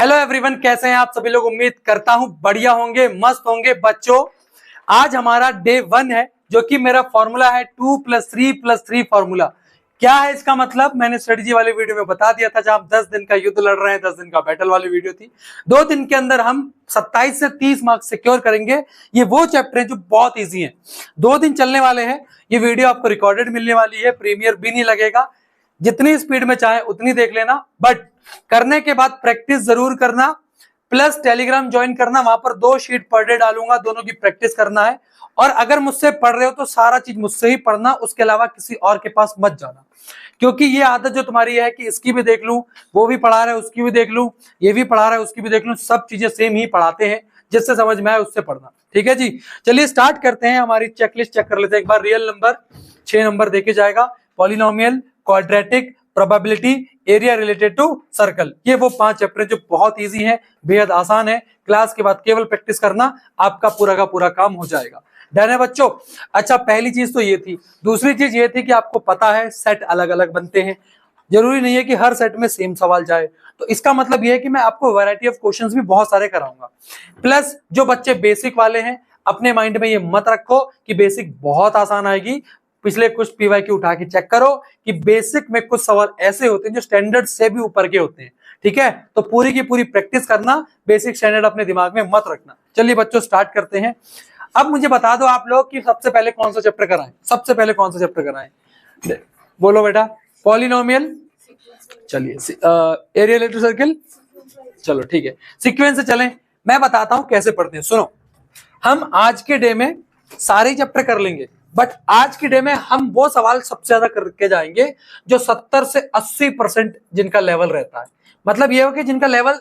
Hello everyone, कैसे हैं आप सभी लोग। उम्मीद करता हूं बढ़िया होंगे, मस्त होंगे। बच्चों, आज हमारा डे 1 है, जो कि मेरा फॉर्मूला है 2+3+3 फॉर्मूला। क्या है इसका मतलब, मैंने स्ट्रेटजी वाली वीडियो में बता दिया था, जहां हम 10 दिन का युद्ध लड़ रहे हैं। 10 दिन का बैटल वाली वीडियो थी। 2 दिन के अंदर हम 27 से 30 मार्क्स सिक्योर करेंगे। ये वो चैप्टर है जो बहुत ईजी है। 2 दिन चलने वाले हैं। ये वीडियो आपको रिकॉर्डेड मिलने वाली है, प्रीमियर भी नहीं लगेगा। जितनी स्पीड में चाहे उतनी देख लेना, बट करने के बाद प्रैक्टिस जरूर करना। प्लस टेलीग्राम ज्वाइन करना, वहां पर 2 शीट पर डे डालूंगा, दोनों की प्रैक्टिस करना है। और अगर मुझसे पढ़ रहे हो तो सारा चीज मुझसे ही पढ़ना, उसके अलावा किसी और के पास मत जाना। क्योंकि ये आदत जो तुम्हारी है कि इसकी भी देख लूं, वो भी पढ़ा रहा है उसकी भी देख लूं, ये भी पढ़ा रहा है उसकी भी देख लूं, सब चीजें सेम ही पढ़ाते हैं। जिससे समझ में आए उससे पढ़ना, ठीक है जी। चलिए स्टार्ट करते हैं। हमारी चेकलिस्ट चेक कर लेते हैं एक बार। रियल नंबर 6 नंबर देखे जाएगा, polynomial, quadratic, probability, area related to circle. ये वो 5 चैप्टर जो बहुत इजी हैं, बेहद आसान है। क्लास के बाद केवल प्रैक्टिस करना, आपका पूरा का पूरा काम हो जाएगा। डन है बच्चों। अच्छा, पहली चीज तो ये थी। दूसरी चीज ये थी कि आपको पता है सेट अलग अलग बनते हैं। जरूरी नहीं है कि हर सेट में सेम सवाल जाए। तो इसका मतलब ये है कि मैं आपको वैरायटी ऑफ क्वेश्चंस भी बहुत सारे कराऊंगा। प्लस जो बच्चे बेसिक वाले हैं, अपने माइंड में ये मत रखो कि बेसिक बहुत आसान आएगी। पिछले कुछ पीवाईक्यू उठा के चेक करो कि बेसिक में कुछ सवाल ऐसे होते हैं जो स्टैंडर्ड से भी ऊपर के होते हैं। ठीक है, तो पूरी की पूरी प्रैक्टिस करना, बेसिक स्टैंडर्ड अपने दिमाग में मत रखना। चलिए बच्चों स्टार्ट करते हैं। अब मुझे बता दो आप लोग कि सबसे पहले कौन सा चैप्टर कराएं। सबसे पहले कौन सा चैप्टर कराएं, बोलो बेटा। पॉलिनोमियल, चलिए एरिया रिलेटेड सर्किल, चलो ठीक है। सीक्वेंस से चलें, मैं बताता हूं कैसे पढ़ते हैं। सुनो, हम आज के डे में सारे चैप्टर कर लेंगे, बट आज के डे में हम वो सवाल सबसे ज्यादा करके जाएंगे जो 70 से 80% जिनका लेवल रहता है। मतलब ये हो कि जिनका लेवल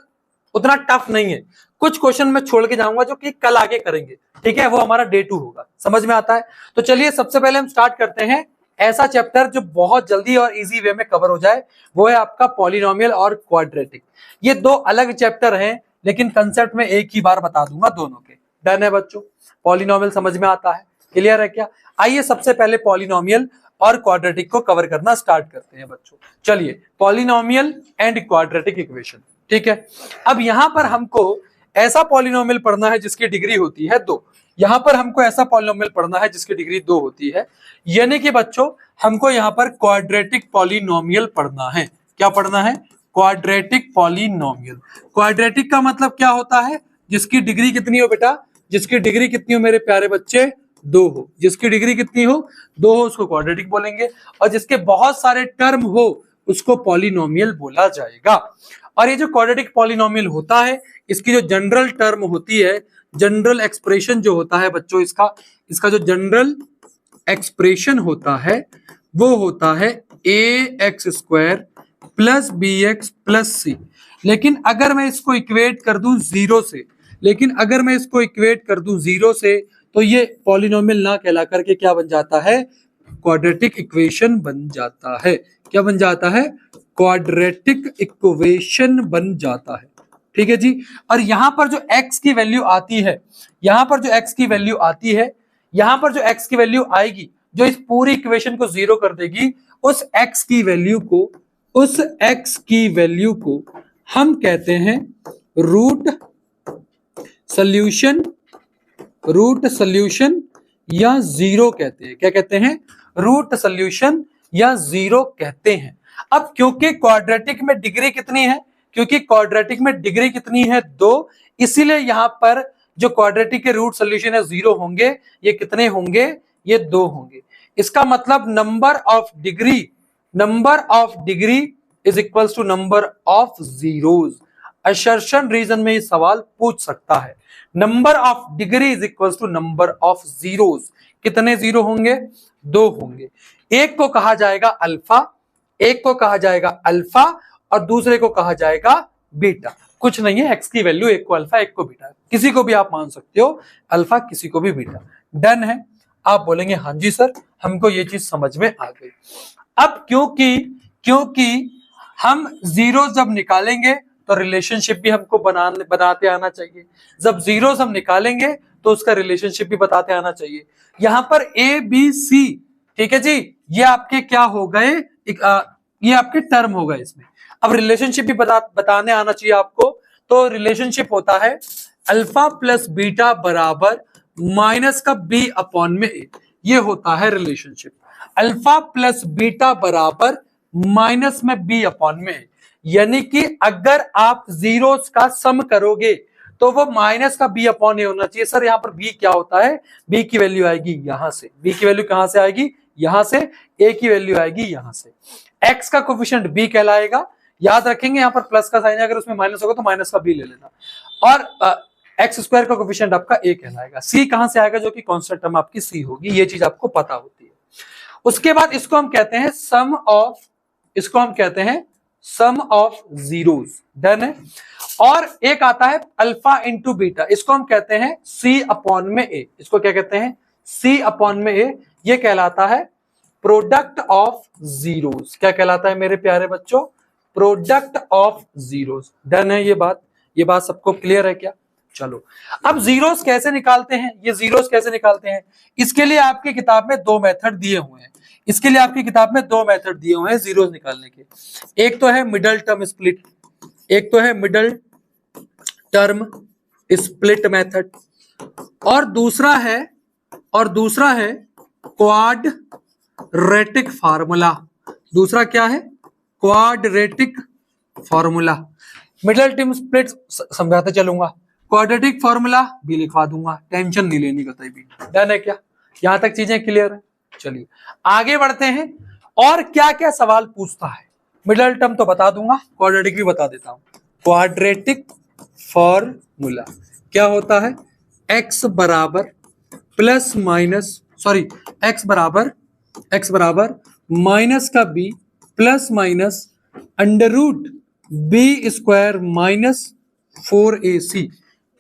उतना टफ नहीं है। कुछ क्वेश्चन मैं छोड़ के जाऊंगा जो कि कल आगे करेंगे, ठीक है। वो हमारा डे 2 होगा, समझ में आता है। तो चलिए सबसे पहले हम स्टार्ट करते हैं ऐसा चैप्टर जो बहुत जल्दी और इजी वे में कवर हो जाए। वो है आपका पॉलिनोमियल और क्वाड्रेटिक। ये 2 अलग चैप्टर हैं, लेकिन कंसेप्ट में एक ही बार बता दूंगा दोनों के। डन है बच्चों, पॉलिनोमियल समझ में आता है, क्लियर है क्या। आइए सबसे पहले पॉलिनोमियल और क्वाड्रेटिक को कवर करना स्टार्ट करते हैं बच्चों। चलिए, पॉलिनोमियल एंड क्वाड्रेटिक इक्वेशन, ठीक है। अब यहां पर हमको ऐसा पॉलिनोमियल पढ़ना है जिसकी डिग्री होती है 2। यहां पर हमको ऐसा पॉलिनोमियल पढ़ना है जिसकी डिग्री 2 होती है। यानी कि बच्चों हमको यहां पर क्वाड्रेटिक पॉलिनोमियल पढ़ना है। क्या पढ़ना है? Quadratic polynomial. क्वाड्रेटिक का मतलब क्या होता है? जिसकी डिग्री कितनी हो बेटा? जिसकी डिग्री कितनी हो मेरे प्यारे बच्चे? 2 हो। जिसकी डिग्री कितनी हो? 2 हो, उसको क्वाड्रेटिक बोलेंगे। और जिसके बहुत सारे टर्म हो उसको पॉलिनोमियल बोला जाएगा। और ये जो क्वाड्रेटिक पॉलिनोमियल होता है, इसकी जो जनरल टर्म होती है, जनरल एक्सप्रेशन जो होता है बच्चों, इसका जो जनरल एक्सप्रेशन होता है वो होता है ax² + bx + c। लेकिन अगर मैं इसको इक्वेट कर दूं 0 से, तो ये पॉलिनोमियल ना कहला करके क्या बन जाता है? क्वाड्रेटिक इक्वेशन बन जाता है। क्या बन जाता है? क्वाड्रेटिक इक्वेशन बन जाता है, ठीक है जी। और यहां पर जो x की वैल्यू आती है, यहां पर जो x की वैल्यू आएगी, जो इस पूरी इक्वेशन को 0 कर देगी, उस x की वैल्यू को हम कहते हैं रूट सॉल्यूशन या 0 कहते हैं। क्या कहते हैं? रूट सॉल्यूशन या 0 कहते हैं। अब क्योंकि क्वाड्रेटिक में डिग्री कितनी है? 2, इसीलिए यहां पर जो क्वाड्रेटिक के रूट सॉल्यूशन है 0 होंगे। ये कितने होंगे? ये 2 होंगे। इसका मतलब number of degree is equals to number of zeros. Assertion reason में ये सवाल पूछ सकता है। Number of degree is equals to number of zeros. कितने 0 होंगे? 2 होंगे। एक को कहा जाएगा अल्फा, और दूसरे को कहा जाएगा बीटा। कुछ नहीं है, एक्स की वैल्यू एक को अल्फा एक को बीटा, किसी को भी आप मान सकते हो, अल्फा किसी को भी बीटा। डन है। आप बोलेंगे हाँ जी सर, हमको ये चीज समझ में आ गई। अब क्योंकि हम 0 जब निकालेंगे तो रिलेशनशिप भी हमको बनाते आना चाहिए। जब 0 हम निकालेंगे तो उसका रिलेशनशिप भी बताते आना चाहिए। यहां पर ए बी सी, ठीक है जी, ये आपके क्या हो गए? ये आपके टर्म हो गए इसमें। अब रिलेशनशिप भी बताने आना चाहिए आपको। तो रिलेशनशिप होता है अल्फा प्लस बीटा बराबर माइनस का बी अपॉन में ए। ये होता है रिलेशनशिप, अल्फा प्लस बीटा बराबर माइनस में बी अपॉन में ए। यानी कि अगर आप जीरोस का सम करोगे तो वो माइनस का बी अपॉन ए होना चाहिए। सर यहाँ पर बी क्या होता है? बी की वैल्यू आएगी यहां से, बी की वैल्यू कहां से आएगी? यहां से। ए की वैल्यू आएगी यहां से। एक्स का कोफिशिएंट बी कहलाएगा, याद रखेंगे यहाँ पर प्लस का साइन है, अगर उसमें माइनस होगा तो माइनस का बी ले लेना। और एक्स स्क्वायर का कोफिशिएंट आपका ए कहलाएगा। सी कहां से आएगा? जो कि कांस्टेंट टर्म आपकी सी होगी, ये चीज आपको पता होती है। उसके बाद इसको हम कहते हैं सम ऑफ, इसको हम कहते हैं सम ऑफ जीरोस। डन है। और एक आता है अल्फा इंटू बीटा, इसको हम कहते हैं सी अपॉन में ए। इसको क्या कहते हैं? सी अपॉन में ए। ये कहलाता है प्रोडक्ट ऑफ जीरोस। क्या कहलाता है मेरे प्यारे बच्चों? Product of zeros. डन है ये बात सबको क्लियर है क्या? चलो, अब जीरोस कैसे निकालते हैं? ये जीरोस कैसे निकालते हैं? इसके लिए आपकी किताब में दो मेथड दिए हुए हैं। इसके लिए आपकी किताब में दो मेथड दिए हुए हैं जीरोस निकालने के। एक तो है मिडल टर्म स्प्लिट, एक तो है मिडल टर्म स्प्लिट मेथड, और दूसरा है क्वाड्रेटिक फार्मूला। दूसरा क्या है? Quadratic formula. Middle term split समझाते चलूंगा, क्वाड्रेटिक फार्मूला भी लिखवा दूंगा, टेंशन नहीं लेनी कतई भी। डन है क्या? यहां तक चीजें क्लियर है? चलिए आगे बढ़ते हैं। और क्या क्या सवाल पूछता है? मिडल टर्म तो बता दूंगा, क्वाड्रेटिक भी बता देता हूं। क्वाड्रेटिक फॉर्मूला क्या होता है? x बराबर प्लस माइनस, सॉरी x बराबर माइनस का b plus minus under root B square minus 4ac,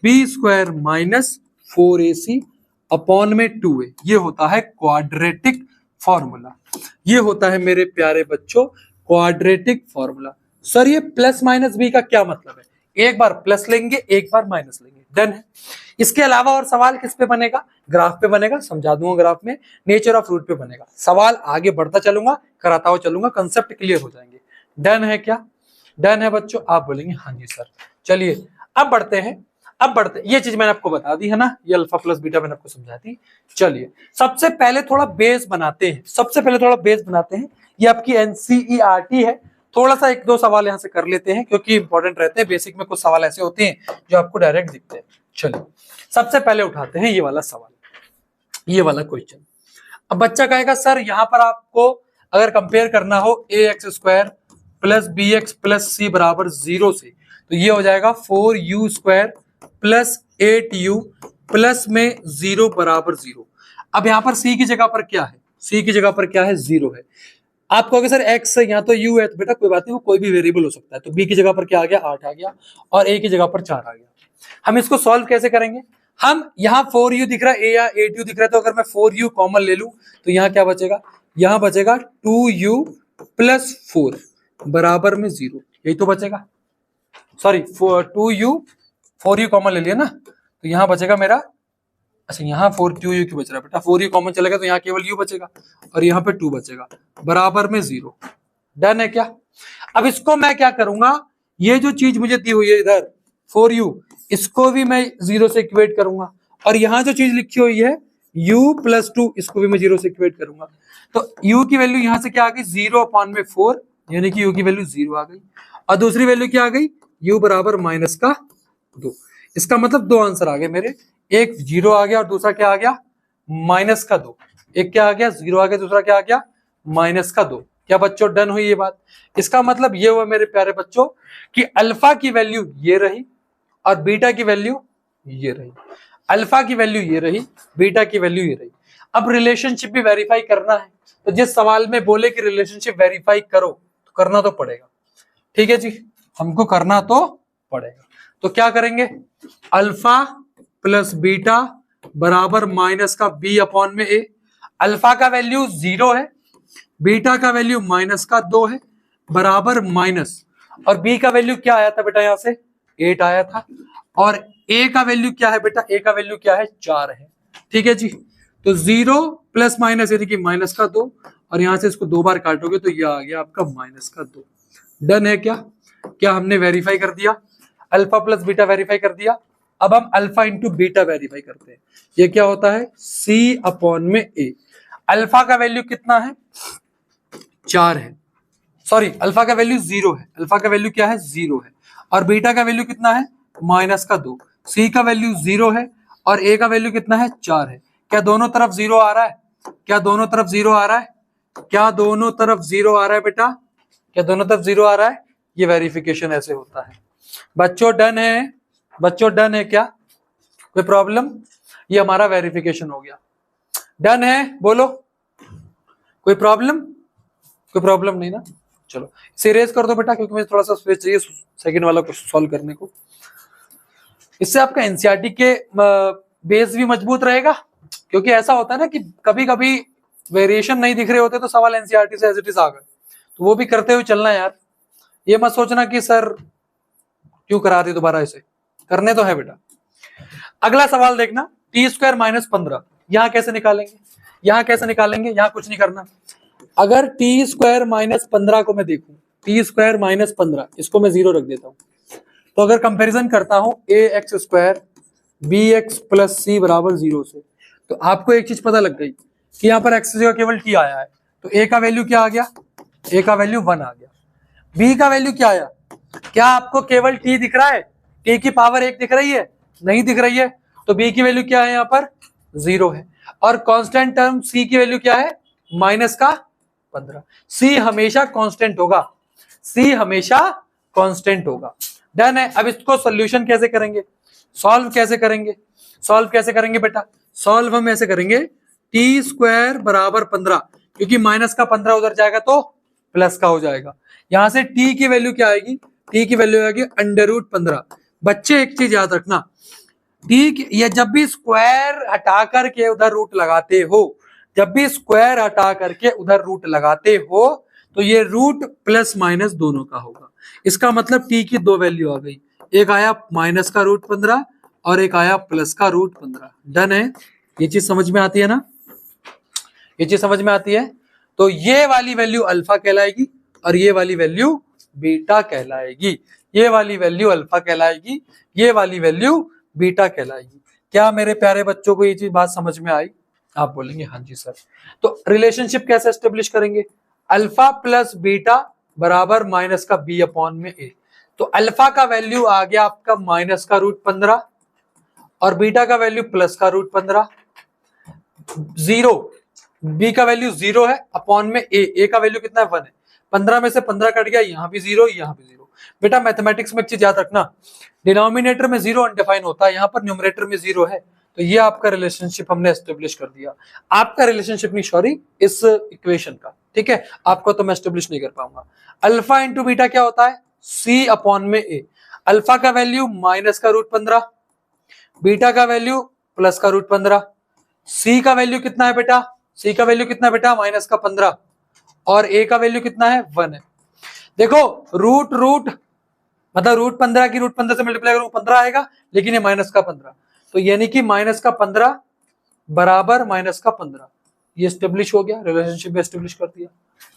B square minus 4ac upon में 2a। ये होता है क्वाड्रेटिक फॉर्मूला। ये होता है मेरे प्यारे बच्चों क्वाड्रेटिक फॉर्मूला। सर ये प्लस माइनस बी का क्या मतलब है? एक बार प्लस लेंगे, एक बार माइनस लेंगे। डन है। इसके अलावा और सवाल किस पे बनेगा? ग्राफ पे बनेगा, समझा दूंगा ग्राफ में। नेचर ऑफ रूट पे बनेगा। सवाल आगे बढ़ता चलूंगा, कराता हुआ चलूंगा, कंसेप्ट क्लियर हो जाएंगे। डन है क्या? डन है बच्चों? आप बोलेंगे हाँ जी सर। चलिए अब बढ़ते हैं। ये चीज मैंने आपको बता दी है ना, ये अल्फा प्लस बीटा मैंने आपको समझा दी। चलिए सबसे पहले थोड़ा बेस बनाते हैं। ये आपकी एनसीईआरटी है। थोड़ा सा एक दो सवाल यहां से कर लेते हैं क्योंकि इंपॉर्टेंट रहते हैं। बेसिक में कुछ सवाल ऐसे होते हैं जो आपको डायरेक्ट दिखते हैं। चलिए सबसे पहले उठाते हैं ये वाला सवाल, ये वाला क्वेश्चन। अब बच्चा कहेगा सर यहाँ पर आपको अगर कंपेयर करना हो ax square plus B X plus C बराबर 0 से, तो ये हो जाएगा 4u square plus 8u plus में 0 बराबर 0। अब यहाँ पर c की जगह पर क्या है? c की जगह पर क्या है? 0 है। आप कहोगे सर x यहाँ तो u है, तो बेटा कोई बात नहीं, वो कोई भी वेरिएबल हो सकता है। तो b की जगह पर क्या आ गया? 8 आ गया, और a की जगह पर 4 आ गया। हम इसको सॉल्व कैसे करेंगे? हम यहाँ 4u दिख रहा है, a या 8u दिख रहा है, तो अगर मैं 4u कॉमन ले लूं तो यहाँ क्या बचेगा? यहाँ बचेगा 2u प्लस 4 बराबर में 0। यही तो बचेगा। सॉरी 4u कॉमन ले लिया ना, तो यहाँ बचेगा मेरा, अच्छा यहाँ 4u क्यों बच रहा है बेटा? 4u कॉमन चलेगा तो यहाँ केवल u बचेगा, और यहाँ पे 2 बचेगा बराबर में 0। डन है क्या? अब इसको मैं क्या करूंगा? ये जो चीज मुझे दी हुई है इधर 4u, इसको भी मैं 0 से इक्वेट करूंगा, और यहाँ जो चीज लिखी हुई है u प्लस 2, इसको भी मैं 0 से इक्वेट करूंगा। तो u की वैल्यू यहाँ से क्या आ गई? 0 अपॉन में 4, यानी कि u की वैल्यू 0 आ गई। और दूसरी वैल्यू क्या आ गई? u बराबर माइनस का 2। इसका मतलब दो आंसर आ गए मेरे, एक 0 आ गया और दूसरा क्या आ गया? माइनस का 2। एक क्या आ गया? 0 आ गया, दूसरा क्या आ गया? माइनस का 2। क्या बच्चों डन हुई ये बात? इसका मतलब ये हुआ मेरे प्यारे बच्चों कि अल्फा की वैल्यू ये रही और बीटा की वैल्यू ये रही। अल्फा की वैल्यू ये रही, बीटा की वैल्यू ये रही। अब रिलेशनशिप भी वेरीफाई करना है, तो जिस सवाल में बोले कि रिलेशनशिप वेरीफाई करो तो करना तो पड़ेगा। ठीक है जी, हमको करना तो पड़ेगा। तो क्या करेंगे? अल्फा प्लस बीटा बराबर माइनस का b अपॉन में a। अल्फा का वैल्यू 0 है, बीटा का वैल्यू माइनस का 2 है, बराबर माइनस, और b का वैल्यू क्या आया था बेटा? यहाँ से 8 आया था, और a का वैल्यू क्या है बेटा? a का वैल्यू क्या है? 4 है। ठीक है जी, तो 0 प्लस माइनस यानी कि माइनस का 2, और यहां से इसको 2 बार काटोगे तो ये आ गया आपका माइनस का 2। डन है क्या? क्या हमने वेरीफाई कर दिया? अल्फा प्लस बीटा वेरीफाई कर दिया। अब हम अल्फा इंटू बीटा वेरीफाई करते हैं। ये क्या होता है, सी अपॉन में ए। अल्फा का वैल्यू कितना है, 4 है, सॉरी अल्फा का वैल्यू 0 है, अल्फा का वैल्यू क्या है 0 है, और बीटा का वैल्यू कितना है -2। सी का वैल्यू 0 है और ए का वैल्यू कितना है 4 है। क्या दोनों तरफ 0 आ रहा है, क्या दोनों तरफ 0 आ रहा है, क्या दोनों तरफ 0 आ रहा है बेटा, क्या दोनों तरफ 0 आ रहा है। ये वेरिफिकेशन ऐसे होता है बच्चों। डन है बच्चों, डन है क्या, कोई प्रॉब्लम। ये हमारा वेरिफिकेशन हो गया। डन है बोलो, कोई प्रॉब्लम, कोई प्रॉब्लम नहीं ना। चलो इसे रेज कर दो बेटा, क्योंकि मुझे थोड़ा सा स्पेस चाहिए सेकंड वाला क्वेश्चन सॉल्व करने को। इससे आपका एनसीईआरटी के बेस भी मजबूत रहेगा, क्योंकि ऐसा होता है ना कि कभी कभी वेरिएशन नहीं दिख रहे होते तो सवाल एनसीईआरटी से एज इट इज आ गए, तो वो भी करते हुए चलना यार। ये मत सोचना कि सर क्यों करा रही दोबारा, इसे करने तो है बेटा। अगला सवाल देखना, t² - 15 यहां कैसे निकालेंगे, यहां कैसे निकालेंगे, यहां कुछ नहीं करना। अगर t² - 15 को मैं देखूं, t² - 15 इसको मैं 0 रख देता हूं, तो अगर कंपैरिजन करता हूं ax² bx प्लस सी बराबर 0 से, तो आपको एक चीज पता लग गई कि यहाँ पर x जगह केवल t आया है, तो a का वैल्यू क्या आ गया, a का वैल्यू 1 आ गया। b का वैल्यू क्या आया, क्या आपको केवल t दिख रहा है, t की पावर 1 दिख रही है, नहीं दिख रही है, तो b की वैल्यू क्या है यहाँ पर 0 है। और कांस्टेंट टर्म c की वैल्यू क्या है -15। c हमेशा कांस्टेंट होगा, c हमेशा कांस्टेंट होगा। डन है। अब इसको सोल्यूशन कैसे करेंगे, सॉल्व कैसे करेंगे, सॉल्व कैसे करेंगे बेटा, सॉल्व हम ऐसे करेंगे t² बराबर 15, क्योंकि माइनस का 15 उधर जाएगा तो प्लस का हो जाएगा। यहां से t की वैल्यू क्या आएगी, t की वैल्यू आएगी √15। बच्चे एक चीज याद रखना, t ये जब भी स्क्वायर हटा करके उधर रूट लगाते हो, जब भी स्क्वायर हटा करके उधर रूट लगाते हो, तो ये रूट प्लस माइनस दोनों का होगा। इसका मतलब t की दो वैल्यू आ गई, एक आया माइनस का √15 और एक आया प्लस का √15। डन है, ये चीज समझ में आती है ना, ये चीज समझ में आती है। तो ये वाली वैल्यू अल्फा कहलाएगी और ये वाली वैल्यू बीटा कहलाएगी, ये वाली वैल्यू अल्फा कहलाएगी, ये वाली वैल्यू बीटा कहलाएगी। क्या मेरे प्यारे बच्चों को ये चीज बात समझ में आई, आप बोलेंगे हाँ जी सर। तो रिलेशनशिप कैसे एस्टेब्लिश करेंगे, अल्फा प्लस बीटा बराबर माइनस का b अपॉन में a। तो अल्फा का वैल्यू आ गया आपका माइनस का √15 और बीटा का वैल्यू प्लस का √15। 0 b का वैल्यू 0 है अपॉन में a का वैल्यू कितना है 1 है। 15 में से 15 कट गया, यहाँ भी 0 यहाँ भी 0। बेटा मैथमेटिक्स में एक चीज याद रखना, डिनोमिनेटर में 0 अनडिफाइन होता है, यहाँ पर न्यूमरेटर में 0 है, तो ये आपका रिलेशनशिप हमने एस्टेब्लिश कर दिया। आपका रिलेशनशिप नहीं, सॉरी इस इक्वेशन का, ठीक है, आपको तो मैं एस्टेब्लिश नहीं कर पाऊंगा। अल्फा इंटू बीटा क्या होता है, c अपॉन में a। अल्फा का वैल्यू माइनस का √15, बीटा का वैल्यू प्लस का √15। c का वैल्यू कितना है बेटा, c का वैल्यू कितना है बेटा माइनस का 15 और a का वैल्यू कितना है 1 है। देखो रूट रूट मतलब √15 की √15 से मल्टीप्लाई करूंगा 15 आएगा, लेकिन ये माइनस का 15, तो यानी कि माइनस का 15 बराबर माइनस का 15, ये एस्टेब्लिश हो गया, रिलेशनशिप एस्टेब्लिश कर दिया।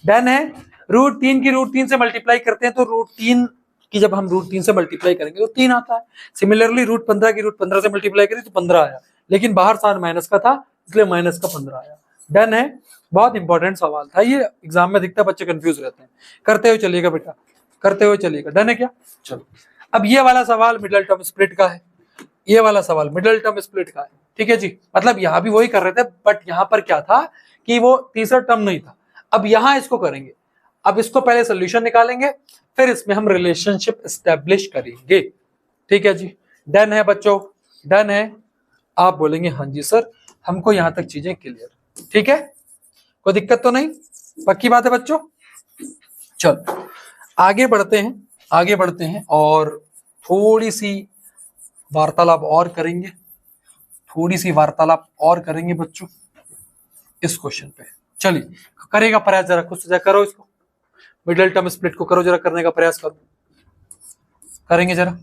डन है। √3 की √3 से मल्टीप्लाई करते हैं तो √3 की जब हम √3 से मल्टीप्लाई करेंगे तो 3 आता है। सिमिलरली √15 की √15 से मल्टीप्लाई करें तो 15 आया, लेकिन बाहर साइन माइनस का था इसलिए माइनस का 15 आया। डन है। बहुत इंपॉर्टेंट सवाल था ये, एग्जाम में दिखता है बच्चे कंफ्यूज रहते हैं। करते हुए चलिएगा बेटा, करते हुए चलिएगा। डन है क्या, चलो अब ये वाला सवाल मिडिल टर्म स्प्लिट का है, ये वाला सवाल मिडिल टर्म स्प्लिट का है, ठीक है जी। मतलब यहाँ भी वही कर रहे थे, बट यहाँ पर क्या था कि वो तीसरा टर्म नहीं था। अब यहाँ इसको करेंगे, अब इसको पहले सोल्यूशन निकालेंगे, फिर इसमें हम रिलेशनशिप एस्टेब्लिश करेंगे, ठीक है जी। डन है बच्चों, डन है, आप बोलेंगे हाँ जी सर, हमको यहाँ तक चीजें क्लियर, ठीक है, कोई दिक्कत तो नहीं, पक्की बात है बच्चों। चलो आगे बढ़ते हैं, आगे बढ़ते हैं और थोड़ी सी वार्तालाप और करेंगे, थोड़ी सी वार्तालाप और करेंगे बच्चों इस क्वेश्चन पे। चलिए करेगा प्रयास, जरा खुद से जरा करो इसको, मिडिल टर्म स्प्लिट को करो, जरा करने का प्रयास करो, करेंगे जरा,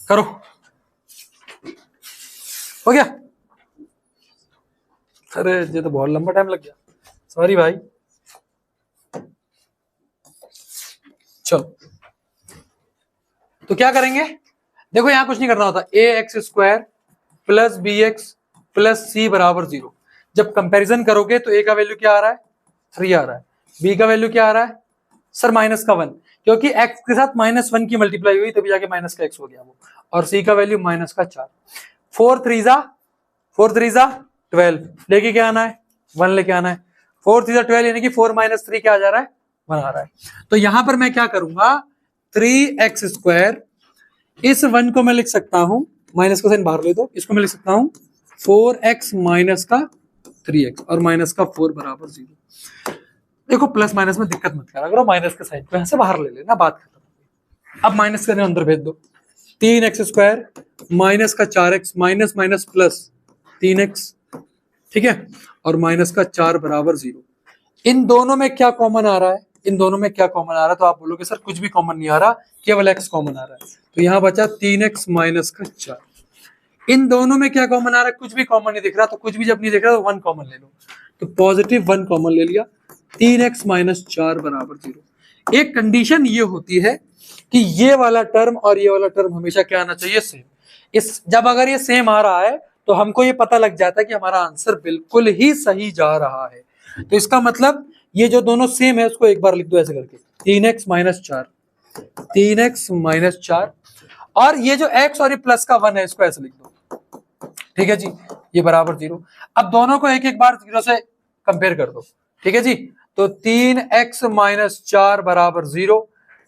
करो, हो गया। अरे ये तो बहुत लंबा टाइम लग गया, सॉरी भाई। चलो तो क्या करेंगे, देखो यहां कुछ नहीं करना होता, A X square plus B X plus C बराबर 0। जब कंपैरिजन करोगे तो ए का वैल्यू क्या आ रहा है 3 आ रहा है, बी का वैल्यू क्या आ रहा है सर माइनस का 1, क्योंकि x के साथ -1 की मल्टीप्लाई हुई तभी जाके माइनस का x हो गया वो, और c का वैल्यू माइनस का 4। 4 3 जा 12, लेके क्या आना है 1 लेके आना है, 4 3 जा 12 यानी कि 4 - 3 क्या आ जा रहा है 1 आ रहा है। तो यहां पर मैं क्या करूंगा 3x स्क्वायर, इस 1 को मैं लिख सकता हूं, माइनस का साइन बाहर ले दो, इसको मैं लिख सकता हूं 4x माइनस का 3x और माइनस का 4 बराबर 0। देखो प्लस माइनस में दिक्कत मत करा करो, माइनस के साइन को यहां से बाहर ले लेना, बात खत्म। अब माइनस करने अंदर भेज दो, 3x स्क्वायर माइनस का 4x minus minus plus 3x, ठीक है, और माइनस का 4 बराबर 0। इन दोनों में क्या कॉमन आ रहा है, इन दोनों में क्या कॉमन आ रहा है, तो आप बोलोगे सर कुछ भी कॉमन नहीं आ रहा, केवल x कॉमन आ रहा है, तो यहां बचा 3x माइनस का 4। इन दोनों में क्या कॉमन आ रहा है, कुछ भी कॉमन नहीं दिख रहा, तो कुछ भी जब नहीं दिख रहा तो 1 कॉमन ले लो, तो पॉजिटिव 1 कॉमन ले लिया, 3x माइनस 4 बराबर 0। एक कंडीशन ये होती है कि ये वाला टर्म और ये वाला टर्म हमेशा क्या आना चाहिए सेम। इस जब अगर ये सेम आ रहा है तो हमको ये पता लग जाता है कि हमारा आंसर बिल्कुल ही सही जा रहा है। तो इसका मतलब ये जो दोनों सेम है उसको एक बार लिख दो ऐसे करके, 3x माइनस 4, 3x माइनस 4, और ये जो x और ये प्लस का 1 है इसको ऐसे लिख दो, ठीक है जी, ये बराबर 0। अब दोनों को एक एक बार 0 से कंपेयर कर दो, ठीक है जी, तो 3x माइनस 4 बराबर 0,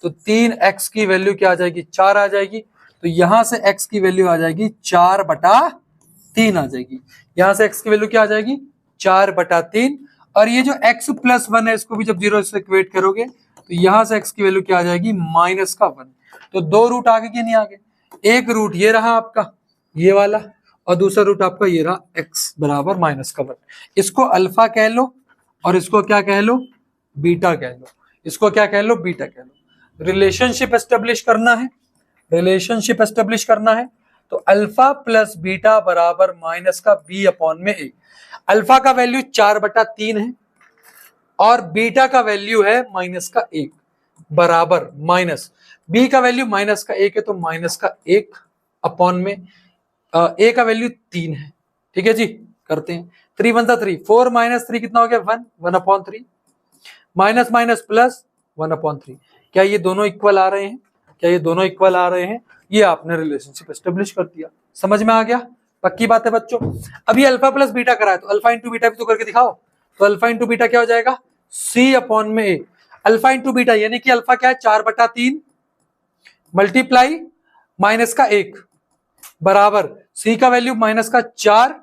तो 3x की वैल्यू क्या आ जाएगी 4 आ जाएगी, तो यहां से x की वैल्यू आ जाएगी 4/3 आ जाएगी, यहां से x की वैल्यू क्या आ जाएगी 4/3, और ये जो x प्लस 1 है इसको भी जब 0 से इक्वेट करोगे तो यहां से x की वैल्यू क्या आ जाएगी माइनस का 1। तो 2 रूट आगे कि नहीं आगे, एक रूट ये रहा आपका ये वाला, और दूसरा रूट आपका ये रहा x बराबर माइनस का 1। इसको अल्फा कह लो और इसको क्या कह लो बीटा कह लो, इसको क्या कह लो बीटा कह लो। रिलेशनशिप एस्टेब्लिश करना है, रिलेशनशिप एस्टेब्लिश करना है, तो अल्फा प्लस बीटा बराबर माइनस का b अपॉन में a। अल्फा का वैल्यू 4/3 है और बीटा का वैल्यू है माइनस का 1 बराबर माइनस, b का वैल्यू माइनस का 1 है तो माइनस का 1 अपॉन में a का वैल्यू 3 है, ठीक है जी, करते हैं 3 1 3, 4 - 3 कितना हो गया 1, 1/3, माइनस माइनस प्लस 1/3। क्या ये दोनों इक्वल आ रहे हैं, क्या ये दोनों इक्वल आ रहे हैं, ये आपने रिलेशनशिप एस्टेब्लिश कर दिया, समझ में आ गया, पक्की बात है बच्चों। अभी अल्फा प्लस बीटा कराए तो अल्फा इंटू बीटा भी तो करके दिखाओ, तो अल्फा इंटू बीटा क्या हो जाएगा c अपॉन में a, अल्फा इंटू बीटा यानी कि अल्फा क्या है 4/3 मल्टीप्लाई माइनस का 1 बराबर c का वैल्यू माइनस का 4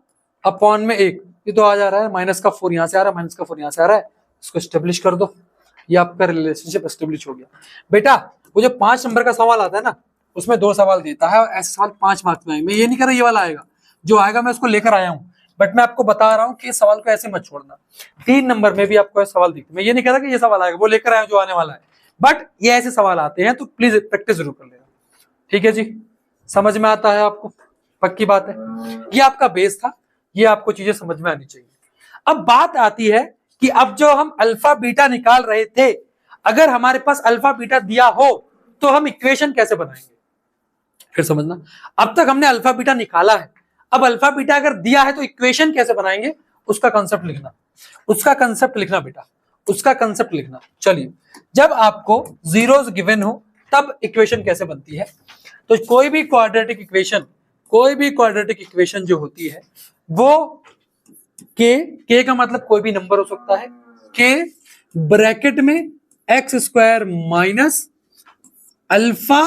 अपॉन में 1, ये तो आ जा रहा है माइनस का 4 यहां से आ रहा है, माइनस का 4 यहां से आ रहा है, इसको एस्टेब्लिश कर दो, ये आपका रिलेशनशिप एस्टेब्लिश हो गया। बेटा वो जो 5 नंबर का सवाल आता है ना उसमें 2 सवाल देता है और ऐसे सवाल 5 मार्क्स में आएंगे, मैं ये नहीं कर रहा ये वाला आएगा, जो आएगा मैं उसको लेकर आया हूं, बट मैं आपको बता रहा हूं कि इस सवाल को ऐसे मत छोड़ना। 3 नंबर में भी आपको ऐसे सवाल दिखते, मैं ये नहीं कह रहा कि ये सवाल आएगा, वो लेकर आया जो आने वाला है, बट ये ऐसे सवाल आते हैं तो प्लीज प्रैक्टिस जरूर कर लेना, ठीक है जी, समझ में आता है आपको, पक्की बात है। ये आपका बेस था, ये आपको चीजें समझ में आनी चाहिए। अब बात आती है कि अब जो हम अल्फा बीटा निकाल रहे थे, अगर हमारे पास अल्फा बीटा दिया हो तो हम इक्वेशन कैसे बनाएंगे, फिर समझना। अब तक हमने अल्फा बीटा निकाला है, अब अल्फा बीटा अगर दिया है तो इक्वेशन कैसे बनाएंगे, उसका कंसेप्ट लिखना, उसका कंसेप्ट लिखना बेटा, उसका कंसेप्ट लिखना। चलिए, जब आपको जीरोस गिवन हो तब इक्वेशन कैसे बनती है, तो कोई भी क्वाड्रेटिक इक्वेशन, कोई भी क्वाड्रेटिक इक्वेशन जो होती है वो के का मतलब कोई भी नंबर हो सकता है, के ब्रैकेट में X square minus alpha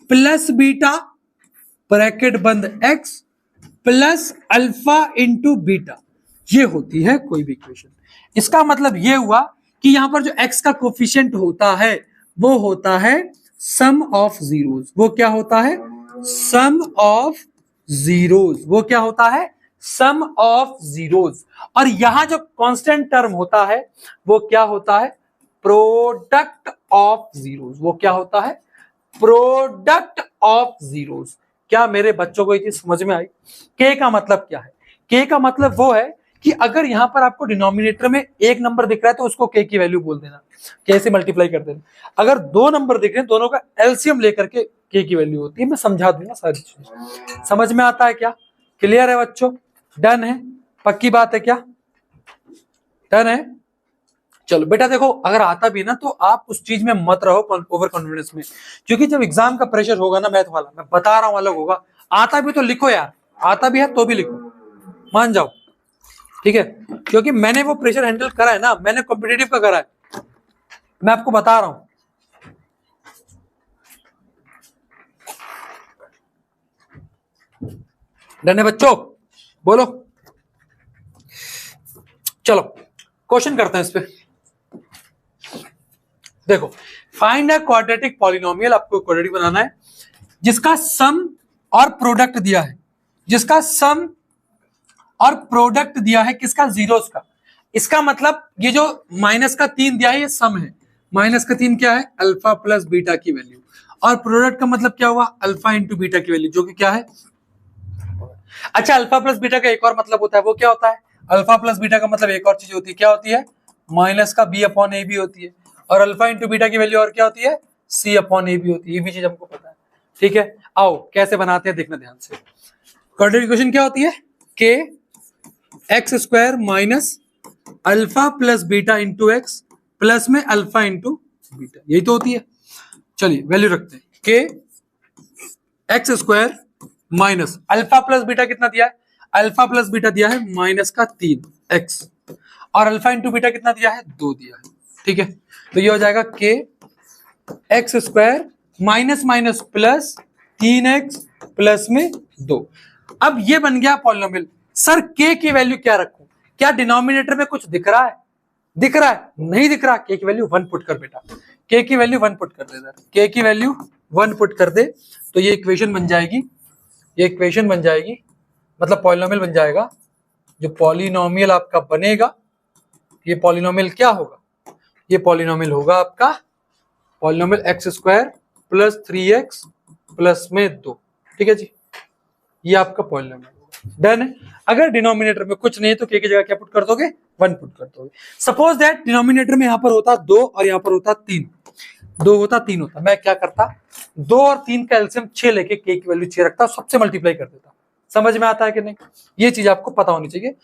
plus beta bracket बंद X plus alpha into beta, ये होती है कोई भी इक्वेशन। इसका मतलब ये हुआ कि यहां पर जो एक्स का कोफिशिएंट होता है वो होता है सम ऑफ जीरोस, वो क्या होता है सम ऑफ जीरोस, वो क्या होता है सम ऑफ जीरोस, और यहां जो कांस्टेंट टर्म होता है वो क्या होता है प्रोडक्ट ऑफ जीरोस, वो क्या होता है प्रोडक्ट ऑफ जीरोस। क्या मेरे बच्चों को ये चीज समझ में आई? के का मतलब क्या है? के का मतलब वो है कि अगर यहाँ पर आपको डिनोमिनेटर में एक नंबर दिख रहा है तो उसको के की वैल्यू बोल देना, कैसे मल्टीप्लाई कर देना। अगर दो नंबर दिख रहे हैं दोनों का एलसीएम लेकर के की वैल्यू होती है। मैं समझा दूंगा सारी चीज, समझ में आता है क्या? क्लियर है बच्चों? डन है? पक्की बात है क्या? डन है? चलो बेटा देखो, अगर आता भी ना तो आप उस चीज में मत रहो ओवर कॉन्फिडेंस में, क्योंकि जब एग्जाम का प्रेशर होगा ना मैथ वाला, मैं बता रहा हूं अलग होगा। आता भी तो लिखो यार, आता भी है तो भी लिखो, मान जाओ, ठीक है? क्योंकि मैंने वो प्रेशर हैंडल करा है ना, मैंने कॉम्पिटिटिव का करा है, मैं आपको बता रहा हूं। डन है बच्चों? बोलो। चलो क्वेश्चन करते हैं इस पे। देखो, फाइंड अ क्वाड्रेटिक पॉलिनोमियल, आपको क्वाड्रेटिक बनाना है जिसका सम और प्रोडक्ट दिया है, जिसका सम और प्रोडक्ट दिया है किसका? जीरोस का। इसका मतलब ये जो माइनस का 3 दिया है ये सम है, माइनस का 3 क्या है? अल्फा प्लस बीटा की वैल्यू, और प्रोडक्ट का मतलब क्या हुआ? अल्फा इंटू बीटा की वैल्यू, जो कि क्या है? अच्छा, अल्फा प्लस बीटा का एक और मतलब होता है, वो क्या होता है? अल्फा प्लस बीटा का मतलब एक और चीज होती है, क्या होती है? माइनस का बी अपॉन ए भी होती है, और अल्फा इंटू बीटा की वैल्यू और क्या होती है? सी अपॉन ए भी होती है। ये भी चीज हमको पता है, ठीक है? आओ कैसे बनाते हैं देखना ध्यान से। क्वाड्रेटिक इक्वेशन क्या होती है? के x square minus alpha plus beta into x plus में अल्फा इंटू बीटा, यही तो होती है। चलिए वैल्यू रखते हैं, के x square minus alpha plus beta कितना दिया है? अल्फा प्लस बीटा दिया है माइनस का 3 एक्स, और अल्फा इंटू बीटा कितना दिया है? 2 दिया है, ठीक है? तो ये हो जाएगा के x square minus minus plus 3x plus में 2। अब ये बन गया पॉलिनोमियल। सर के की वैल्यू क्या रखूं? क्या डिनोमिनेटर में कुछ दिख रहा है? दिख रहा है? नहीं दिख रहा? के की वैल्यू 1 पुट कर बेटा, के की वैल्यू 1 पुट कर दे इधर, के की वैल्यू 1 पुट कर दे, तो ये इक्वेशन बन जाएगी, ये इक्वेशन बन जाएगी, मतलब पॉलिनोमियल बन जाएगा। जो पॉलिनोमियल आपका बनेगा, ये पॉलिनोमियल क्या होगा? ये पॉलिनोमियल होगा आपका polynomial x square plus 3x plus में 2, ठीक है जी? ये आपका पॉलिनोमियल होगा। डन है? अगर डिनोमिनेटर में कुछ नहीं है तो के की जगह क्या पुट कर दोगे? 1 पुट कर दोगे। सपोज दैट डिनोमिनेटर में यहां पर होता 2 और यहां पर होता 3, 2 होता 3 होता, मैं क्या करता? 2 और 3 का एलसीएम 6 लेके के की वैल्यू 6 रखता, सबसे मल्टीप्लाई कर देता। समझ में आता है कि नहीं? ये चीज आपको पता होनी चाहिए।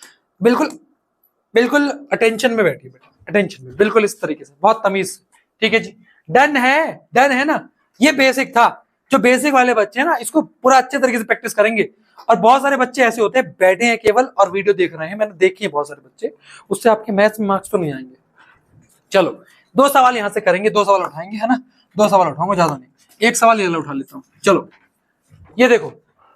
बिल्कुल बिल्कुल अटेंशन में बैठिए बेटा, अटेंशन में, बिल्कुल इस तरीके से, बहुत तमीज से, ठीक है जी? डन है? डन है ना? ये बेसिक था। जो बेसिक वाले बच्चे हैं ना, इसको पूरा अच्छे तरीके से प्रैक्टिस करेंगे। और बहुत सारे बच्चे ऐसे होते हैं बैठे हैं केवल और वीडियो देख रहे हैं, मैंने देखी है बहुत सारे बच्चे, उससे आपके मैथ्स में मार्क्स तो नहीं आएंगे। चलो 2 सवाल यहां से करेंगे, 2 सवाल उठाएंगे, है ना? 2 सवाल उठाऊंगा, ज्यादा नहीं, एक सवाल ये उठा लेता हूं। चलो ये देखो,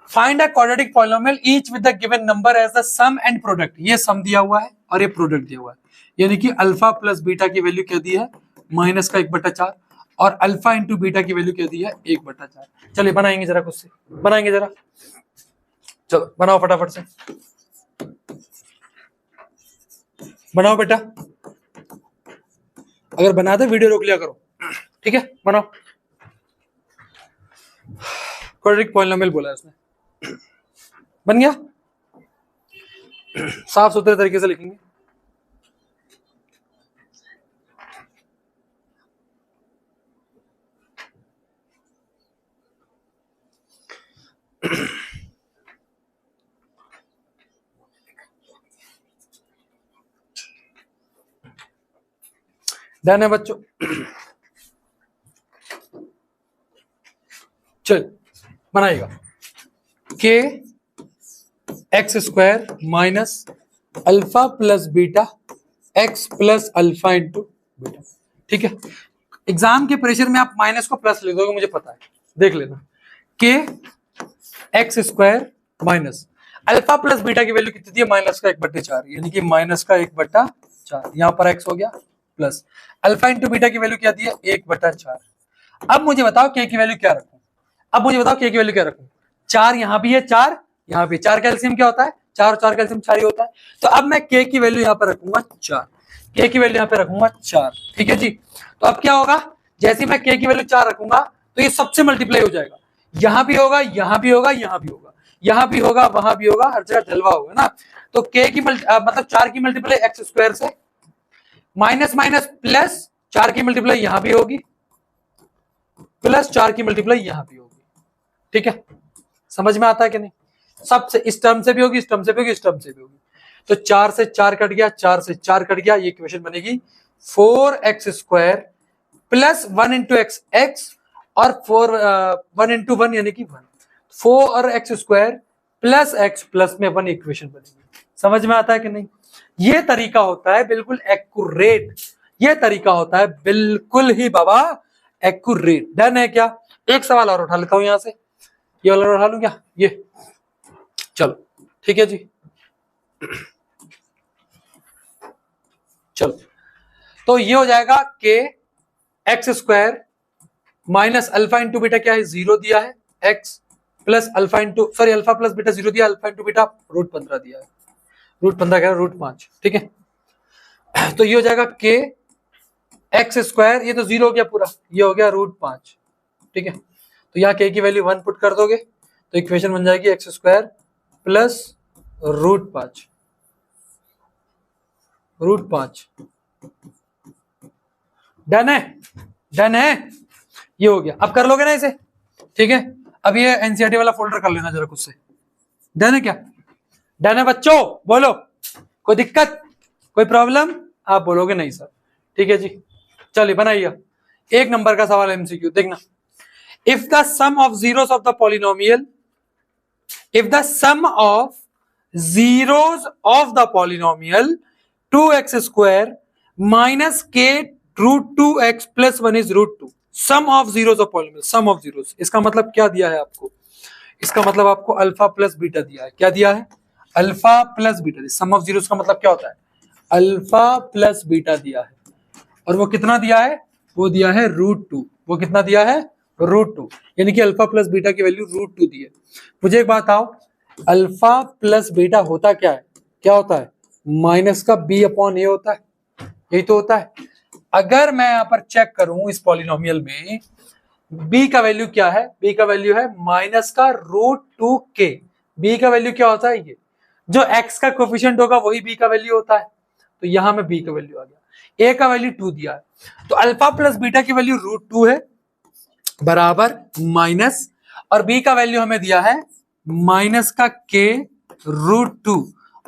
find a quadratic polynomial each with the given number as the sum and product. ये सम दिया हुआ है और ये प्रोडक्ट दिया हुआ है, यानी कि अल्फा प्लस बीटा की वैल्यू क्या दी है? माइनस का 1/4, और अल्फा इंटू बीटा की वैल्यू क्या दी है? 1/4। चलिए बनाएंगे जरा, खुद से बनाएंगे जरा, चलो बनाओ फटाफट से, बनाओ बेटा। अगर बनाते वीडियो रोक लिया करो, ठीक है? बनाओ। क्वाड्रेटिक पॉलिनोमियल बोला है इसने, बन गया? साफ सुथरे तरीके से लिखेंगे। डन है बच्चों? चल बनाएगा, के x square minus alpha plus beta x plus alpha into beta, ठीक है? एग्जाम के प्रेशर में आप माइनस को प्लस लिख दोगे, मुझे पता है, देख लेना। के x square minus alpha plus beta की वैल्यू कितनी थी? माइनस का 1/4, यानी कि माइनस का 1/4, यहां पर एक्स हो गया, प्लस अल्फा इंटू बीटा की वैल्यू क्या दी है? 1/4। अब मुझे बताओ के की वैल्यू क्या रखूं? अब मुझे बताओ के की वैल्यू क्या रखूं? 4 यहां भी है, 4 यहां पे, 4 का एलसीएम क्या होता है? 4 और 4 का एलसीएम 4 ही होता है। तो अब मैं के की वैल्यू यहां पर रखूंगा 4, के की वैल्यू यहां पे रखूंगा 4, ठीक है जी? तो अब क्या होगा? जैसे मैं के की वैल्यू 4 रखूंगा तो ये सबसे मल्टीप्लाई हो जाएगा, यहां भी होगा, यहां भी होगा, यहां भी होगा, यहाँ भी होगा, वहां भी होगा, हर जगह जलवा होगा ना। तो k की मतलब 4 की मल्टीप्लाई एक्स स्क्वायर से, माइनस माइनस प्लस 4 की मल्टीप्लाई यहां भी होगी, प्लस 4 की मल्टीप्लाई यहां भी होगी। ठीक है, समझ में आता है कि नहीं? सबसे इस टर्म से भी होगी, इस टर्म से भी होगी, इस टर्म से भी होगी। तो 4 से 4 कट गया, 4 से 4 कट गया, ये इक्वेशन बनेगी 4x square plus 1 into x x और 1 इंटू 1 यानी कि 1, 4x square plus x plus में 1 इक्वेशन बनेगी। समझ में आता है कि नहीं? ये तरीका होता है बिल्कुल एक्यूरेट, ये तरीका होता है बिल्कुल ही बाबा एक्यूरेट। डन है क्या? एक सवाल और उठा लेता हूं यहां से, ये वाला उठा लूं क्या? ये चलो ठीक है जी। चलो तो ये हो जाएगा के x square minus alpha into beta, क्या है 0 दिया है, x plus alpha into sorry alpha plus beta 0 दिया, अल्फा इंटू बीटा रूट 15 दिया है, रूट 15 क्या है रूट 5। ठीक है, तो ये हो जाएगा के एक्स स्क्वायर, ये तो 0 हो गया पूरा, ये हो गया रूट 5। ठीक है, तो यहाँ के की वैल्यू 1 पुट कर दोगे तो इक्वेशन बन जाएगी x square plus root 5, root 5। Done है, डन है, ये हो गया। अब कर लोगे ना इसे? ठीक है, अब ये एनसीईआरटी वाला फोल्डर कर लेना जरा खुद से। डन है क्या? डन है बच्चों? बोलो, कोई दिक्कत, कोई प्रॉब्लम? आप बोलोगे नहीं सर। ठीक है जी, चलिए बनाइए। एक नंबर का सवाल एमसीक्यू देखना। If the sum of zeros of the polynomial, if the sum of zeros of the polynomial 2x square minus K root 2x plus 1 is root 2, sum of zeros of polynomial, sum of zeros, इसका मतलब क्या दिया है आपको? इसका मतलब आपको alpha plus beta दिया है। क्या दिया है? Alpha plus beta. Sum of zeros का मतलब क्या होता है? अल्फा प्लस बीटा दिया है, और वो कितना दिया है? वो दिया है रूट 2। वो कितना दिया है? रूट 2, यानी कि अल्फा प्लस बीटा की वैल्यू रूट 2 दी है। मुझे एक बात आओ, अल्फा प्लस बीटा होता क्या है? क्या होता है? माइनस का बी अपॉन ए होता है, यही तो होता है। अगर मैं यहां पर चेक करूं इस पॉलिनोमियल में, b का वैल्यू क्या है? b का वैल्यू है माइनस का रूट 2k। b का वैल्यू क्या होता है? ये जो x का कोफिशिएंट होगा वही b का वैल्यू होता है। तो यहां में b का वैल्यू आ गया, a का वैल्यू 2 दिया है, तो अल्फा प्लस बीटा की वैल्यू रूट 2 है बराबर माइनस, और b का वैल्यू हमें दिया है माइनस का k रूट 2,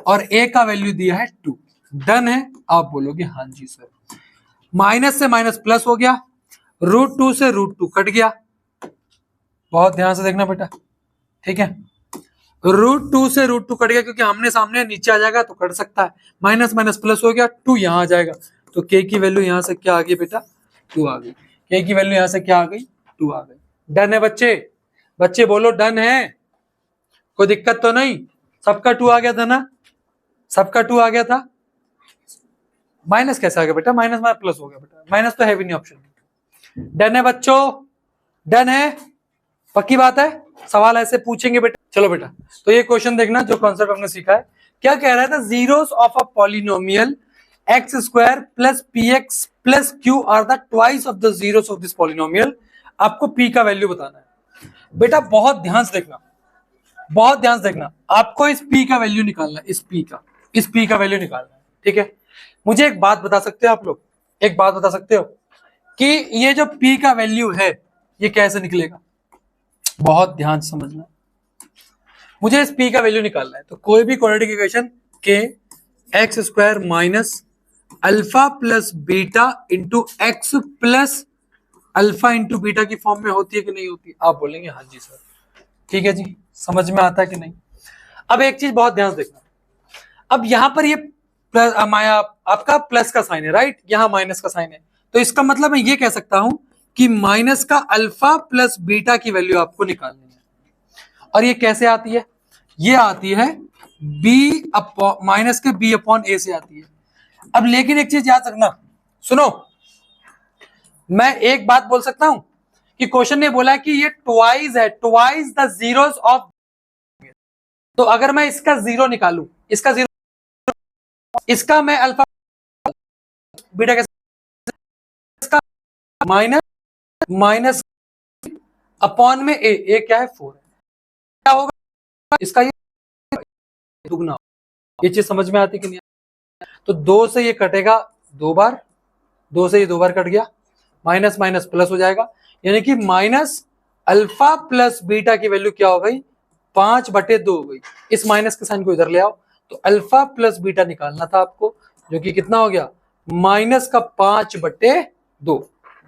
और a का वैल्यू दिया है 2। डन है? आप बोलोगे हाँ जी सर। माइनस से माइनस प्लस हो गया, रूट 2 से रूट 2 कट गया, बहुत ध्यान से देखना बेटा। ठीक है, रूट 2 से रूट 2 कट गया, क्योंकि हमने सामने नीचे आ जाएगा तो कट सकता है। माइनस माइनस प्लस हो गया, 2 यहां आ जाएगा, तो k की वैल्यू यहां से क्या आ गई बेटा? 2 आ गई। k की वैल्यू यहां से क्या आ गई? 2 आ गई। डन है बच्चे? बच्चे बोलो डन है, कोई दिक्कत तो नहीं? सबका 2 आ गया था ना? सबका 2 आ गया था। माइनस कैसे आ गया बेटा? माइनस माइनस प्लस हो गया बेटा, माइनस तो है भी नहीं ऑप्शन। डन है बच्चों? डन है? पक्की बात है? सवाल ऐसे पूछेंगे बेटा। चलो बेटा, तो ये क्वेश्चन देखना जो कॉन्सेप्ट हमने सीखा है। क्या कह रहा था? Zeros of a polynomial x square plus P x plus Q R the twice of the zeros of this polynomial. आपको पी का वैल्यू बताना है बेटा, बहुत ध्यान से देखना, बहुत ध्यान से देखना। आपको इस पी का वैल्यू निकालना है, इस पी का वैल्यू निकालना है। ठीक है, मुझे एक बात बता सकते हो आप लोग? एक बात बता सकते हो कि ये जो p का वैल्यू है ये कैसे निकलेगा? बहुत ध्यान से समझना, मुझे इस p का वैल्यू निकालना है। तो कोई भी क्वाड्रेटिक इक्वेशन के x square minus alpha plus beta into x plus alpha into beta की फॉर्म में होती है कि नहीं होती? आप बोलेंगे हाँ जी सर। ठीक है जी, समझ में आता है कि नहीं? अब एक चीज बहुत ध्यान से देखना, अब यहां पर ये प्लस आपका प्लस का साइन है, राइट? यहां माइनस का साइन है, तो इसका मतलब मैं ये कह सकता हूं कि माइनस का अल्फा प्लस बीटा की वैल्यू आपको निकालनी है। और ये कैसे आती है? ये आती है बी अपॉन माइनस के बी अपॉन ए से आती है। अब लेकिन एक चीज याद रखना, सुनो, मैं एक बात बोल सकता हूं कि क्वेश्चन ने बोला कि ये ट्वाइस है, ट्वाइस द जीरोस ऑफ, तो अगर मैं इसका जीरो निकालूं, इसका जीरो, इसका मैं अल्फा बीटा कैसे, इसका माइनस माइनस अपॉन में ए क्या है 4 है, क्या होगा? इसका ये दुगना, ये चीज समझ में आती कि नहीं? तो 2 से ये कटेगा 2 बार, 2 से ये 2 बार कट गया, माइनस माइनस प्लस हो जाएगा, यानी कि माइनस अल्फा प्लस बीटा की वैल्यू क्या हो गई, 5/2 हो गई। इस माइनस के साइन को इधर ले आओ, तो अल्फा प्लस बीटा निकालना था आपको, जो कि कितना हो गया, माइनस का 5/2।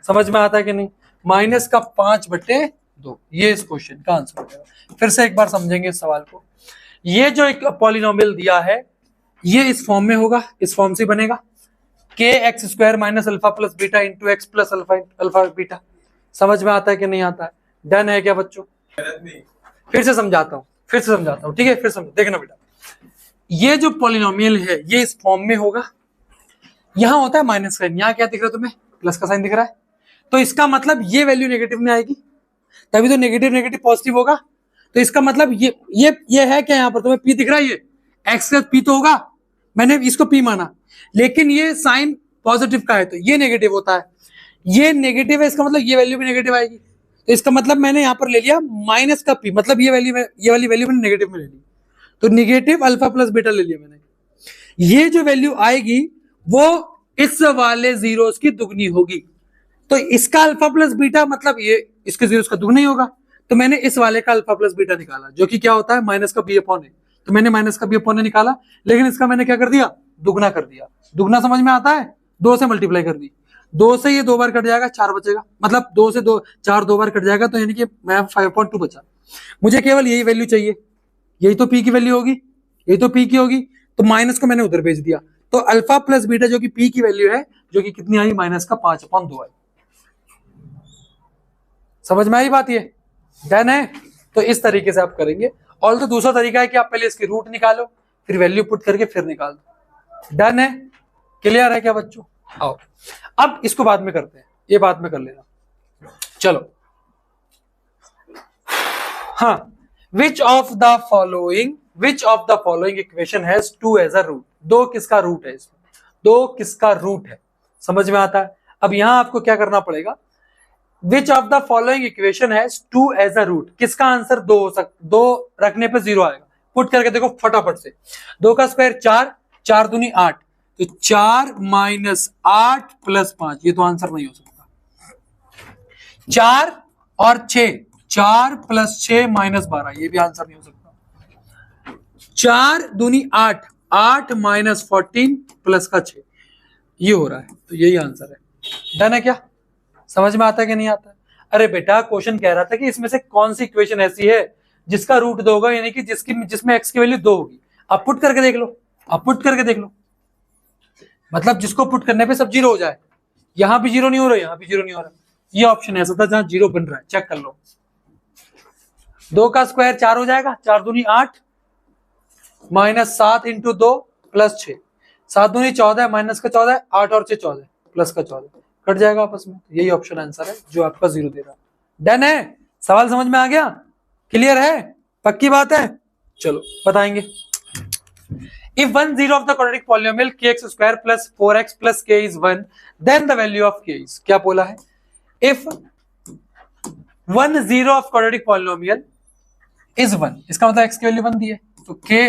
समझ में आता है कि नहीं? माइनस का 5/2, ये इस क्वेश्चन का आंसर हो जाएगा। फिर से एक बार समझेंगे इस सवाल को। ये जो एक पॉलिनोमियल दिया है, ये इस फॉर्म में होगा, इस फॉर्म से बनेगा, के x square minus alpha plus beta into x plus alpha beta. समझ में आता है कि नहीं आता है? डन है क्या बच्चों? फिर से समझाता हूँ, ठीक है? फिर समझ, देखना बेटा, ये जो पॉलिनोमियल है ये इस फॉर्म में होगा, यहां होता है माइनस साइन, यहाँ क्या दिख रहा है तुम्हें, प्लस का साइन दिख रहा है, तो इसका मतलब ये वैल्यू नेगेटिव में आएगी, तभी तो नेगेटिव नेगेटिव पॉजिटिव होगा। तो इसका मतलब ये है क्या, यहाँ पर तुम्हें पी दिख रहा है, ये एक्स का पी तो होगा, मैंने इसको पी माना, लेकिन ये साइन पॉजिटिव का है तो ये नेगेटिव होता है, ये नेगेटिव है, इसका मतलब ये वैल्यू भी नेगेटिव आएगी। तो इसका मतलब मैंने यहाँ पर ले लिया माइनस का पी, मतलब ये वाली वैल्यू मैंने नेगेटिव में ले ली, तो नेगेटिव अल्फा प्लस बीटा ले लिया मैंने। ये जो वैल्यू आएगी वो इस वाले जीरोस की दुगनी होगी, तो इसका अल्फा प्लस बीटा मतलब ये इसके जीरोस का दुगना ही होगा, तो मैंने इस वाले का अल्फा प्लस बीटा निकाला, जो कि क्या होता है, माइनस का बी अपॉन ए। तो मैंने माइनस का बी अपॉन ए निकाला, लेकिन इसका मैंने क्या कर दिया, दुगना कर दिया। दुगना समझ में आता है, 2 से मल्टीप्लाई कर दी, 2 से ये 2 बार कट जाएगा, 4 बचेगा, मतलब 2 से 4 2 बार कट जाएगा, तो यानी कि मैं 5.2 बचा। मुझे केवल यही वैल्यू चाहिए, यही तो पी की वैल्यू होगी, यही तो पी की होगी, तो माइनस को मैंने उधर भेज दिया, तो अल्फा प्लस बीटा जो कि पी की वैल्यू है, जो कि कितनी आई, माइनस का 5/2 आई। समझ में आई बात? ये डन है। तो इस तरीके से आप करेंगे। और तो दूसरा तरीका है कि आप पहले इसकी रूट निकालो, फिर वैल्यू पुट करके फिर निकाल दो। डन है? क्लियर है क्या बच्चों? आओ अब इसको बाद में करते हैं, ये बाद में कर लेना। चलो, हाँ, which of the following equation has 2 as a root? 2 किसका रूट है इसमें? 2 किसका रूट है? समझ में आता है? अब यहां आपको क्या करना पड़ेगा, which of the following equation has 2 as a root, किसका आंसर 2 हो सकता, 2 रखने पे 0 आएगा। पुट करके देखो फटाफट से, 2 का स्क्वायर 4, 4 दूनी 8, तो 4 माइनस 8 प्लस 5, ये तो आंसर नहीं हो सकता। 4 और 6, 4 प्लस 6 माइनस 12, ये भी आंसर नहीं हो सकता। 4 दूनी 8, 8 माइनस 14 प्लस का 6, ये हो रहा है, तो यही आंसर है। डन है क्या? समझ में आता है कि नहीं आता है? अरे बेटा, क्वेश्चन कह रहा था कि इसमें से कौन सी इक्वेशन ऐसी है जिसका रूट 2 होगा, यानी कि जिसमें एक्स की वैल्यू 2 होगी। आप पुट करके देख लो, मतलब जिसको पुट करने पे सब 0 हो जाए। यहां भी 0 नहीं हो रहा, यहां भी 0 नहीं हो रहा, ये ऑप्शन ऐसा था जहां 0 बन रहा है, चेक कर लो। 2 का स्क्वायर 4 हो जाएगा, 4 दूनी 8 माइनस 7 इंटू 2 प्लस 6, 7 दूनी 14 माइनस का 14, 8 और 6 14 प्लस का 14, कट जाएगा आपस में। यही ऑप्शन आंसर है जो आपका 0 दे रहा है। डन है? सवाल समझ में आ गया? क्लियर है? पक्की बात है? चलो बताएंगे। If 1 0 of the quadratic polynomial kx square plus 4x plus k is 1, then the value of k is, क्या बोला है? If 1 0 of quadratic polynomial is 1, इसका मतलब x की वैल्यू 1 दी है, तो k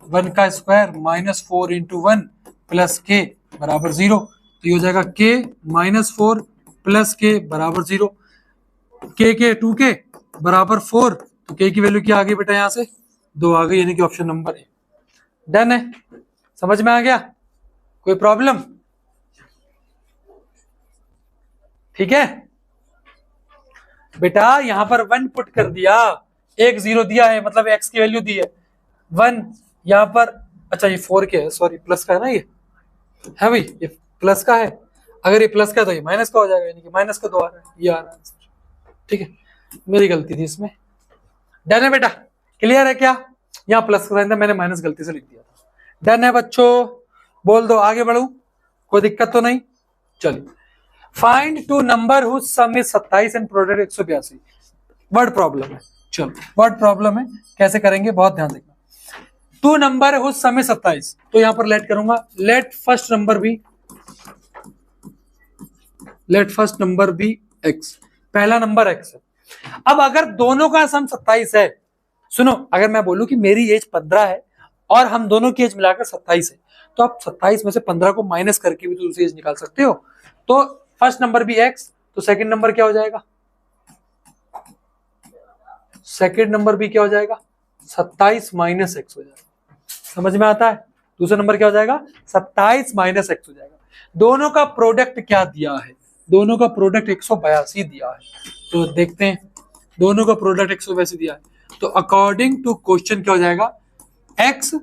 1 का square minus 4 into 1 plus k बराबर 0, तो ये हो जाएगा k माइनस 4 प्लस k बराबर 0, k 2k बराबर 4, तो k की वैल्यू क्या आ गई बेटा, यहां से 2 आ गई, यानी कि ऑप्शन नंबर ए। डन है? समझ में आ गया? कोई प्रॉब्लम? ठीक है बेटा, यहां पर 1 पुट कर दिया, एक 0 दिया है, मतलब x की वैल्यू दी है 1, यहां पर, अच्छा ये 4 के है, सॉरी प्लस का है ना, ये है भाई, ये प्लस का है, अगर ये प्लस का है तो ये माइनस का हो जाएगा, यानी कि माइनस का 2 आ रहा है, ये आ रहा है आंसर। ठीक है, मेरी गलती थी इसमें। डन है बेटा? क्लियर है क्या? यहाँ प्लस का था, मैंने माइनस गलती से लिख दिया था। डन है बच्चों? बोल दो, आगे बढ़ू, कोई दिक्कत तो नहीं? चलिए, find 2 number whose sum is 27 and product 182। Word problem है, चलो वर्ड प्रॉब्लम है, कैसे करेंगे बहुत ध्यान देखना। 2 नंबर हुज सम इज 27, तो यहां पर लेट करूंगा, let first number be x, पहला नंबर x है। अब अगर दोनों का सम 27 है सुनो, अगर मैं बोलूं कि मेरी एज 15 है और हम दोनों की एज मिलाकर 27 है, तो आप 27 में से 15 को माइनस करके भी तो दूसरी एज निकाल सकते हो। तो फर्स्ट नंबर भी एक्स, तो सेकंड नंबर क्या हो जाएगा, सेकंड नंबर भी क्या हो जाएगा, 27 माइनस एक्स हो जाएगा। समझ में आता है? दूसरा नंबर क्या हो जाएगा, 27 माइनस एक्स हो जाएगा। दोनों का प्रोडक्ट क्या दिया है, दोनों का प्रोडक्ट 182 दिया है। तो देखते हैं, दोनों का प्रोडक्ट 182 दिया है, तो अकॉर्डिंग टू क्वेश्चन क्या हो जाएगा, x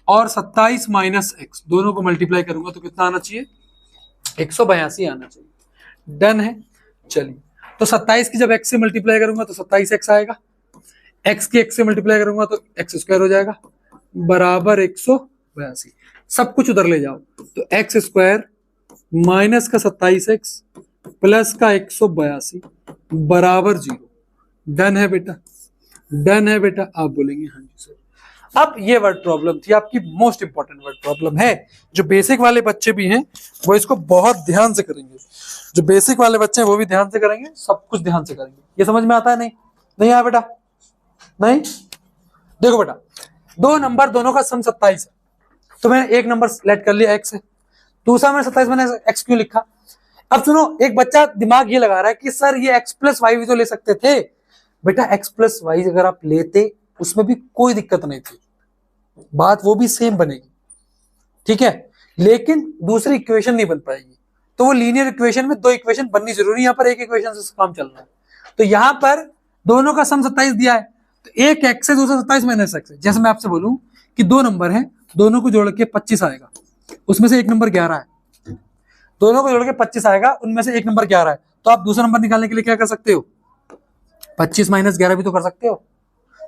और 27 माइनस एक्स दोनों को मल्टीप्लाई करूंगा तो कितना आना चाहिए, 182 आना चाहिए। डन है। चलिए, तो 27 की जब x से मल्टीप्लाई करूंगा तो 27x आएगा, x की x से मल्टीप्लाई करूंगा तो एक्स स्क्वायर हो जाएगा बराबर 182। सब कुछ उधर ले जाओ, तो एक्स स्क्वायर माइनस का 27x प्लस का 182 बराबर 0। डन है बेटा, डन है बेटा। आप बोलेंगे हाँ जी सर। अब ये वर्ड प्रॉब्लम थी आपकी, मोस्ट इंपॉर्टेंट वर्ड प्रॉब्लम है। जो बेसिक वाले बच्चे भी हैं वो इसको बहुत ध्यान से करेंगे, जो बेसिक वाले बच्चे हैं वो भी ध्यान से करेंगे, सब कुछ ध्यान से करेंगे। ये समझ में आता है? नहीं नहीं आया बेटा? नहीं, देखो बेटा, दो नंबर दोनों का सम 27 है, तो मैंने एक नंबर सिलेक्ट कर लिया एक्स है, दूसरा मैंने 27 मैंने एक्स क्यों लिखा। अब सुनो, एक बच्चा दिमाग ये लगा रहा है कि सर ये एक्स प्लस वाई भी तो ले सकते थे। बेटा एक्स प्लस वाई अगर आप लेते उसमें भी कोई दिक्कत नहीं थी, बात वो भी सेम बनेगी, ठीक है, लेकिन दूसरी इक्वेशन नहीं बन पाएगी। तो वो लीनियर इक्वेशन में दो इक्वेशन बननी जरूरी है, यहाँ पर एक इक्वेशन से काम चल रहा है। तो यहाँ पर दोनों का सम 27 दिया है, तो एक एक्स है, दूसरा 27 माइनस एक्स है। जैसे मैं आपसे बोलूं कि दो नंबर है, दोनों को जोड़ के 25 आएगा, उसमें से एक नंबर 11 है, दोनों को जोड़ के 25 आएगा, उनमें से एक नंबर 11 है, तो आप दूसरा नंबर निकालने के लिए क्या कर सकते हो, 25 माइनस 11 भी तो कर सकते हो।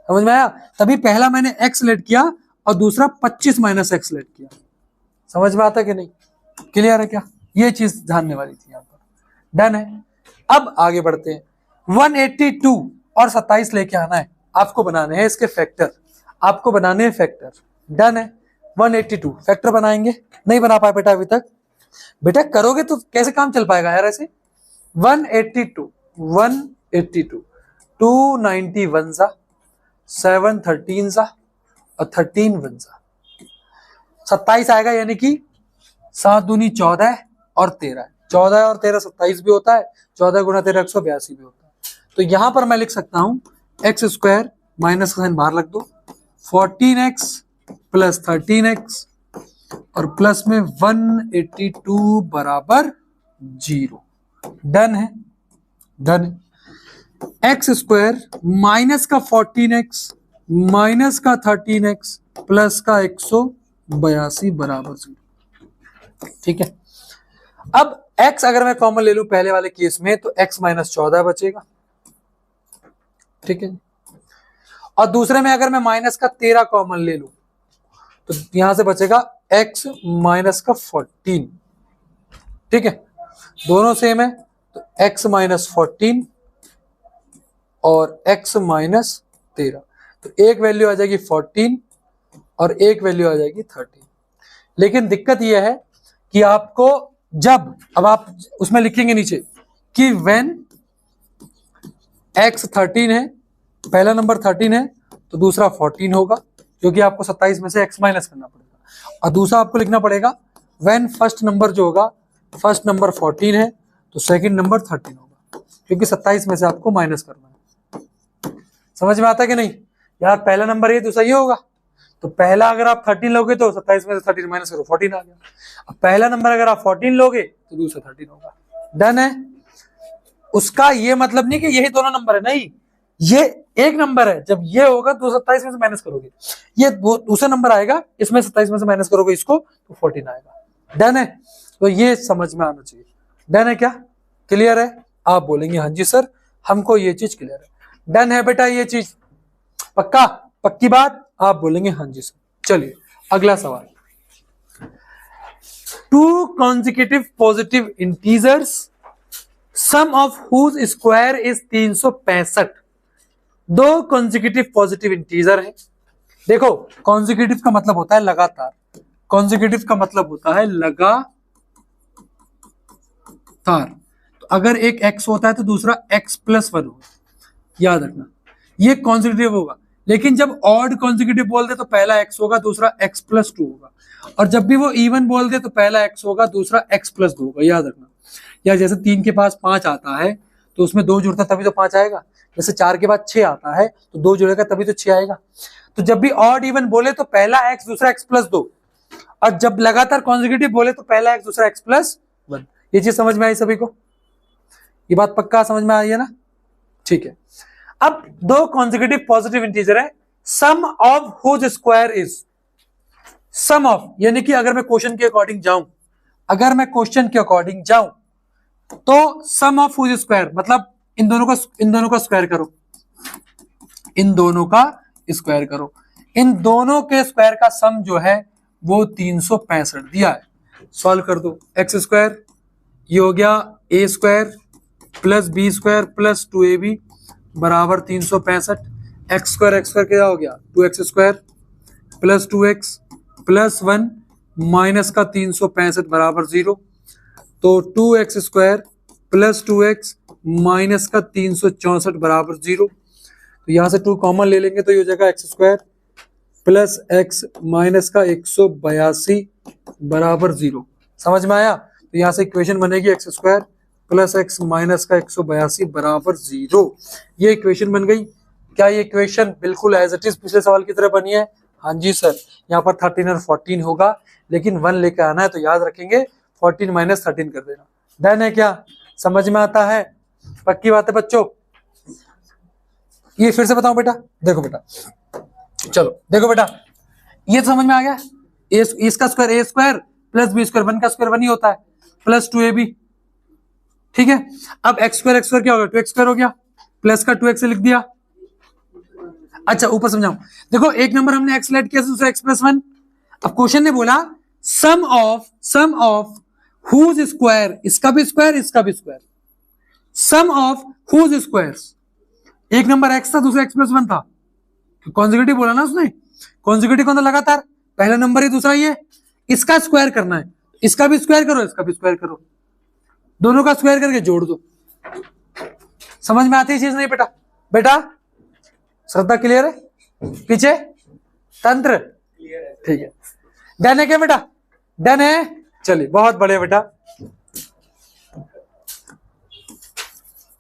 समझ में आया? तभी पहला मैंने एक्स सिलेक्ट किया और दूसरा 25 माइनस एक्स सिलेक्ट किया। समझ में आता कि नहीं? क्लियर है क्या? ये चीज जानने वाली थी यहाँ पर। डन है। अब आगे बढ़ते हैं। 182 और 27 लेके आना है, आपको बनाने हैं इसके फैक्टर, आपको बनाने हैं फैक्टर। डन है। 182 फैक्टर बनाएंगे, नहीं बना पाए बेटा अभी तक? बेटा करोगे तो कैसे काम चल पाएगा यार ऐसे। 182 291 सा 7 13 सा और 13 1 सा 27 आएगा, यानी कि 7 दूनी 14 और 13, 14 और 13 27 भी होता है, 14 गुना 13 182 भी होता है। तो यहां पर मैं लिख सकता हूं एक्स स्क्वायर माइनस का साइन बाहर रख दो, 14x प्लस 13x और प्लस में 182 बराबर 0। डन है, डन है। एक्स स्क्वायर माइनस का 14x माइनस का 13x प्लस का 182 बराबर 0। ठीक है। अब x अगर मैं कॉमन ले लूं पहले वाले केस में तो x माइनस 14 बचेगा, ठीक है। और दूसरे में अगर मैं माइनस का 13 कॉमन ले लूं तो यहां से बचेगा x माइनस का 14, ठीक है। दोनों सेम है, तो x माइनस 14 और x माइनस 13, तो एक वैल्यू आ जाएगी 14 और एक वैल्यू आ जाएगी 13। लेकिन दिक्कत यह है कि आपको जब अब आप उसमें लिखेंगे नीचे कि व्हेन x 13 है, पहला नंबर 13 है तो दूसरा 14 होगा, क्योंकि आपको 27 में से x माइनस करना पड़ेगा। और दूसरा आपको लिखना पड़ेगा व्हेन फर्स्ट नंबर जो होगा, फर्स्ट नंबर 14 है तो सेकंड नंबर 13 होगा, क्योंकि 27 में से आपको माइनस करना है। समझ में आता कि नहीं यार? पहला नंबर ये दूसरा ये होगा, तो पहला अगर आप 13 लोगे तो 27 में से 13 माइनस करो 14 आ गया। अब पहला नंबर अगर आप 14 लोगे तो दूसरा 13 होगा। डन है। उसका ये मतलब नहीं कि यही दोनों नंबर है, नहीं, ये एक नंबर है। जब ये होगा तो 27 में से माइनस करोगे, ये दूसरा नंबर आएगा, इसमें 27 में से माइनस करोगे इसको तो 14 आएगा। डन है। तो ये समझ में आना चाहिए। डन है क्या? क्लियर है? आप बोलेंगे हाँ जी सर, हमको ये चीज क्लियर है। डन है बेटा, ये चीज पक्का, पक्की बात? आप बोलेंगे हाँ जी सर। चलिए अगला सवाल। 2 consecutive positive integers sum of whose square is 365। दो consecutive positive integer है। देखो consecutive का मतलब होता है लगातार, consecutive का मतलब होता है लगातार। तो अगर एक x होता है तो दूसरा x प्लस 1 होगा, याद रखना ये consecutive होगा। लेकिन जब ऑड कॉन्जिक्यूटिव बोल दे तो पहला x होगा, दूसरा x+2 होगा, और जब भी वो इवन बोल दे तो पहला x होगा, दूसरा x+2 होगा। याद रखना। या जैसे 3 के पास 5 आता है तो उसमें 2 जुड़ता तभी तो 5 आएगा। जैसे 4 के बाद 6 आता है तो 2 जुड़ेगा तभी तो 6 आएगा। तो जब भी ऑड इवन बोले तो पहला x, दूसरा x+2, और जब लगातार कॉन्जिक्यूटिव बोले तो पहला x, दूसरा x+1। ये चीज समझ में आई सभी को? ये बात पक्का समझ में आई है ना? ठीक है। अब दो कॉन्जिक्यूटिव पॉजिटिव इंटीजर है, sum of whose square is, sum of यानी कि अगर मैं क्वेश्चन के अकॉर्डिंग जाऊं, अगर मैं क्वेश्चन के अकॉर्डिंग जाऊं तो सम ऑफ हुज स्क्वायर मतलब इन दोनों का स्क्वायर करो, इन दोनों का स्क्वायर करो। इन दोनों के स्क्वायर का सम जो है वो 365 दिया है। सॉल्व कर दो। एक्स स्क्वायर ये हो गया A square plus B square plus 2ab बराबर 365। एक्स स्क्वायर क्या हो गया 2x square plus 2x plus 1 minus का 365 बराबर 0। तो 2x square plus 2x minus का 364 बराबर 0। तो यहां से 2 कॉमन ले लेंगे तो ये हो जाएगा x square plus x minus का 182 बराबर 0। समझ में आया? तो यहां से इक्वेशन बनेगी x square plus x minus का 182 बराबर 0। ये इक्वेशन बन गई। क्या ये इक्वेशन बिल्कुल एज इट इज पिछले सवाल की तरह बनी है? हाँ जी सर। यहाँ पर 13 और 14 होगा, लेकिन 1 लेकर आना है, तो याद रखेंगे 14 माइनस 13 कर देना। डन है क्या? समझ में आता है? पक्की बात है बच्चों? ये फिर से बताओ बेटा। देखो बेटा, चलो देखो बेटा, ये तो समझ में आ गया। इसका स्क्वायर ए स्क्वायर प्लस बी स्क्वायर, 1 का स्क्वायर 1 ही होता है, प्लस 2ab। ठीक है। अब एक्स स्क्वायर क्या होगा 2x स्क्वायर हो गया, प्लस का 2x से लिख दिया। अच्छा ऊपर समझाओ। देखो एक नंबर हमने एक्स लेट किया, दूसरा x+1। अब क्वेश्चन ने बोला सम ऑफ हुज स्क्वायर, इसका भी स्क्वायर इसका भी square, sum of whose squares. एक नंबर x था, दूसरा x+1 था, कॉन्जिक्यूटिव बोला ना उसने। कॉन्जिक्यूटिव कौन था? लगातार। पहला नंबर ही दूसरा ये, इसका स्क्वायर करना है, इसका भी स्क्वायर करो इसका भी स्क्वायर करो, दोनों का स्क्वायर करके जोड़ दो। समझ में आती है चीज नहीं बेटा? बेटा श्रद्धा क्लियर है? पीछे तंत्र ठीक है। डन है क्या बेटा? डन है। चलिए बहुत बढ़िया बेटा।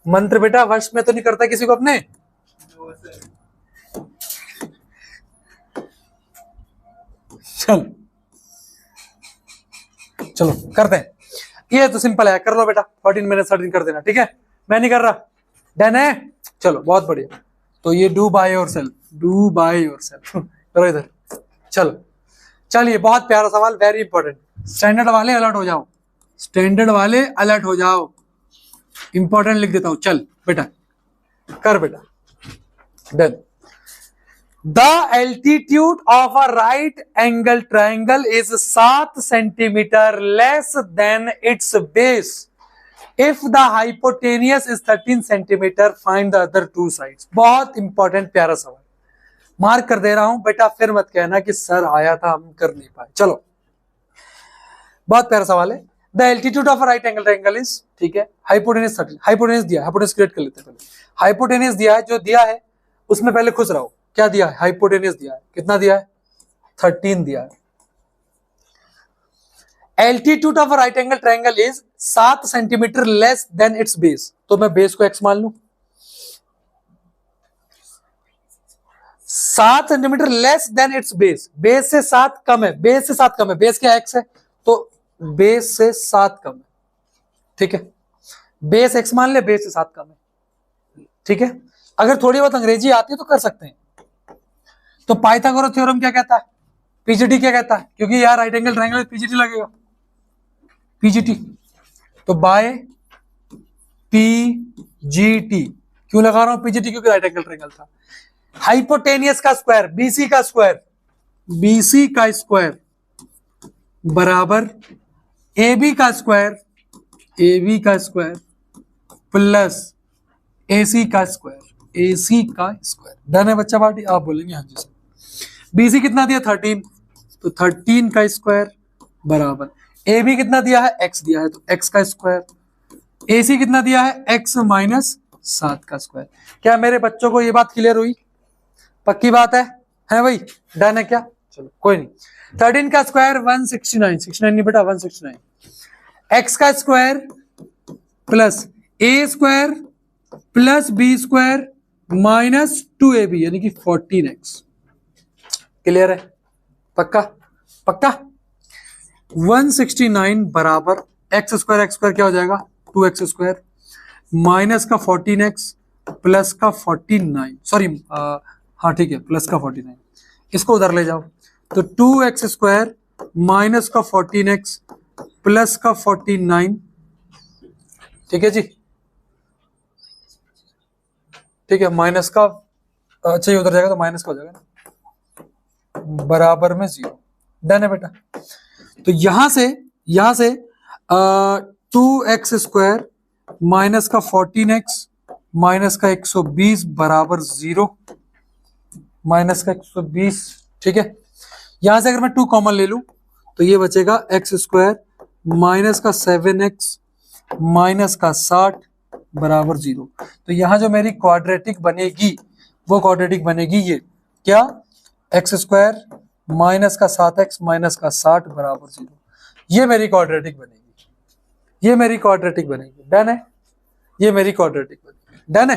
मंत्र बेटा वर्ष में तो नहीं करता किसी को अपने? चलो करते हैं। ये तो सिंपल है, कर लो बेटा। 14 माइनस 13 कर देना। ठीक है, मैं नहीं कर रहा। डन है। चलो बहुत बढ़िया। तो ये do by yourself, do by yourself करो इधर। चलो चलिए, बहुत प्यारा सवाल, वेरी इंपॉर्टेंट। स्टैंडर्ड वाले अलर्ट हो जाओ, स्टैंडर्ड वाले अलर्ट हो जाओ। इंपॉर्टेंट लिख देता हूं। चल बेटा कर बेटा। Done. The altitude of a right angle triangle is 7 centimeter less than its base. If the hypotenuse is 13 centimeter, find the other two sides. बहुत इंपॉर्टेंट प्यारा सवाल, मार्क कर दे रहा हूं बेटा। फिर मत कहना कि सर आया था हम कर नहीं पाए। चलो बहुत प्यारा सवाल है। The altitude of a right angle triangle is, ठीक है, hypotenuse 13, hypotenuse दिया है, hypotenuse क्रिएट कर लेते हैं पहले। hypotenuse दिया है, जो दिया है उसमें पहले खुश रहो। क्या दिया है? हाइपोटेन्यूज दिया है। कितना दिया है? 13 दिया है। Altitude of right angle triangle is 7 centimetre less than it's base. तो मैं बेस को x मान लू, 7 centimetre less than it's base. Base से 7 कम है, बेस से 7 कम है। बेस क्या x है, तो बेस से 7 कम है। ठीक है, बेस x मान ले, बेस से 7 कम है। ठीक है, अगर थोड़ी बहुत अंग्रेजी आती है तो कर सकते हैं। तो पाइथागोरस थ्योरम क्या कहता है, पीजीटी क्या कहता है? क्योंकि यार राइट एंगल ट्रायंगल में पीजीटी लगेगा, पीजीटी। तो बाय पीजीटी क्यों लगा रहा हूं पीजीटी? क्योंकि राइट एंगल ट्रायंगल था। हाइपोटेनियस का स्क्वायर, बीसी का स्क्वायर, बीसी का स्क्वायर बराबर एबी का स्क्वायर, एबी का स्क्वायर प्लस एसी का स्क्वायर, एसी का स्क्वायर। डन है बच्चा पार्टी? आप बोलेंगे हाँ जी सर। बीसी कितना दिया? 13, तो 13 का स्क्वायर बराबर ए बी कितना दिया है? x दिया है, तो x का स्क्वायर। एसी कितना दिया है? x माइनस 7 का स्क्वायर। क्या मेरे बच्चों को ये बात क्लियर हुई? पक्की बात है भाई? डन है क्या? चलो कोई नहीं। 13 का स्क्वायर 169, 69 नहीं बेटा 169, एक्स का square plus A square plus B square minus 2ab यानी कि 14x। क्लियर है? पक्का? पक्का। 169 बराबर एक्स स्क्वायर क्या हो जाएगा 2x स्क्वायर माइनस का 14x प्लस का 49, सॉरी हाँ ठीक है प्लस का 49, इसको उधर ले जाओ तो 2x स्क्वायर माइनस का 14x प्लस का 49, ठीक है जी, ठीक है माइनस का, अच्छा ये उधर जाएगा तो माइनस का हो जाएगा ना, बराबर में 0। डन है बेटा। तो यहां से 2x स्क्वायर माइनस का 14x माइनस का 120 बराबर 0, माइनस का 120, ठीक है। यहां से अगर मैं 2 कॉमन ले लूं तो ये बचेगा x स्क्वायर माइनस का 7x माइनस का 60 बराबर 0। तो यहां जो मेरी क्वाड्रेटिक बनेगी वो क्वाड्रेटिक बनेगी ये क्या, एक्स स्क्वायर माइनस का 7x माइनस का 60 बराबर 0। ये मेरी क्वाड्रेटिक बनेगी, ये मेरी क्वाड्रेटिक बनेगी। डन है? ये मेरी क्वाड्रेटिक बनेगी। डन है?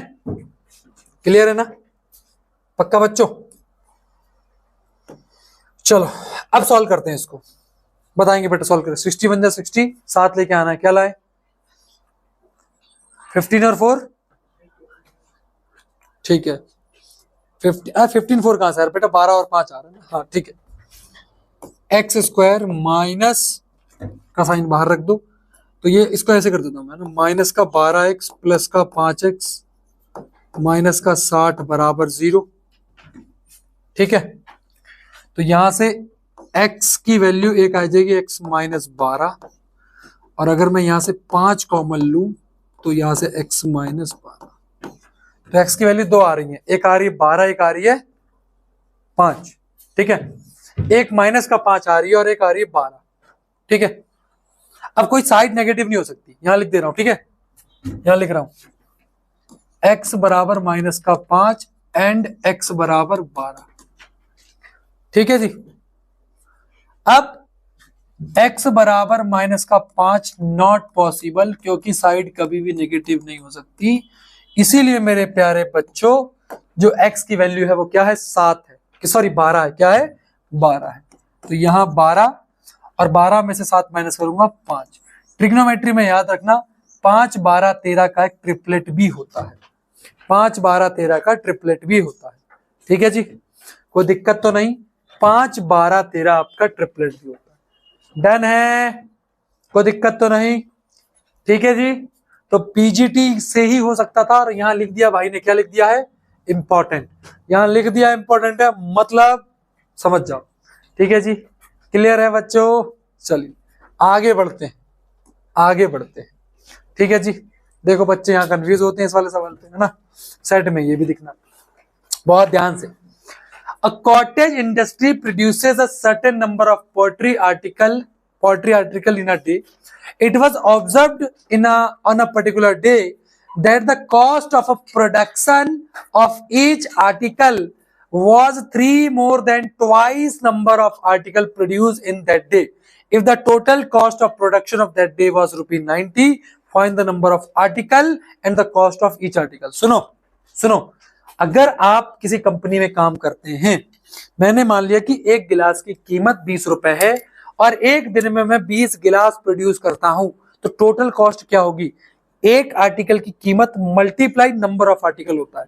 क्लियर है ना? पक्का बच्चों? चलो अब सॉल्व करते हैं इसको, बताएंगे बेटा सॉल्व करें। 60 बन जाए 60, 7 लेके आना है, क्या लाए 15 और 4, ठीक है 15 4 कहां से यार बेटा 12 और 5 आ रहा है ना, हाँ ठीक है। एक्स स्क्वायर माइनस का साइन बाहर रख दो तो ये इसको ऐसे कर देता हूं मैं ना, माइनस का 12x प्लस का 5x माइनस का 60 बराबर 0, ठीक है। तो यहां से x की वैल्यू एक आ जाएगी x माइनस 12, और अगर मैं यहां से 5 कॉमन लूं तो यहां से x माइनस 12, तो x की वैल्यू 2 आ रही है, एक आ रही है 12, एक आ रही है 5, ठीक है। एक माइनस का 5 आ रही है और एक आ रही है 12, ठीक है। अब कोई साइड नेगेटिव नहीं हो सकती, यहां लिख दे रहा हूं, ठीक है, यहां लिख रहा हूं x बराबर माइनस का 5 एंड x बराबर 12, ठीक है जी। अब x बराबर माइनस का 5 नॉट पॉसिबल, क्योंकि साइड कभी भी नेगेटिव नहीं हो सकती, इसीलिए मेरे प्यारे बच्चों जो x की वैल्यू है वो क्या है 7 है, सॉरी 12 है, क्या है 12 है। तो यहां 12 और 12 में से 7 माइनस करूंगा 5। ट्रिग्नोमेट्री में याद रखना 5 12 13 का एक ट्रिपलेट भी होता है, 5 12 13 का ट्रिपलेट भी होता है, ठीक है जी, कोई दिक्कत तो नहीं। 5 12 13 आपका ट्रिपलेट भी होता है। डन है? कोई दिक्कत तो नहीं, ठीक है जी। तो पीजीटी से ही हो सकता था और यहां लिख दिया भाई ने, क्या लिख दिया है इंपॉर्टेंट, यहां लिख दिया इंपॉर्टेंट है, मतलब समझ जाओ, ठीक है जी। क्लियर है बच्चों? चलिए आगे बढ़ते हैं, आगे बढ़ते हैं, ठीक है जी। देखो बच्चे यहाँ कंफ्यूज होते हैं इस वाले सवाल पे, है ना, सेट में ये भी दिखना बहुत ध्यान से। A cottage industry produces a certain number of poultry article in a day. It was observed on a particular day that the cost of a production of each article was 3 more than twice number of article produced in that day. If the total cost of production of that day was ₹90, find the number of article and the cost of each article. सुनो, अगर आप किसी company में काम करते हैं, मैंने मान लिया कि एक गिलास की कीमत 20 रुपए है और एक दिन में मैं 20 गिलास प्रोड्यूस करता हूं, तो टोटल कॉस्ट क्या होगी, एक आर्टिकल की कीमत मल्टीप्लाई नंबर ऑफ आर्टिकल होता है,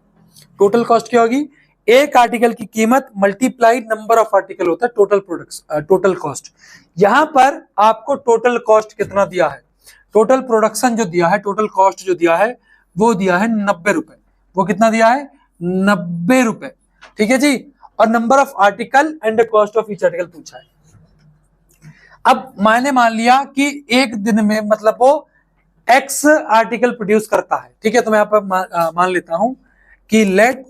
टोटल कॉस्ट क्या होगी, एक आर्टिकल की कीमत मल्टीप्लाई नंबर ऑफ आर्टिकल होता है, टोटल कॉस्ट। यहां पर आपको टोटल कॉस्ट कितना दिया है, टोटल प्रोडक्शन जो दिया है, टोटल कॉस्ट जो दिया है वो दिया है 90 रुपए, वो कितना दिया है 90 रुपए, ठीक है जी। और number of article and cost of each article पूछा है। अब मैंने मान लिया कि एक दिन में मतलब वो एक्स आर्टिकल प्रोड्यूस करता है, ठीक है। तो मैं यहाँ पर मान लेता हूं कि let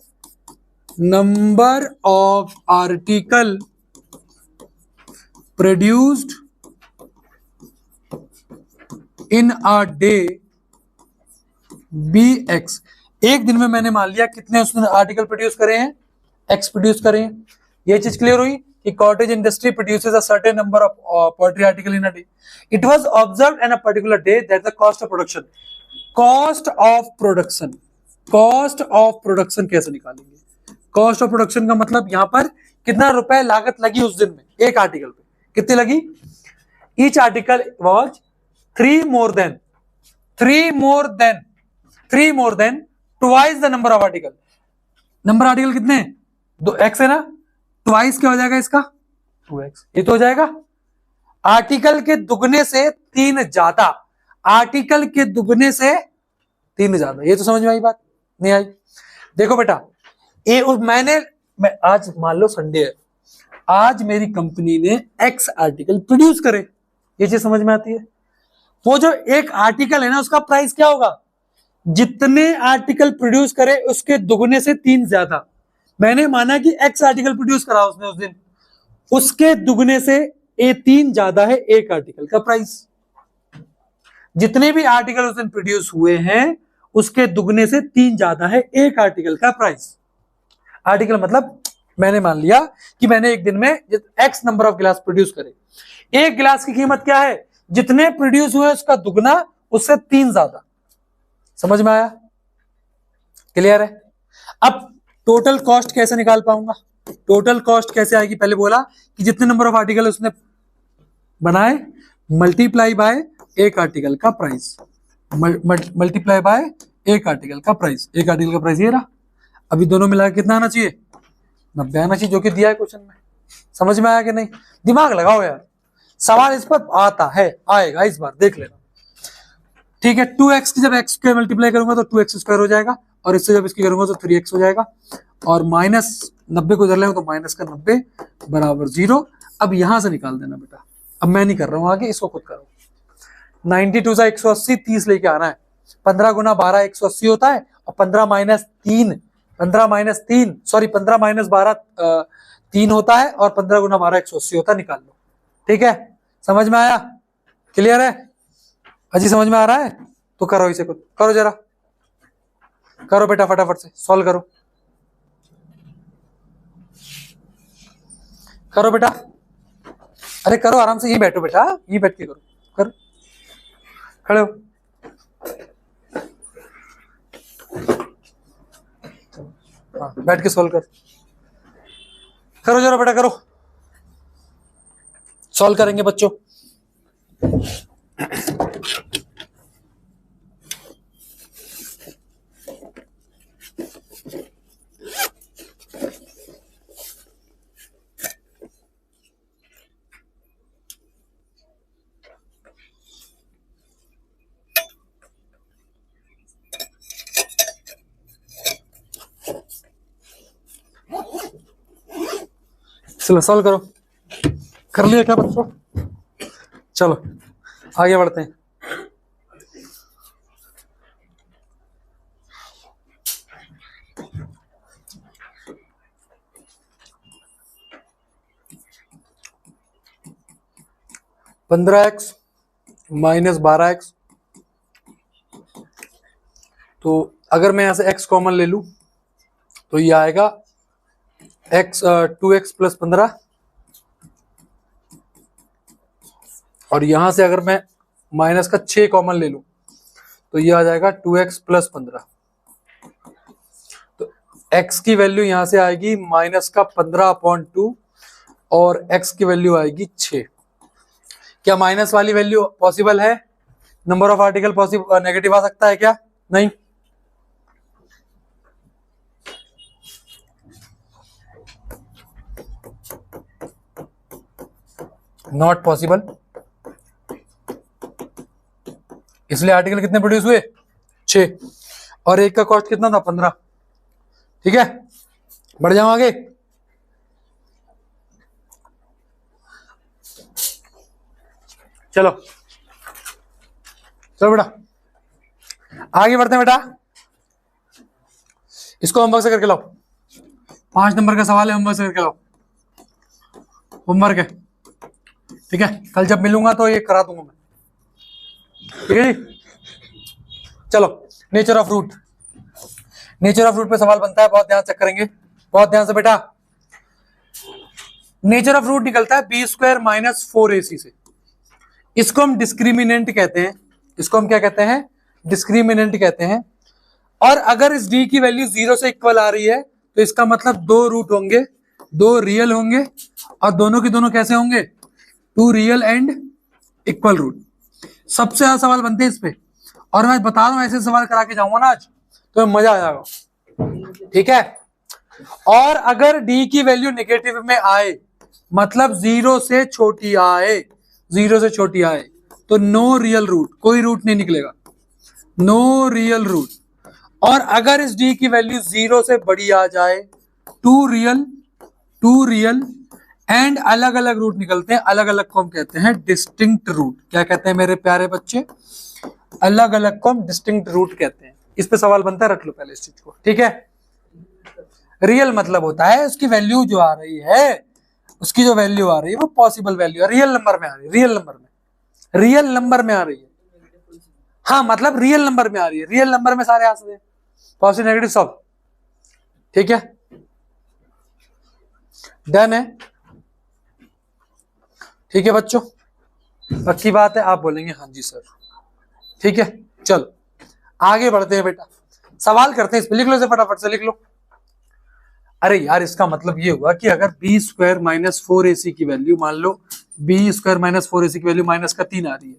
number of article produced in a day be x. एक दिन में मैंने मान लिया कितने उसने आर्टिकल प्रोड्यूस करे हैं, एक्स प्रोड्यूस करें। ये चीज क्लियर हुई कि cottage industry produces a certain number of poetry article in a day. It was observed in a particular day that the cost of production, cost of production, cost of production कैसे निकालेंगे? Cost of production का मतलब यहां पर कितना रुपए लागत लगी उस दिन में एक आर्टिकल पे, कितनी लगी? Each article was 3 more than twice the number of article. Number article कितने? 2x है ना, ट्वाइस क्या हो जाएगा इसका? 2x। ये तो हो जाएगा आर्टिकल के दुगने से 3 ज्यादा, आर्टिकल के दुगने से 3 ज्यादा। ये तो समझ में आई बात? नहीं आई? देखो बेटा, ये मैं आज मान लो संडे है, आज मेरी कंपनी ने एक्स आर्टिकल प्रोड्यूस करे, ये चीज समझ में आती है? वो जो एक आर्टिकल है ना, उसका प्राइस क्या होगा? जितने आर्टिकल प्रोड्यूस करे उसके दुगने से 3 ज्यादा। मैंने माना कि एक्स आर्टिकल प्रोड्यूस करा उसने उस दिन, उसके दुगने से ए 3 ज्यादा है एक आर्टिकल का प्राइस। जितने भी आर्टिकल उस दिन प्रोड्यूस हुए हैं उसके दुगने से 3 ज्यादा है एक आर्टिकल का प्राइस। आर्टिकल मतलब मैंने मान लिया कि मैंने एक दिन में एक्स नंबर ऑफ गिलास प्रोड्यूस करे, एक गिलास की कीमत क्या है? जितने प्रोड्यूस हुए उसका दुगना, उससे 3 ज्यादा। समझ में आया? क्लियर है? अब टोटल कॉस्ट कैसे निकाल पाऊंगा? टोटल कॉस्ट कैसे आएगी? पहले बोला कि जितने नंबर ऑफ आर्टिकल उसने बनाए मल्टीप्लाई बाय एक आर्टिकल का प्राइस, मल्टीप्लाई बाय एक आर्टिकल का प्राइस। एक आर्टिकल का प्राइस ये रहा। अभी दोनों मिला कितना आना चाहिए? 90 आना चाहिए, जो कि दिया है क्वेश्चन में। समझ में आया कि नहीं? दिमाग लगाओ यार, सवाल इस पर आता है, आएगा, इस बार देख लेना। ठीक है, 2x की जब x के मल्टीप्लाई करूंगा तो 2x स्क्वायर हो जाएगा, और इससे जब इसकी करूंगा तो 3x हो जाएगा, और माइनस 90 को इधर ले तो माइनस का 90 बराबर 0। अब यहां से निकाल देना बेटा। अब मैं नहीं कर रहा हूं आगे, इसको खुद करो। 92 से 180, 30 लेके आना है। 15 गुना 12 180 होता है, और 15 माइनस 12 3 होता है, और 15 गुना 12 180 होता है। निकाल लो। ठीक है, समझ में आया? क्लियर है? अजी समझ में आ रहा है? तो करो, इसे करो, जरा करो बेटा, फटाफट से सॉल्व करो। करो बेटा, अरे करो आराम से, ये बैठो बेटा, ये बैठ के करो, करो, खड़े हो। हाँ, बैठ के सॉल्व करो जरा बेटा, करो, सॉल्व करेंगे बच्चों। चलो सॉल्व करो। कर लिया क्या बच्चों? चलो आगे बढ़ते हैं। (15x माइनस 12x), तो अगर मैं यहां से x कॉमन ले लूं तो ये आएगा x 2x प्लस 15, और यहां से अगर मैं माइनस का 6 कॉमन ले लूं तो ये आ जाएगा 2x प्लस 15। तो x की वैल्यू यहां से आएगी माइनस का 15/2, और x की वैल्यू आएगी 6। क्या माइनस वाली वैल्यू पॉसिबल है? Number of article possible negative आ सकता है क्या? नहीं। Not possible. इसलिए आर्टिकल कितने प्रोड्यूस हुए? 6, और एक का कॉस्ट कितना था? 15। ठीक है, बढ़ जाओ आगे। चलो चलो बेटा, आगे बढ़ते हैं बेटा। इसको होमवर्क से करके लाओ। 5 नंबर का सवाल है, होमवर्क से करके लाओ। होमवर्क है, ठीक है? कल जब मिलूंगा तो ये करा दूंगा मैं, ठीक है जी? चलो, nature of root. Nature of root पे सवाल बनता है, बहुत ध्यान से करेंगे। बहुत ध्यान से बेटा। नेचर ऑफ रूट निकलता है बी स्क्वायर माइनस 4ac से। इसको हम डिस्क्रिमिनेंट कहते हैं। इसको हम क्या कहते हैं? डिस्क्रिमिनेंट कहते हैं। और अगर इस डी की वैल्यू 0 से इक्वल आ रही है तो इसका मतलब दो रूट होंगे, दो रियल होंगे, और दोनों के दोनों कैसे होंगे? Two real and equal root. सबसे ज्यादा सवाल बनते हैं इस पे, और मैं बता रहा हूं ऐसे सवाल करा के जाऊंगा ना आज तो मजा आ जाएगा। ठीक है। और अगर डी की वैल्यू नेगेटिव में आए, मतलब 0 से छोटी आए, 0 से छोटी आए, तो नो रियल रूट, कोई रूट नहीं निकलेगा, नो रियल रूट। और अगर इस डी की वैल्यू 0 से बड़ी आ जाए, टू रियल एंड अलग अलग रूट निकलते हैं। अलग अलग को हम कहते हैं डिस्टिंक्ट रूट। क्या कहते हैं मेरे प्यारे बच्चे? अलग अलग को हम डिस्टिंक्ट रूट कहते हैं। इस पे सवाल बनता है, रख लो पहले इस चीज को। ठीक है। रियल मतलब होता है उसकी वैल्यू जो आ रही है, उसकी जो वैल्यू आ रही है वो पॉसिबल वैल्यू है, रियल नंबर में आ रही है, रियल नंबर में आ रही है। हाँ, मतलब रियल नंबर में आ रही है, रियल नंबर में सारे आ सकते हैं, पॉजिटिव नेगेटिव सब। ठीक है, डन है। ठीक है बच्चों, पक्की बात है? आप बोलेंगे हाँ जी सर। ठीक है, चलो आगे बढ़ते हैं बेटा, सवाल करते हैं। इस पे लिख लो, इसे फटाफट से लिख लो। अरे यार, इसका मतलब ये हुआ कि अगर बी स्क्वायर माइनस 4ac की वैल्यू, मान लो बी स्क्वायर माइनस 4ac की वैल्यू माइनस का 3 आ रही है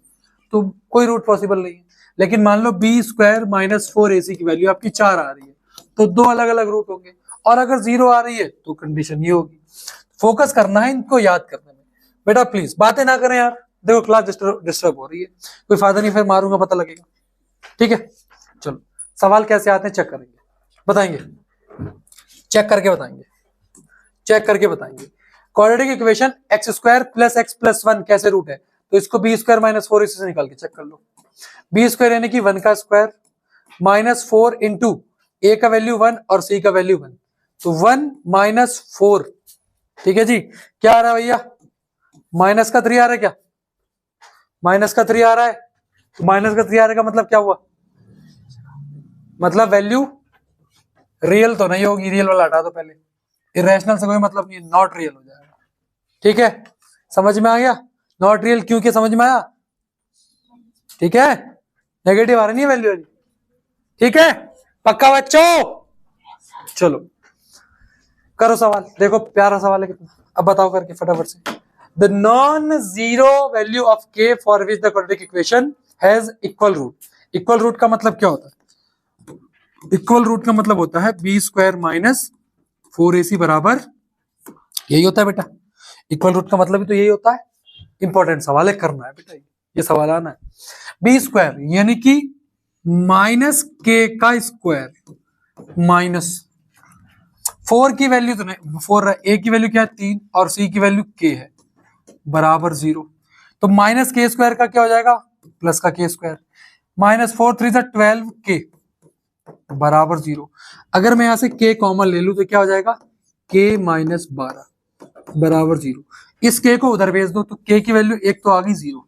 तो कोई रूट पॉसिबल नहीं है। लेकिन मान लो बी स्क्वायर माइनस 4ac की वैल्यू आपकी 4 आ रही है तो दो अलग अलग रूट होंगे। और अगर 0 आ रही है तो कंडीशन ये होगी। फोकस करना है, इनको याद करने में बेटा। प्लीज बातें ना करें यार, देखो क्लास डिस्टर्ब हो रही है, कोई फायदा नहीं, फिर मारूंगा पता लगेगा। ठीक है, चलो सवाल कैसे आते हैं चेक करेंगे, बताएंगे, चेक करके बताएंगे, चेक करके बताएंगे। Quadratic equation x square plus x plus 1 कैसे रूट है? तो इसको बी स्क्वायर माइनस 4 से निकाल के चेक कर लो। बी स्क्वायर यानी कि 1 का स्क्वायर माइनस 4 इंटू ए का वैल्यू 1 और सी का वैल्यू 1, तो 1 माइनस 4। ठीक है जी, क्या आ रहा है भैया? माइनस का 3 आ रहा है क्या? माइनस का 3 आ रहा है, तो माइनस का 3 आ रहा है का मतलब क्या हुआ? मतलब वैल्यू रियल तो नहीं होगी, रियल वाला हटा दो पहले, इरेशनल से कोई मतलब नहीं, नॉट रियल हो जाएगा। ठीक है, समझ में आ गया? नॉट रियल क्यों के समझ में आया? ठीक है, नेगेटिव आ रही नहीं है वैल्यू। ठीक है, पक्का बच्चों? चलो करो सवाल, देखो प्यारा सवाल है कितना। अब बताओ करके फटाफट से। The non zero value of के for which the quadratic equation has equal root. Equal root का मतलब क्या होता है? इक्वल रूट का मतलब होता है बी स्क्वायर माइनस 4ac बराबर, यही होता है बेटा। इक्वल रूट का मतलब भी तो यही होता है। इंपॉर्टेंट सवाल है, करना है बेटा, ये सवाल आना है। बी स्क्वायर यानी कि माइनस के का स्क्वायर माइनस 4 की वैल्यू तो नहीं, 4 ए की वैल्यू क्या है 3 और सी की वैल्यू के है बराबर 0, तो माइनस के स्क्वायर का क्या हो जाएगा? प्लस का के स्क्वायर, माइनस 4 3 12 के बराबर 0। अगर मैं यहां से के कॉमन ले लूं तो क्या हो जाएगा? के माइनस 12 बराबर 0। इस के को उधर भेज दो तो के की वैल्यू एक तो आ गई 0,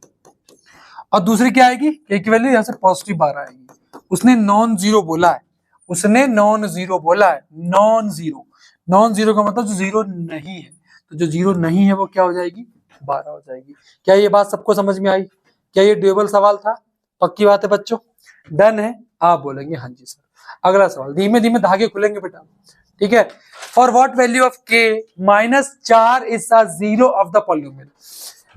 और दूसरी क्या आएगी? के की वैल्यू यहां से पॉजिटिव 12 आएगी। उसने नॉन जीरो बोला है, उसने नॉन जीरो बोला है, नॉन जीरो। नॉन जीरो का मतलब जो जीरो नहीं है, तो जो जीरो नहीं है वो क्या हो जाएगी? 12 हो जाएगी। क्या ये बात सबको समझ में आई? क्या ये ड्यूएबल सवाल था? पक्की बात है बच्चों, डन है? आप बोलेंगे हाँ जी सर। अगला सवाल, धीमे धीमे धागे खुलेंगे बेटा। ठीक है, फॉर व्हाट वैल्यू ऑफ के minus 4 is the zero of the polynomial.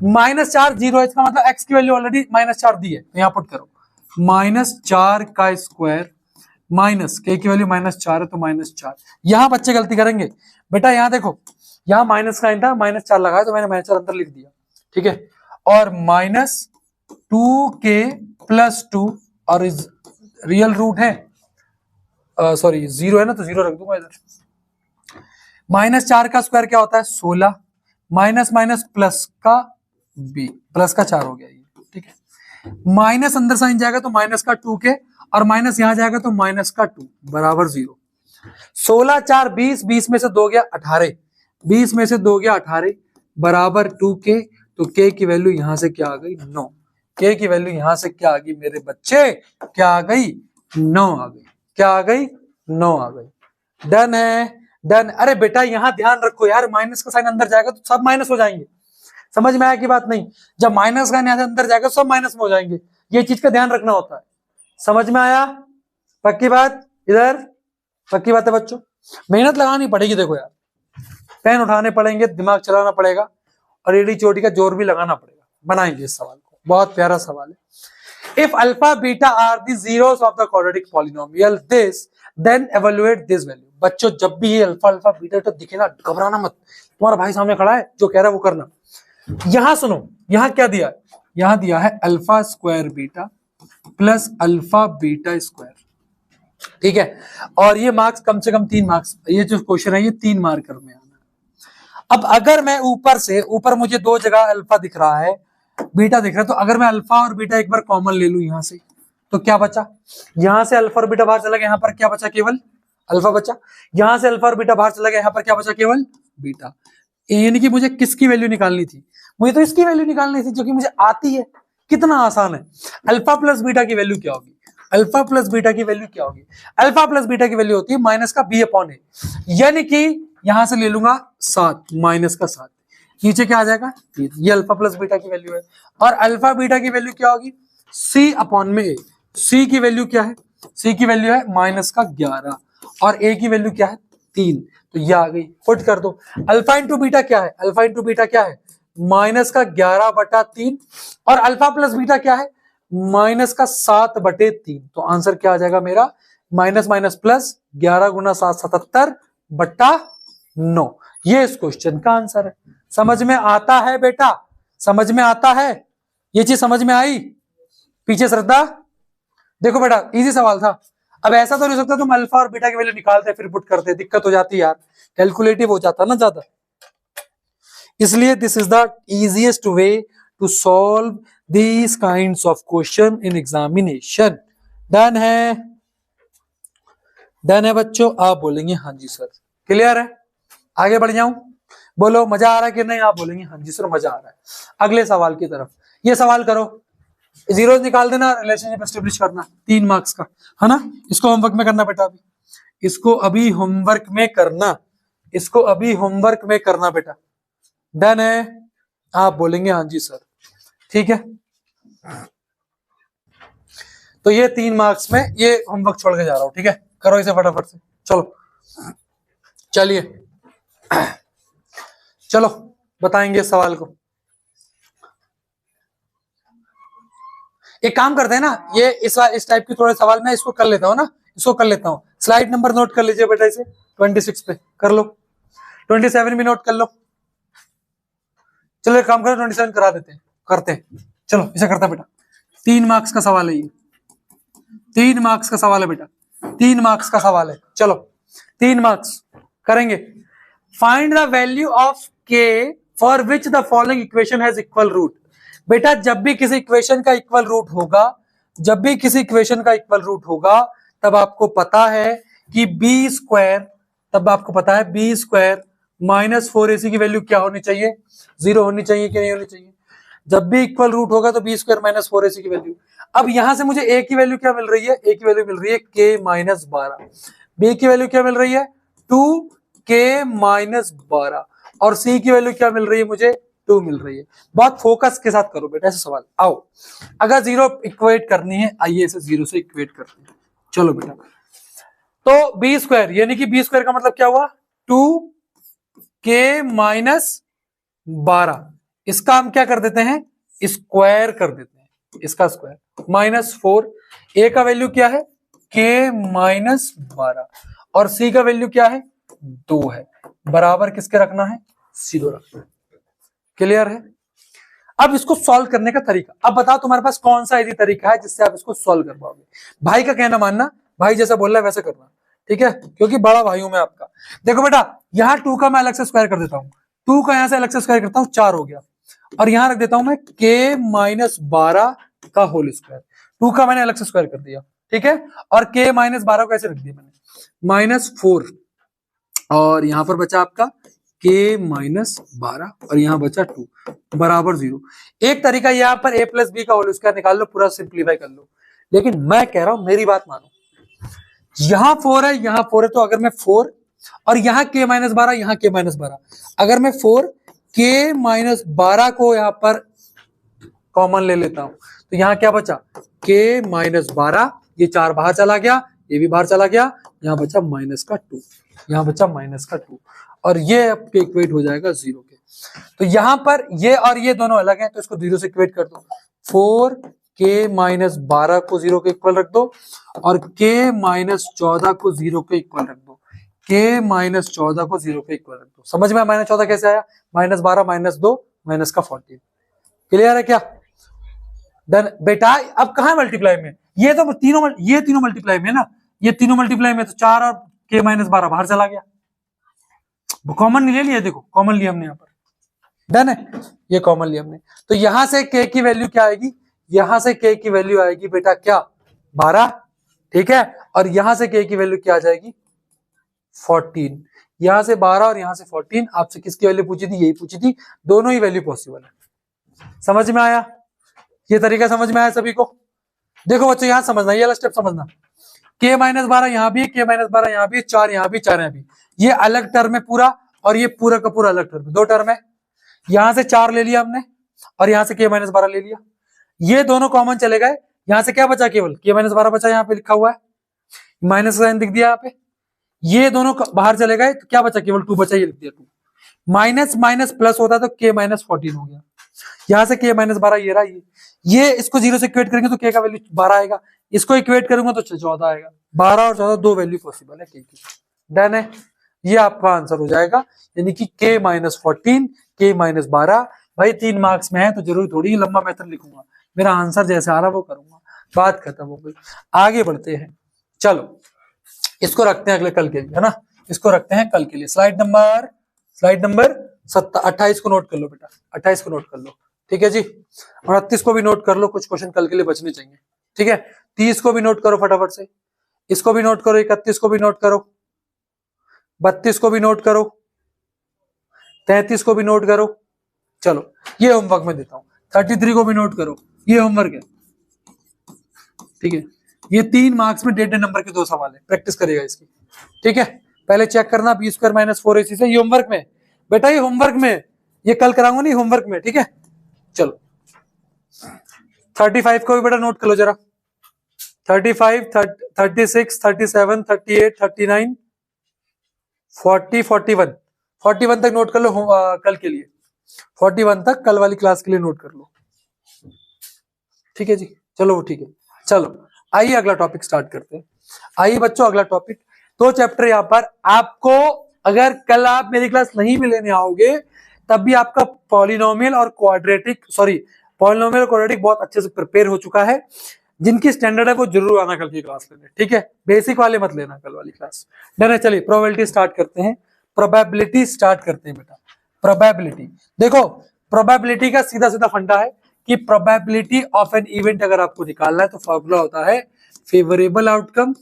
-4 zero है, इसका मतलब एक्स की वैल्यू ऑलरेडी -4 दी है, तो यहां पुट करो -4 का स्क्वायर माइनस के की वैल्यू -4 है तो -4। यहां बच्चे गलती करेंगे बेटा, यहां देखो, यहां माइनस का था, -4 लगाया तो मैंने -4 अंदर लिख दिया। ठीक है, और -2k + 2 और इज रियल रूट है, सॉरी 0 है ना तो 0 रख दूंगा इधर। -4 का स्क्वायर क्या होता है? 16, माइनस माइनस प्लस का b, प्लस का 4 हो गया ये। ठीक है, माइनस अंदर साइन जाएगा तो माइनस का 2k, और माइनस यहां जाएगा तो माइनस का 2 बराबर 0। 16 4 20, 20 में से 2 गया 18, 20 में से 2 गया 18 बराबर 2k, तो k की वैल्यू यहां से क्या आ गई? 9। k की वैल्यू यहां से क्या आ गई मेरे बच्चे? क्या आ गई? 9 आ गई। क्या आ गई? 9 आ गई। डन है, डन। अरे बेटा यहाँ ध्यान रखो यार, माइनस का साइन अंदर जाएगा तो सब माइनस हो जाएंगे। समझ में आया कि बात नहीं? जब माइनस का यहाँ से अंदर जाएगा सब माइनस में हो जाएंगे, ये चीज का ध्यान रखना होता है। समझ में आया? पक्की बात? इधर पक्की बात है बच्चों, मेहनत लगानी पड़ेगी। देखो यार, पेन उठाने पड़ेंगे, दिमाग चलाना पड़ेगा और एड़ी चोटी का जोर भी लगाना पड़ेगा। बनाएंगे इस सवाल को, बहुत प्यारा सवाल है। If alpha beta are the zeros of the quadratic polynomial this then evaluate this value. बच्चों जब भी ये अल्फा अल्फा बीटा तो दिखे ना, घबराना मत, तुम्हारा भाई सामने खड़ा है, जो कह रहा है वो करना। यहां सुनो, यहां क्या दिया है? यहां दिया है alpha square beta plus alpha beta square, ठीक है। और ये मार्क्स कम से कम 3 मार्क्स, ये जो क्वेश्चन है ये 3 मार्कर में आना है। अब अगर मैं ऊपर से, ऊपर मुझे 2 जगह अल्फा दिख रहा है, बीटा दिख रहा है, तो अगर मैं अल्फा और बीटा एक बार कॉमन ले लूं यहां से, तो क्या बचा? यहां से अल्फा और बीटा बाहर चला गया, यहां पर क्या बचा? केवल अल्फा बचा। यहां से अल्फा और बीटा बाहर चला गया, यहां पर क्या बचा? केवल बीटा। यानी कि मुझे किसकी वैल्यू निकालनी थी? मुझे तो इसकी वैल्यू निकालनी थी जो कि मुझे आती है। कितना आसान है। अल्फा प्लस बीटा की वैल्यू क्या होगी? अल्फा प्लस बीटा की वैल्यू क्या होगी? अल्फा प्लस बीटा की वैल्यू होती है माइनस का बी अपॉन ए, यानी कि यहां से ले लूंगा 7, माइनस का 7, नीचे क्या आ जाएगा? 3। ये अल्फा प्लस बीटा की वैल्यू है। और अल्फा बीटा की वैल्यू क्या होगी? सी अपॉन में ए। सी की वैल्यू क्या है? सी की वैल्यू है माइनस का 11 और ए की वैल्यू क्या है? 3। तो ये आ गई, पुट कर दो। अल्फा इंटू बीटा क्या है? अल्फा इंटू बीटा क्या है? माइनस का 11/3 और अल्फा प्लस बीटा क्या है? माइनस का 7/3। तो आंसर क्या आ जाएगा मेरा? माइनस माइनस प्लस 11 गुना 7 77/9। ये इस क्वेश्चन का आंसर है। समझ में आता है बेटा? समझ में आता है? ये चीज समझ में आई? पीछे श्रद्धा देखो बेटा, इजी सवाल था। अब ऐसा तो नहीं सकता तुम अल्फा और बीटा की वैल्यू निकालते फिर पुट करते, दिक्कत हो जाती यार, कैलकुलेटिव हो जाता ना ज्यादा। इसलिए this is the easiest way to solve these kinds of question in examination। Done है? डन है बच्चों? आप बोलेंगे हाँ जी सर। क्लियर है? आगे बढ़ जाऊं? बोलो मजा आ रहा है कि नहीं? आप बोलेंगे हाँ जी सर मजा आ रहा है। अगले सवाल की तरफ। ये सवाल करो, जीरोस निकाल देना, रिलेशनशिप एस्टेब्लिश करना, 3 मार्क्स का है ना। इसको होमवर्क में करना बेटा, अभी इसको अभी होमवर्क में करना, इसको अभी होमवर्क में करना बेटा। डन है? आप बोलेंगे हाँ जी सर, ठीक है। तो ये 3 मार्क्स में ये होमवर्क छोड़ के जा रहा हूं, ठीक है। करो इसे फटाफट से, चलो चलिए चलो बताएंगे इस सवाल को। एक काम करते हैं ना, ये इस टाइप के थोड़े सवाल मैं इसको कर लेता हूँ ना, इसको कर लेता हूँ। स्लाइड नंबर नोट कर लीजिए बेटा, इसे 26 पे कर लो, 27 भी नोट कर लो। चलो एक काम करो, 27 करा देते हैं, करते हैं। चलो इसे करता बेटा। 3 मार्क्स का सवाल है ये, 3 मार्क्स का सवाल है बेटा, 3 मार्क्स का सवाल है। चलो 3 मार्क्स करेंगे। फाइंड द वैल्यू ऑफ के for which the following equation has equal root. बेटा जब भी किसी इक्वेशन का इक्वल रूट होगा, जब भी किसी इक्वेशन का इक्वल रूट होगा, तब आपको पता है कि बी स्क्वायर, तब आपको पता है बी स्क्वायर माइनस 4ac की वैल्यू क्या होनी चाहिए? 0 होनी चाहिए कि नहीं होनी चाहिए? जब भी इक्वल रूट होगा तो बी स्क्वायर माइनस 4ac की वैल्यू। अब यहां से मुझे ए की वैल्यू क्या मिल रही है? ए की वैल्यू मिल रही है के माइनस 12। बी की वैल्यू क्या मिल रही है? 2k minus 12। और सी की वैल्यू क्या मिल रही है मुझे? 2 मिल रही है। बहुत फोकस के साथ करो बेटा ऐसे सवाल। आओ, अगर 0 इक्वेट करनी है, आइए इसे 0 से इक्वेट करते हैं। चलो बेटा, तो बी स्क्वायर यानी कि बी स्क्वायर का मतलब क्या हुआ? 2k minus 12। इसका हम क्या कर देते हैं? स्क्वायर कर देते हैं, इसका स्क्वायर माइनस 4। ए का वैल्यू क्या है? k माइनस 12 और सी का वैल्यू क्या है? 2 है। बराबर किसके रखना है? 0 रखना है। क्लियर है? अब इसको सॉल्व करने का तरीका, अब बताओ तुम्हारे पास कौन सा इजी तरीका है जिससे आप इसको सॉल्व कर पाओगे। भाई का कहना मानना, भाई जैसा बोल रहा है वैसे करना, ठीक है, क्योंकि बड़ा भाई हूं मैं आपका। देखो बेटा, यहां 2 का मैं अलग से स्क्वायर कर देता हूं, 2 का यहां से अलग से स्क्वायर करता हूं, 4 हो गया। और यहां रख देता हूं मैं k माइनस 12 का होल स्क्वायर। 2 का मैंने अलग से स्क्वायर कर दिया, ठीक है। और k माइनस 12 को ऐसे रख दिया मैंने, माइनस 4। और यहां पर बचा आपका k माइनस 12 और यहां बचा 2 बराबर 0। एक तरीका यहां पर a प्लस बी का होल स्क्वायर निकाल लो, पूरा सिंप्लीफाई कर लो। लेकिन मैं कह रहा हूं मेरी बात मानो, यहां 4 है, यहां 4 है, तो अगर मैं 4 और यहाँ k माइनस 12, यहाँ k माइनस 12। अगर मैं 4k माइनस 12 को यहाँ पर कॉमन ले लेता हूं तो यहाँ क्या बचा, k माइनस 12, ये 4 बाहर चला गया, ये भी बाहर चला गया, यहाँ बचा माइनस का 2, यहाँ बचा माइनस का 2, और ये आपके इक्वेट हो जाएगा 0 के। तो यहाँ पर ये और ये दोनों अलग हैं, तो इसको 0 से इक्वेट कर दो। 4k माइनस 12 को 0 के इक्वल रख दो, और k माइनस 14 को 0 के इक्वल रख दो। k माइनस 14 को 0 के इक्वल रख दो। समझ में माइनस 14 कैसे आया, माइनस 12 माइनस 2 माइनस का 14। क्लियर है क्या? डन बेटा। अब कहाँ मल्टीप्लाई में, ये तो तीनों मल्टीप्लाई में ना, ये तीनों मल्टीप्लाई में, तो 4 और k माइनस 12 बाहर चला गया, कॉमन ले लिया, देखो कॉमन लिया हमने यहाँ पर। डन है, ये कॉमन लिया हमने। तो यहां से k की वैल्यू क्या आएगी, यहां से k की वैल्यू आएगी बेटा क्या, 12, ठीक है। और यहां से k की वैल्यू क्या आ जाएगी, 14। यहां से 12 और यहां से 14। आपसे किसकी वैल्यू पूछी थी, यही पूछी थी, दोनों ही वैल्यू पॉसिबल है। समझ में आया, ये तरीका समझ में आया सभी को? देखो बच्चों यहां समझना, ये वाला स्टेप समझना, k माइनस 12 यहाँ भी, k माइनस 12 यहाँ भी, 4 यहाँ भी, 4 यहाँ भी, ये अलग टर्म है पूरा, और ये पूरा का पूरा अलग टर्म है, 2 टर्म है। यहां से 4 ले लिया हमने, और यहां से k माइनस 12 ले लिया, ये दोनों कॉमन चले गए। यहां से क्या बचा, केवल k माइनस 12 बचा, यहाँ पे लिखा हुआ है, माइनस का साइन दिख दिया यहाँ पे, ये दोनों बाहर चले गए, तो क्या बचा, केवल 2 बचा, ये लिख दिया 2। माइनस माइनस प्लस होता तो k माइनस 14 हो गया। यहां से k माइनस 12 ये रहा, ये इसको 0 से इक्वेट करेंगे तो k का वैल्यू 12 आएगा, इसको इक्वेट करूंगा तो 14 आएगा। 12 और 14 दो वैल्यू पॉसिबल है k की। डन है, ये आपका आंसर हो जाएगा, यानी कि k माइनस 14, k माइनस 12। भाई 3 मार्क्स में है तो जरूरी थोड़ी लंबा मेथड लिखूंगा, मेरा आंसर जैसे आ रहा वो करूंगा, बात खत्म हो गई। आगे बढ़ते हैं, चलो इसको रखते हैं अगले कल के लिए, है ना, इसको रखते हैं कल के लिए। स्लाइड नंबर 28 को नोट कर लो बेटा, 28 को नोट कर लो, ठीक है जी। और 29 को भी नोट कर लो, कुछ क्वेश्चन कल के लिए बचने चाहिए, ठीक है। 30 को भी नोट करो फटाफट से, इसको भी नोट करो, 31 को भी नोट करो, 32 को भी नोट करो, 33 को भी नोट करो। चलो ये होमवर्क में देता हूं, 33 को भी नोट करो, ये होमवर्क है, ठीक है। ये 3 मार्क्स में 1.5 नंबर के 2 सवाल है, प्रैक्टिस करेगा इसकी, ठीक है। पहले चेक करना b स्क्वायर माइनस 4ac से, ये होमवर्क में बेटा, ये होमवर्क में, ये कल कराऊंगा नहीं, होमवर्क में, ठीक है। चलो 35 को भी बेटा नोट कर लो जरा, 35, 36, 37, 38, 39, 40, 41 तक नोट कर लो कल के लिए, 41 तक कल वाली क्लास के लिए नोट कर लो, ठीक है जी। चलो वो ठीक है, चलो आइए अगला टॉपिक स्टार्ट करते हैं। आइए बच्चों अगला टॉपिक, 2 चैप्टर यहाँ पर आपको, अगर कल आप मेरी क्लास नहीं भी लेने आओगे तब भी आपका पॉलिनोमियल और क्वाड्रेटिक, पॉलिनोमियल और क्वाड्रेटिक बहुत अच्छे से प्रिपेयर हो चुका है। जिनकी स्टैंडर्ड है वो जरूर आना कल की क्लास लेने, ठीक है। बेसिक वाले मत लेना कल वाली क्लास, डन है। चलिए प्रोबेबिलिटी स्टार्ट करते हैं, प्रोबेबिलिटी स्टार्ट करते हैं बेटा। प्रोबेबिलिटी देखो, प्रोबेबिलिटी का सीधा सीधा फंडा है कि प्रोबेबिलिटी ऑफ एन इवेंट अगर आपको निकालना है तो फॉर्मूला होता है फेवरेबल आउटकम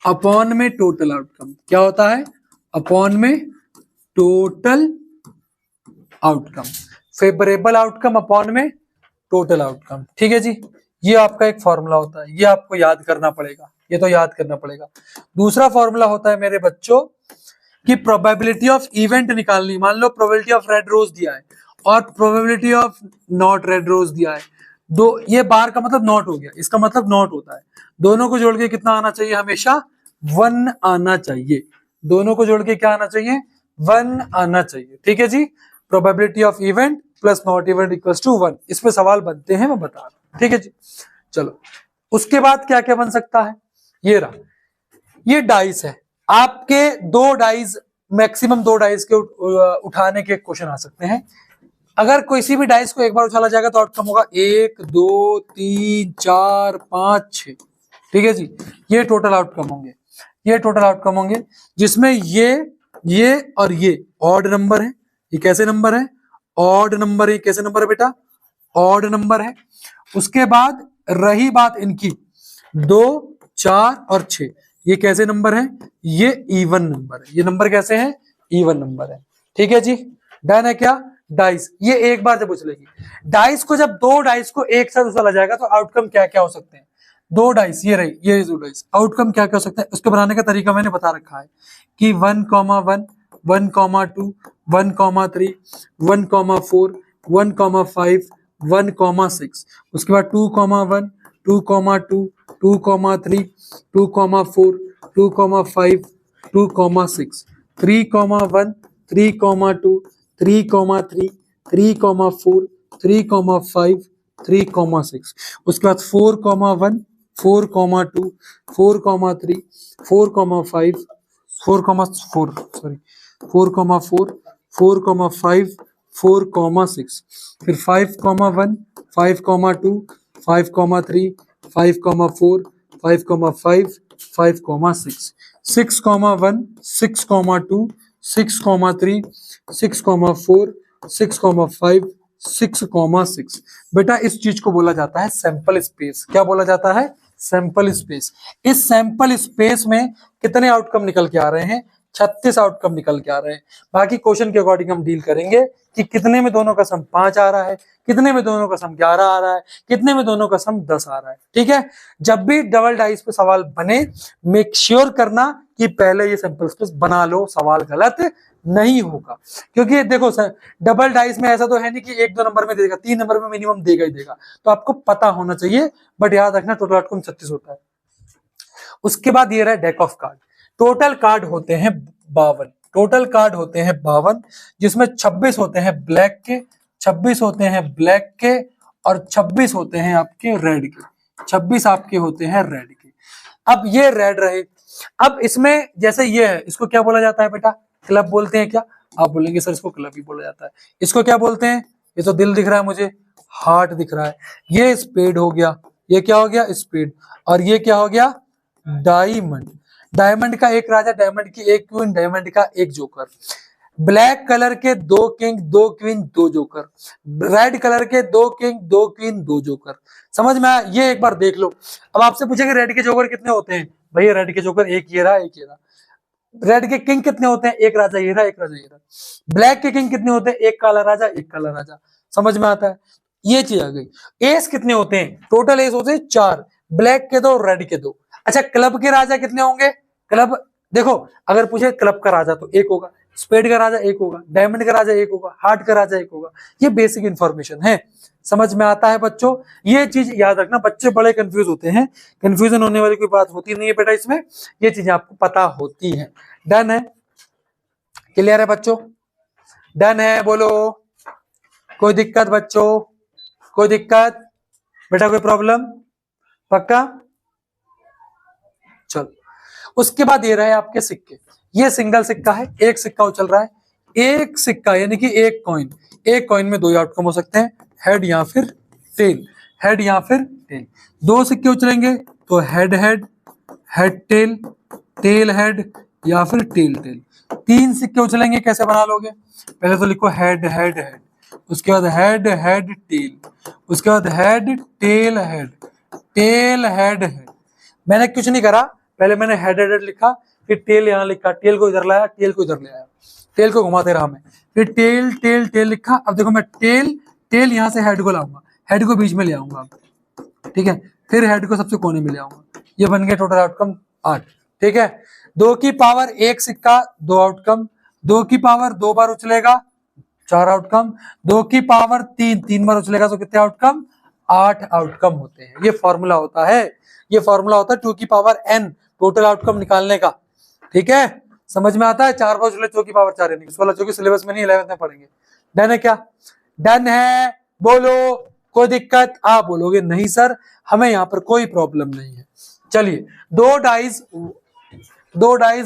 अपॉन में टोटल आउटकम। क्या होता है, अपॉन में total outcome, favourable outcome upon में टोटल आउटकम, ठीक है जी। ये आपका एक फॉर्मूला होता है, ये आपको याद करना पड़ेगा, ये तो याद करना पड़ेगा। दूसरा फॉर्मूला होता है मेरे बच्चों कि प्रोबेबिलिटी ऑफ इवेंट निकालनी। मान लो प्रोबेबिलिटी ऑफ रेड रोज दिया है और probability of not red rose दिया है, दो, ये बार का मतलब नॉट हो गया, इसका मतलब नॉट होता है। दोनों को जोड़ के कितना आना चाहिए, हमेशा 1 आना चाहिए। दोनों को जोड़ के क्या आना चाहिए, 1 आना चाहिए, ठीक है जी। Probability of event plus not event equals to 1, इसमें सवाल बनते हैं, मैं बता रहा हूं, ठीक है जी। चलो उसके बाद क्या क्या बन सकता है, ये रहा, ये डाइस है आपके, 2 डाइस, मैक्सिमम 2 डाइस के उठाने के क्वेश्चन आ सकते हैं। अगर किसी भी डाइस को एक बार उछाला जाएगा तो आउटकम होगा 1, 2, 3, 4, 5, 6, ठीक है जी। ये टोटल आउटकम होंगे, ये टोटल आउटकम होंगे, जिसमें ये और ये ऑड नंबर है। ये कैसे नंबर है, ऑड नंबर है। कैसे नंबर है बेटा, ऑड नंबर है। उसके बाद रही बात इनकी 2, 4 और 6, ये कैसे नंबर है, ये इवन नंबर है। ये नंबर कैसे है, इवन नंबर है, ठीक है जी। डन है क्या, डाइस, ये एक बार जब उछलेगी, डाइस को जब दो डाइस को एक साथ उछला जाएगा तो आउटकम क्या क्या हो सकते हैं। दो डाइस ये रही, ये दो डाइस, आउटकम क्या क्या हो सकता है उसके बनाने का तरीका मैंने बता रखा है कि 1,1, 1,2, 1,3, 1,4, 1,5, 1,6, उसके बाद 2,1, 2,2, 2,3, 2,4, 2,5, 2,6, 3,1, 3,2, 3,3, 3,4, 3,5, 3,6, उसके बाद 4,1, 4,2, 4,3, 4,5, 4,4 सॉरी 4,4, 4,5, 4,6, फिर 5,1, 5,2, 5,3, 5,4, 5,5, 5,6, 6,1, 6,2, 6,3, 6,4, 6,5, 6,6। बेटा इस चीज को बोला जाता है सैंपल स्पेस। क्या बोला जाता है? Sample space. इस सैंपल स्पेस में कितने आउटकम निकल के आ रहे हैं? 36 आउटकम निकल के आ रहे हैं। बाकी क्वेश्चन के अकॉर्डिंग हम डील करेंगे कि कितने में दोनों का सम 5 आ रहा है, कितने में दोनों का सम 11 आ रहा है, कितने में दोनों का सम 10 आ रहा है। ठीक है, जब भी डबल डाइस पे सवाल बने मेक श्योर करना कि पहले ये सैंपल स्पेस बना लो, सवाल गलत नहीं होगा। क्योंकि देखो सर, डबल डाइस में ऐसा तो है नहीं कि 1-2 नंबर में देगा, 3 नंबर में मिनिमम देगा ही देगा, तो आपको पता होना चाहिए। बट याद रखना टोटल आउटकम 36 होता है। उसके बाद ये रहा deck of card. Total card होते हैं 52, टोटल कार्ड होते हैं 52, जिसमें 26 होते हैं ब्लैक के, 26 होते हैं ब्लैक के, और 26 होते हैं आपके रेड के, 26 आपके होते हैं रेड के। अब ये रेड रहे। अब इसमें जैसे ये है, इसको क्या बोला जाता है बेटा? क्लब बोलते हैं क्या? आप बोलेंगे सर इसको क्लब ही बोला जाता है। इसको क्या बोलते हैं? ये तो दिल दिख रहा है मुझे, हार्ट दिख रहा है। ये स्पेड हो गया, ये क्या हो गया? स्पेड। और ये क्या हो गया? डायमंड। डायमंड का एक राजा, डायमंड की एक क्वीन, डायमंड का एक जोकर। ब्लैक कलर के 2 king, 2 queen, 2 joker. Red colour के 2 किंग, 2 क्वीन, 2 जोकर। समझ में आया? ये एक बार देख लो। अब आपसे पूछेंगे रेड के जोकर कितने होते हैं? भैया रेड के जोकर एक ये रहा, एक ये रहा। रेड के किंग कितने होते हैं? एक राजा ये रहा, एक राजा ये रहा। ब्लैक के किंग कितने होते हैं? एक काला राजा, एक काला राजा। समझ में आता है? ये चीज आ गई। एस कितने होते हैं? टोटल एस होते हैं 4, ब्लैक के 2, रेड के 2। अच्छा, क्लब के राजा कितने होंगे? क्लब देखो, अगर पूछे क्लब का राजा तो एक होगा, स्पेड का राजा एक होगा, डायमंड का राजा एक होगा, हार्ट का राजा एक होगा। ये बेसिक इंफॉर्मेशन है। समझ में आता है बच्चों? ये चीज याद रखना, बच्चे बड़े कंफ्यूज होते हैं। कंफ्यूजन होने वाली कोई बात होती नहीं है बेटा इसमें, ये चीजें आपको पता होती है। डन है? क्लियर है बच्चों? डन है? बोलो। कोई दिक्कत बच्चों? कोई दिक्कत बेटा? कोई प्रॉब्लम? पक्का? चलो, उसके बाद ये रहे आपके सिक्के। ये सिंगल सिक्का है, एक सिक्का उछल रहा है। एक सिक्का यानी कि एक कॉइन, एक कॉइन में 2 आउटकम हो सकते हैं, हेड या फिर टेल, हेड या फिर टेल। 2 सिक्के उछलेंगे तो head head, head tail, tail head या फिर टेल टेल। 3 सिक्के उछलेंगे, कैसे बना लोगे? पहले तो लिखो हेड हेड हेड, उसके बाद हेड हेड टेल, उसके बाद head tail head, tail head head. मैंने कुछ नहीं करा, पहले मैंने हेड हेड लिखा, फिर टेल यहाँ लिखा, टेल को इधर लाया, टेल को इधर ले आया, टेल को घुमाते रहा मैं, फिर टेल टेल टेल लिखा। अब देखो मैं टेल टेल यहाँ से हेड को लाऊंगा, हेड को बीच में ले आऊंगा, ठीक है, फिर हेड को सबसे कोने में ले आऊंगा। ये बन गया टोटल आउटकम 8। ठीक है, 2 की पावर 1 सिक्का 2 आउटकम, 2 की पावर 2 बार उछलेगा 4 आउटकम, 2 की पावर 3 बार उछलेगा तो कितने आउटकम? 8 आउटकम होते हैं। ये फॉर्मूला होता है, ये फॉर्मूला होता है 2 की पावर n टोटल आउटकम निकालने का। ठीक है, समझ में आता है? 4 बार उछले 2 की पावर 4 है, वाला जो कि सिलेबस में नहीं 11th में पढ़ेंगे। डन है क्या? डन है? बोलो। कोई दिक्कत? आप बोलोगे नहीं सर हमें यहाँ पर कोई प्रॉब्लम नहीं है। चलिए, 2 dice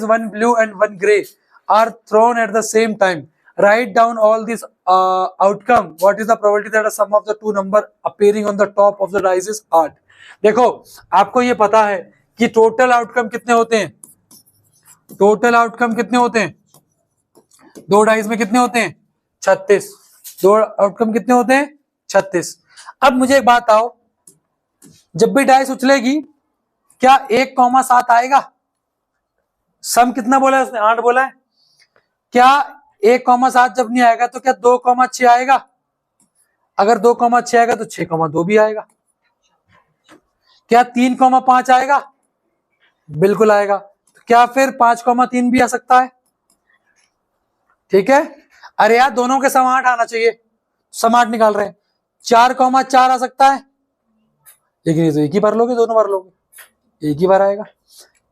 1 blue and 1 grey are thrown at the same time. Write down all this outcome. What is the probability that the sum of the 2 number appearing on the top of the dice is odd? देखो, आपको ये पता है कि total outcome कितने होते हैं? Total outcome कितने होते हैं? 2 डाइस में कितने होते हैं? 36। 2 आउटकम कितने होते हैं? 36। अब मुझे एक बात आओ, जब भी डाइस उछलेगी क्या 1,7 आएगा? सम कितना बोला है उसने? 8 बोला है। क्या 1,7 जब नहीं आएगा तो क्या 2,6 आएगा? अगर 2,6 आएगा तो 6,2 भी आएगा। क्या 3,5 आएगा? बिल्कुल आएगा। तो क्या फिर 5,3 भी आ सकता है? ठीक है। अरे यार दोनों के समाट आना चाहिए, समाट निकाल रहे हैं। 4,4 आ सकता है, लेकिन ये तो एक ही बार लोगे, दोनों बार लोगे, एक ही बार आएगा।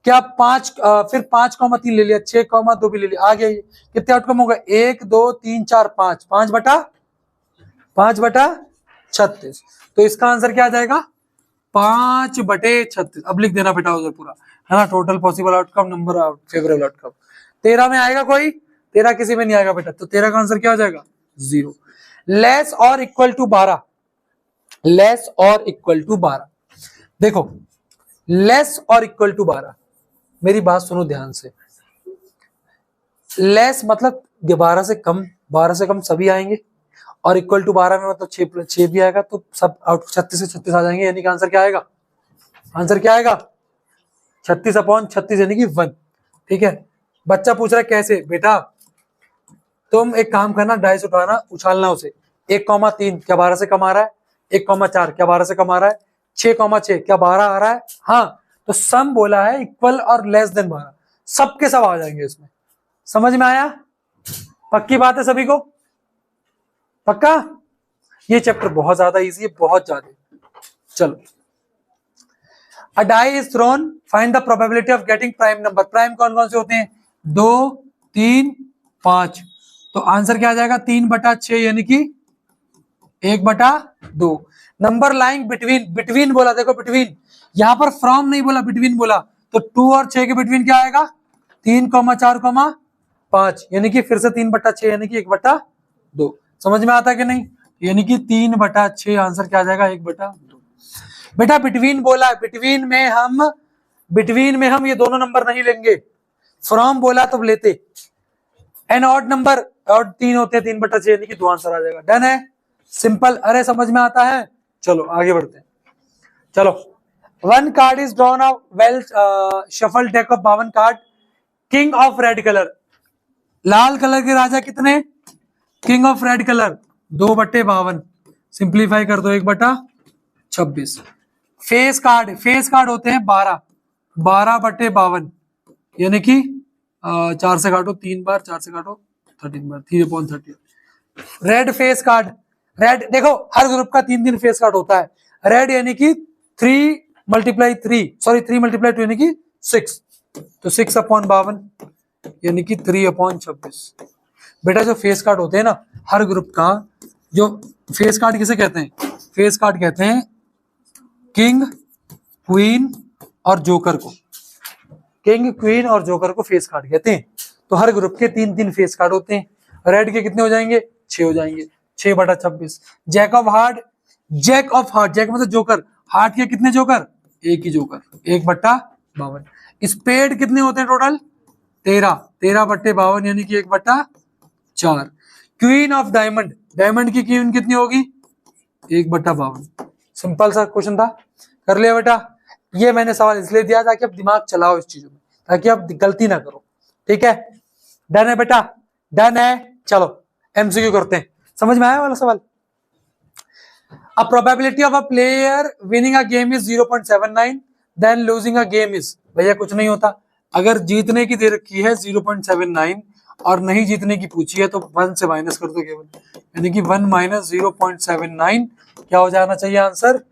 क्या 5 फिर 5,3 ले लिया, 6,2 भी ले लिया, आ गया। ये कितने आउटकम होगा? 1 2 3 4 5, 5/36। तो इसका आंसर क्या आ जाएगा? 5/36। अब लिख देना बेटा उधर पूरा, है ना। Total possible outcome, number of favourable outcome. 13 में आएगा कोई? 13 किसी में नहीं आएगा बेटा, तो 13 का आंसर क्या हो जाएगा? 0। लेस और इक्वल टू 12, लेस और इक्वल टू 12। देखो लेस और इक्वल टू 12, मेरी बात सुनो ध्यान से। लेस मतलब 12 से कम, 12 से कम सभी आएंगे, और इक्वल टू 12 में मतलब 6 भी आएगा, तो सब आउट 36 से 36 आ जाएंगे, यानी कि आंसर क्या आएगा? आंसर क्या आएगा? 36/36 यानी कि 1। ठीक है। बच्चा पूछ रहा है कैसे? बेटा तुम एक काम करना, डाइस उठाना, उछालना उसे। 1,3 क्या 12 से कम आ रहा है? 1,4 क्या 12 से कम आ रहा है? 6,6 क्या 12 आ रहा है? हाँ, तो सम बोला है इक्वल और लेस देन 12, सबके सब आ जाएंगे इसमें। समझ में आया? पक्की बात है सभी को? पक्का? ये चैप्टर बहुत ज्यादा इजी है, बहुत ज्यादा। चलो, a die is thrown, find the probability of getting prime number. Prime कौन कौन से होते हैं? 2 3 5। तो आंसर क्या आ जाएगा? 3/6 यानी कि 1/2। नंबर लाइंग बिटवीन, बिटवीन बोला, देखो बिटवीन, यहां पर फ्रॉम नहीं बोला, बिटवीन बोला, तो 2 और 6 के बिटवीन क्या आएगा? 3,4,5, यानी कि फिर से 3/6 यानी कि 1/2। समझ में आता है कि नहीं? यानी कि 3/6 आंसर क्या आ जाएगा? 1/2। बेटा बिटवीन बोला है, बिटवीन में हम ये दोनों नंबर नहीं लेंगे। फ्रॉम बोला तो लेते। एन ऑड नंबर, ऑड 3 होते हैं, 3/6 यानी कि 2 आंसर आ जाएगा। डन है, सिंपल। अरे समझ में आता है? चलो आगे बढ़ते हैं। चलो, 1 card is drawn of well shuffle deck of 52 card, king of red colour. Lal colour के राजा कितने? King of red colour 2/52। Simplify कर दो, 1/26। फेस कार्ड होते हैं 12, 12/52, यानी कि 4 से काटो 3 बार, 4 से काटो 13 बार, 3/30। रेड फेस कार्ड, रेड देखो हर ग्रुप का 3 फेस कार्ड होता है। रेड यानी कि 3 × 2 यानी कि 6, तो 6/52 यानी कि 3/26। बेटा जो फेस कार्ड होते हैं ना हर ग्रुप का, जो फेस कार्ड किसे कहते हैं? फेस कार्ड कहते हैं किंग, क्वीन और जोकर को। किंग, क्वीन और जोकर को फेस कार्ड कहते हैं। तो हर ग्रुप के 3 फेस कार्ड होते हैं। रेड के कितने हो जाएंगे? 6 हो जाएंगे, 6/26। जैक ऑफ हार्ट, जैक मतलब जोकर, हार्ट के कितने जोकर? एक ही जोकर, 1/52। स्पेड कितने होते हैं टोटल? 13/52 यानी कि 1/4। क्वीन ऑफ डायमंड, डायमंड की क्वीन कितनी होगी? 1/52। सिंपल सा क्वेश्चन था, कर लिया बेटा। ये मैंने सवाल इसलिए दिया ताकि आप दिमाग चलाओ इस चीजों में, ताकि आप गलती ना करो। ठीक है, डन है बेटा? डन है। चलो एमसीक्यू करते हैं। समझ में आया वाला सवाल? A probability of a player winning a game is 0.79, then losing a game is, भैया कुछ नहीं होता। अगर जीतने की दे रखी है 0.79 और नहीं जीतने की पूछी है तो 1 से माइनस कर दो केवल, यानी कि 1 - 0.79 क्या हो जाना चाहिए आंसर?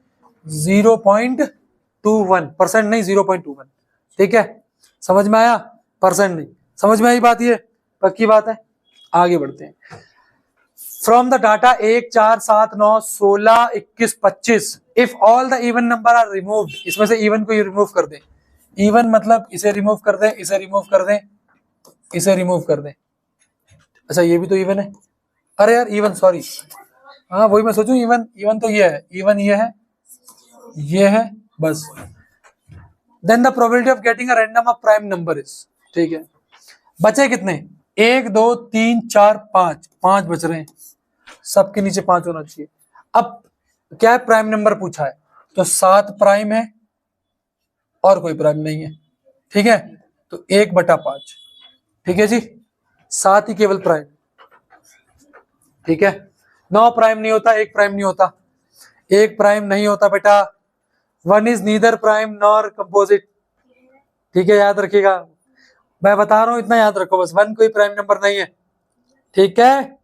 0.21%, नहीं 0.21। ठीक है, समझ में आया? परसेंट नहीं, समझ में आई बात? ये पक्की बात है। आगे बढ़ते हैं। From the data 1 4 7 9 16 21 25, if all the even number are removed, इसमें से इवन को रिमूव कर दें। इवन मतलब इसे रिमूव कर दें, इसे रिमूव कर दें, इसे रिमूव कर दें। अच्छा ये भी तो इवन है, अरे यार इवन, सॉरी, हाँ वही मैं सोचूं। इवन तो ये है, इवन ये है बस। Then the probability of getting a random of prime number is, ठीक है। बचे कितने? 1 2 3 4 5, 5 बच रहे हैं, सबके नीचे 5 होना चाहिए। अब क्या है? प्राइम नंबर पूछा है, तो 7 प्राइम है और कोई प्राइम नहीं है। ठीक है, तो 1/5। ठीक है जी, 7 ही केवल प्राइम, ठीक है, 9 प्राइम नहीं होता, 1 प्राइम नहीं होता, 1 प्राइम नहीं होता बेटा, 1 is neither prime nor composite. ठीक है, याद रखिएगा, मैं बता रहा हूं इतना याद रखो बस, 1 कोई प्राइम नंबर नहीं है। ठीक है,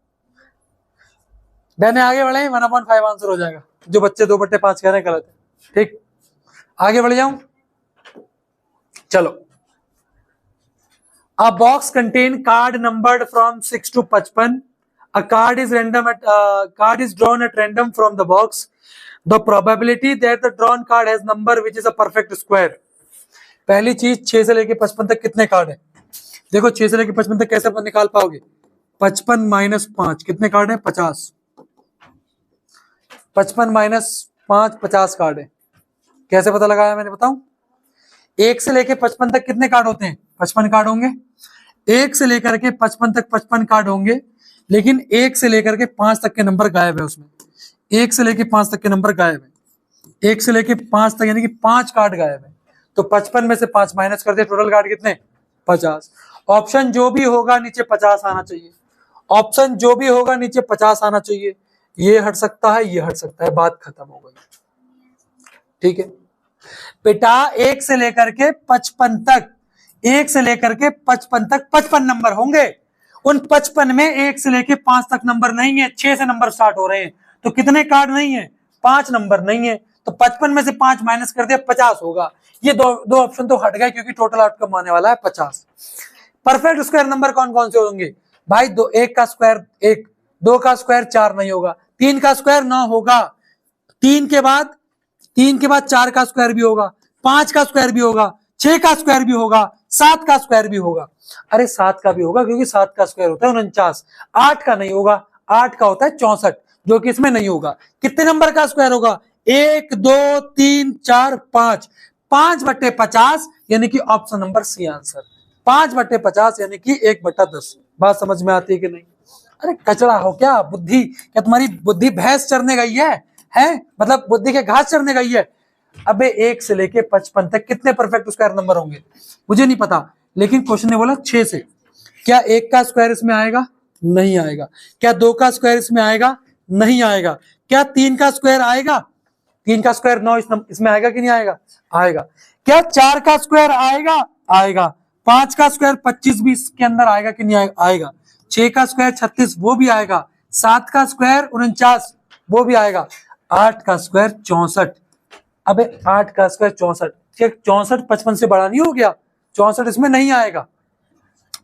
मैंने आगे बढ़े, 1/5 आंसर हो जाएगा, जो बच्चे 2/5 कह रहे हैं गलत है। ठीक, आगे बढ़ जाऊं, चलो। A box contain card numbered from 6 to 55. A card is drawn at random from the box. The probability that the drawn card has number which is a perfect square. पहली चीज 6 से लेके 55 तक कितने कार्ड है? देखो 6 से लेके 55 तक कैसे अपन निकाल पाओगे? 55 माइनस 5 कितने कार्ड है? 50। 55 माइनस 5 50 कार्ड है। कैसे पता लगाया मैंने, बताऊं? 1 से लेके 55 तक कितने कार्ड होते हैं? 55 कार्ड होंगे। 1 से लेकर के 55 तक 55 कार्ड होंगे, लेकिन 1 से लेकर के 5 तक के नंबर गायब है उसमें। 1 से लेके 5 तक के नंबर गायब है। 1 से लेके 5 तक यानी कि 5 कार्ड गायब है। तो 55 में से 5 माइनस कर दिया, टोटल कार्ड कितने? 50। ऑप्शन जो भी होगा नीचे 50 आना चाहिए। ऑप्शन जो भी होगा नीचे 50 आना चाहिए। ये हट सकता है, ये हट सकता है, बात खत्म हो गई। ठीक है बेटा, 1 से लेकर के 55 तक, 1 से लेकर के 55 तक 55 नंबर होंगे। उन 55 में 1 से लेके 5 तक नंबर नहीं है, 6 से नंबर स्टार्ट हो रहे हैं। तो कितने कार्ड नहीं है? 5 नंबर नहीं है। तो 55 में से 5 माइनस कर दिया, 50 होगा। ये दो ऑप्शन तो हट गए, क्योंकि टोटल आउटकम आने वाला है 50। परफेक्ट स्क्वायर नंबर कौन कौन से होंगे भाई? 1 का स्क्वायर 1, 2 का स्क्वायर 4 नहीं होगा, 3 का स्क्वायर 9 होगा, 3 के बाद 4 का स्क्वायर भी होगा, 5 का स्क्वायर भी होगा, 6 का स्क्वायर भी होगा, 7 का स्क्वायर भी होगा। अरे 7 का भी होगा, क्योंकि 7 का स्क्वायर होता है 49। 8 का नहीं होगा, 8 का होता है 64, जो कि इसमें नहीं होगा। कितने नंबर का स्क्वायर होगा? 1 2 3 4 5, 5/50 यानी कि ऑप्शन नंबर सी आंसर। 5/50 यानी कि 1/10। बात समझ में आती है कि नहीं? अरे कचड़ा हो क्या बुद्धि? क्या तुम्हारी बुद्धि भैंस चरने गई है? मतलब बुद्धि के घास चरने गई है? अबे 1 से लेके 55 तक कितने परफेक्ट स्क्वायर नंबर होंगे? मुझे नहीं पता, लेकिन क्वेश्चन ने बोला 6 से। क्या 1 का स्क्वायर इसमें आएगा? नहीं आएगा। क्या 2 का स्क्वायर इसमें आएगा? नहीं आएगा। क्या 3 का स्क्वायर आएगा? 3 का स्क्वायर 9 इसमें आएगा कि नहीं आएगा? आएगा। क्या 4 का स्क्वायर आएगा? आएगा। 5 का स्क्वायर 25 भी इसके अंदर आएगा कि नहीं आएगा? 6 का स्क्वायर 36 वो भी आएगा। 7 का स्क्वायर 49 वो भी आएगा। 8 का स्क्वायर 64। अबे 8 का स्क्वायर 64, 64 55 से बड़ा नहीं हो गया? 64 इसमें नहीं आएगा।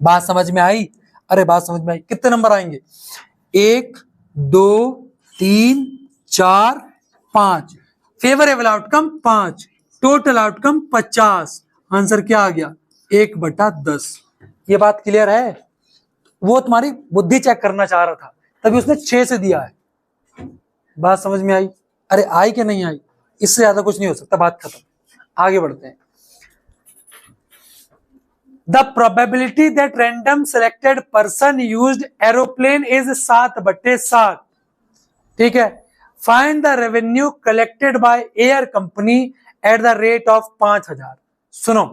बात समझ में आई? अरे बात समझ में आई। कितने नंबर आएंगे? 1 2 3 4 5। Favourable outcome 5, total outcome 50। Answer क्या आ गया? 1/10। ये बात क्लियर है? वो तुम्हारी बुद्धि चेक करना चाह रहा था, तभी उसने 6 से दिया है। बात समझ में आई? अरे आई कि नहीं आई? इससे ज्यादा कुछ नहीं हो सकता। बात खत्म, आगे बढ़ते हैं। The probability that random selected person used aeroplane is 7/7। ठीक है, find the revenue collected by air company at the rate of 5000। सुनो,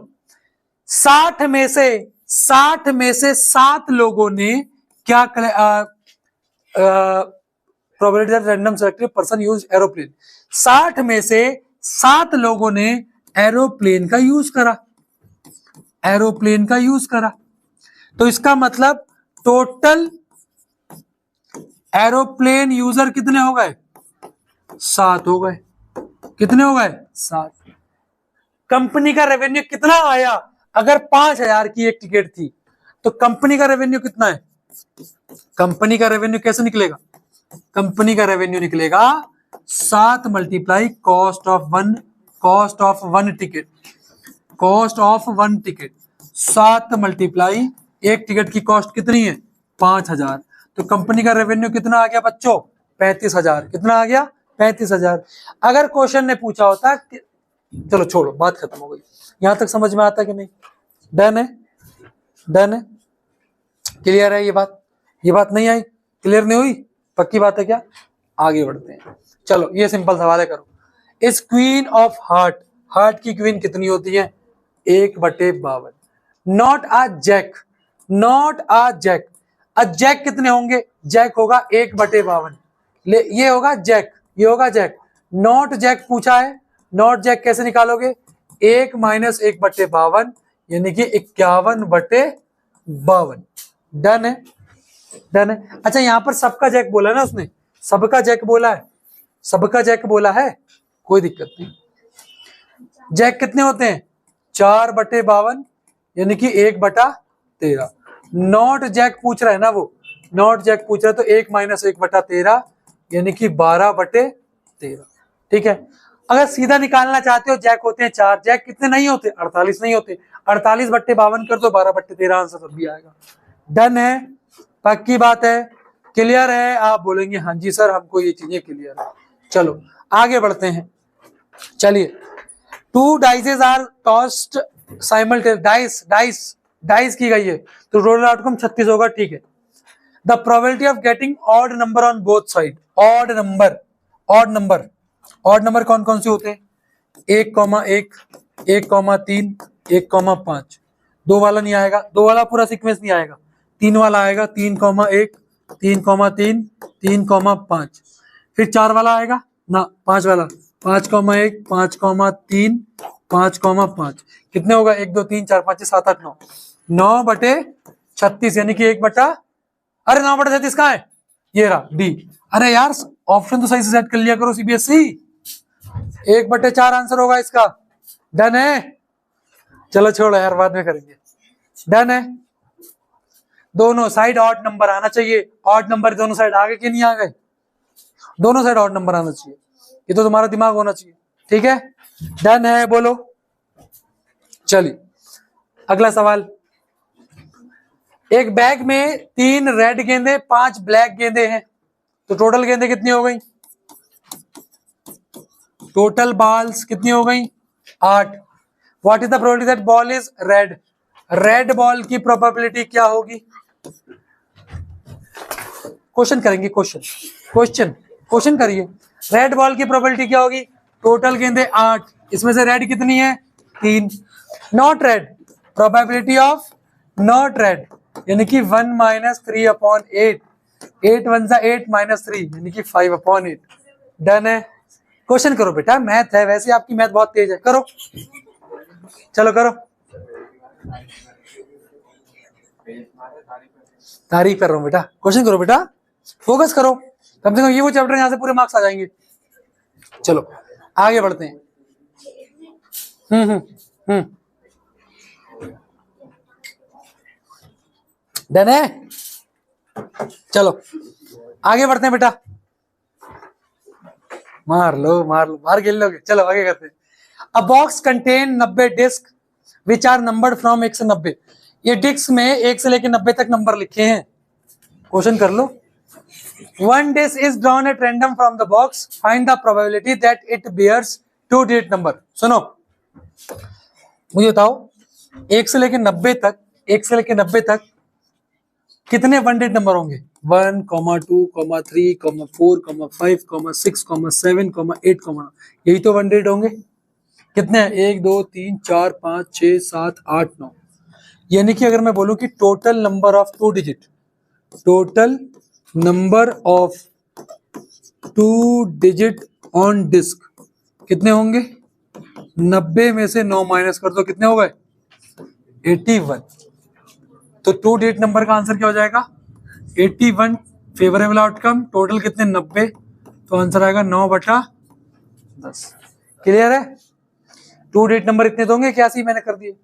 60 में से 7 लोगों ने क्या probability that random selected person used aeroplane, 60 में से 7 लोगों ने एरोप्लेन का यूज करा। एरोप्लेन का यूज करा, तो इसका मतलब टोटल एरोप्लेन यूजर कितने हो गए? 7 हो गए। कितने हो गए? 7। कंपनी का रेवेन्यू कितना आया? अगर 5000 की एक टिकट थी, तो कंपनी का रेवेन्यू कितना है? कंपनी का रेवेन्यू कैसे निकलेगा? कंपनी का रेवेन्यू निकलेगा 7 multiply cost of one ticket. Cost of one ticket 7 multiply एक टिकट की कॉस्ट कितनी है? 5000। तो कंपनी का रेवेन्यू कितना आ गया बच्चों? 35,000। कितना आ गया? 35,000। अगर क्वेश्चन ने पूछा होता कि, चलो छोड़ो, बात खत्म हो गई। यहां तक समझ में आता कि नहीं? डन है? डन है? क्लियर है ये बात? ये बात नहीं आई? क्लियर नहीं हुई? पक्की बात है क्या? आगे बढ़ते हैं। चलो ये सिंपल सवाल है, करो। इस क्वीन ऑफ हार्ट की क्वीन कितनी होती है? 1/52। नॉट अ जैक अब जैक कितने होंगे? जैक होगा 1/52। ले ये होगा जैक, ये होगा जैक। नॉट जैक पूछा है, नॉट जैक कैसे निकालोगे? 1 - 1/52 यानी कि 51/52। डन है, डन है। अच्छा यहाँ पर सबका जैक बोला ना उसने, सबका जैक बोला है, सबका जैक बोला है, कोई दिक्कत नहीं। जैक कितने होते हैं? 4/52 यानी कि 1/13। नॉट जैक पूछ रहा है ना वो, नॉट जैक पूछ रहा है तो 1 - 1/13 यानी कि 12/13। ठीक है। अगर सीधा निकालना चाहते हो जैक होते हैं 4, जैक कितने नहीं होते? 48 नहीं होते। 48/52 कर दो, 12/13 आंसर तब भी आएगा। डन है, पक्की बात है, क्लियर है? आप बोलेंगे हाँ जी सर हमको ये चीजें क्लियर है। चलो आगे बढ़ते हैं। चलिए, 2 dices are tossed simultaneous, dice की गई है तो टोटल आउटकम 36 होगा। ठीक है। The probability of getting odd number on both side, odd number, odd number, odd number कौन कौन से होते हैं? 1,1, 1,3, 1,5। 2 वाला नहीं आएगा, 2 वाला पूरा सीक्वेंस नहीं आएगा, 3 वाला आएगा, 3,1, 3,3, 3,5। फिर 4 वाला आएगा ना, 5 वाला, 5,1, 5,3, 5,5। कितने होगा? 1, 2, 3, 4, 5, 6, 7, 8, 9, 9/36 यानी कि 9/36 कहाँ है? ये रहा डी। अरे यार ऑप्शन तो सही से सेट कर लिया करो सीबीएसई। 1/4 आंसर होगा इसका। डन है? चलो छोड़ो यार, बाद में करेंगे। डन है। दोनों साइड ऑड नंबर आना चाहिए, ऑड नंबर दोनों साइड आ गए कि नहीं आ गए? दोनों साइड ऑड नंबर आना चाहिए, ये तो तुम्हारा दिमाग होना चाहिए। ठीक है, डन है, बोलो। चलिए अगला सवाल। एक बैग में 3 रेड गेंदे, 5 ब्लैक गेंदे हैं, तो टोटल गेंदे कितनी हो गई? टोटल बॉल्स कितनी हो गई? 8। What is the probability that ball is red? Red ball की प्रोबेबिलिटी क्या होगी? क्वेश्चन करेंगे, क्वेश्चन क्वेश्चन क्वेश्चन करिए। रेड बॉल की प्रोबेबिलिटी क्या होगी? टोटल गेंदे 8, इसमें से रेड कितनी है? 3। Not red, probability of not red यानी कि 1 - 3/8, 8 1 8 - 3 यानी कि 5/8। डन है। क्वेश्चन करो बेटा, मैथ है, वैसे आपकी मैथ बहुत तेज है, करो, चलो करो। तारीफ कर रहा हूँ बेटा, क्वेश्चन करो बेटा, फोकस करो, कम से कम ये वो चैप्टर यहाँ से पूरे मार्क्स आ जाएंगे। चलो आगे बढ़ते हैं। डन है? चलो आगे बढ़ते हैं बेटा। मार लो मार लो, मार खेल लोगे। चलो आगे करते हैं। A box contain 90 disc which are numbered from 1 से 90। ये डिस्क में 1 से लेकर 90 तक नंबर लिखे हैं। क्वेश्चन कर लो। One disk is drawn at random from the box. Find the probability that it bears 2 digit number. सुनो, मुझे बताओ 1 से लेकर 90 तक, 1 से लेकर 90 तक कितने 1 डिजिट नंबर होंगे? 1, 2, 3, 4, 5, 6, 7, 8, 9। यही तो 1 डिजिट होंगे। कितने हैं? 1, 2, 3, 4, 5, 6, 7, 8, 9। यानी कि अगर मैं बोलूं कि total number of 2 digit, total number of 2 digit on disc कितने होंगे? 90 में से 9 माइनस कर दो, कितने हो गए? 81। तो 2 डिजिट नंबर का आंसर क्या हो जाएगा? 81। फेवरेबल आउटकम, टोटल कितने? 90, तो आंसर आएगा 9/10। क्लियर है? 2 डिजिट नंबर इतने तो होंगे, क्या सी मैंने कर दिए।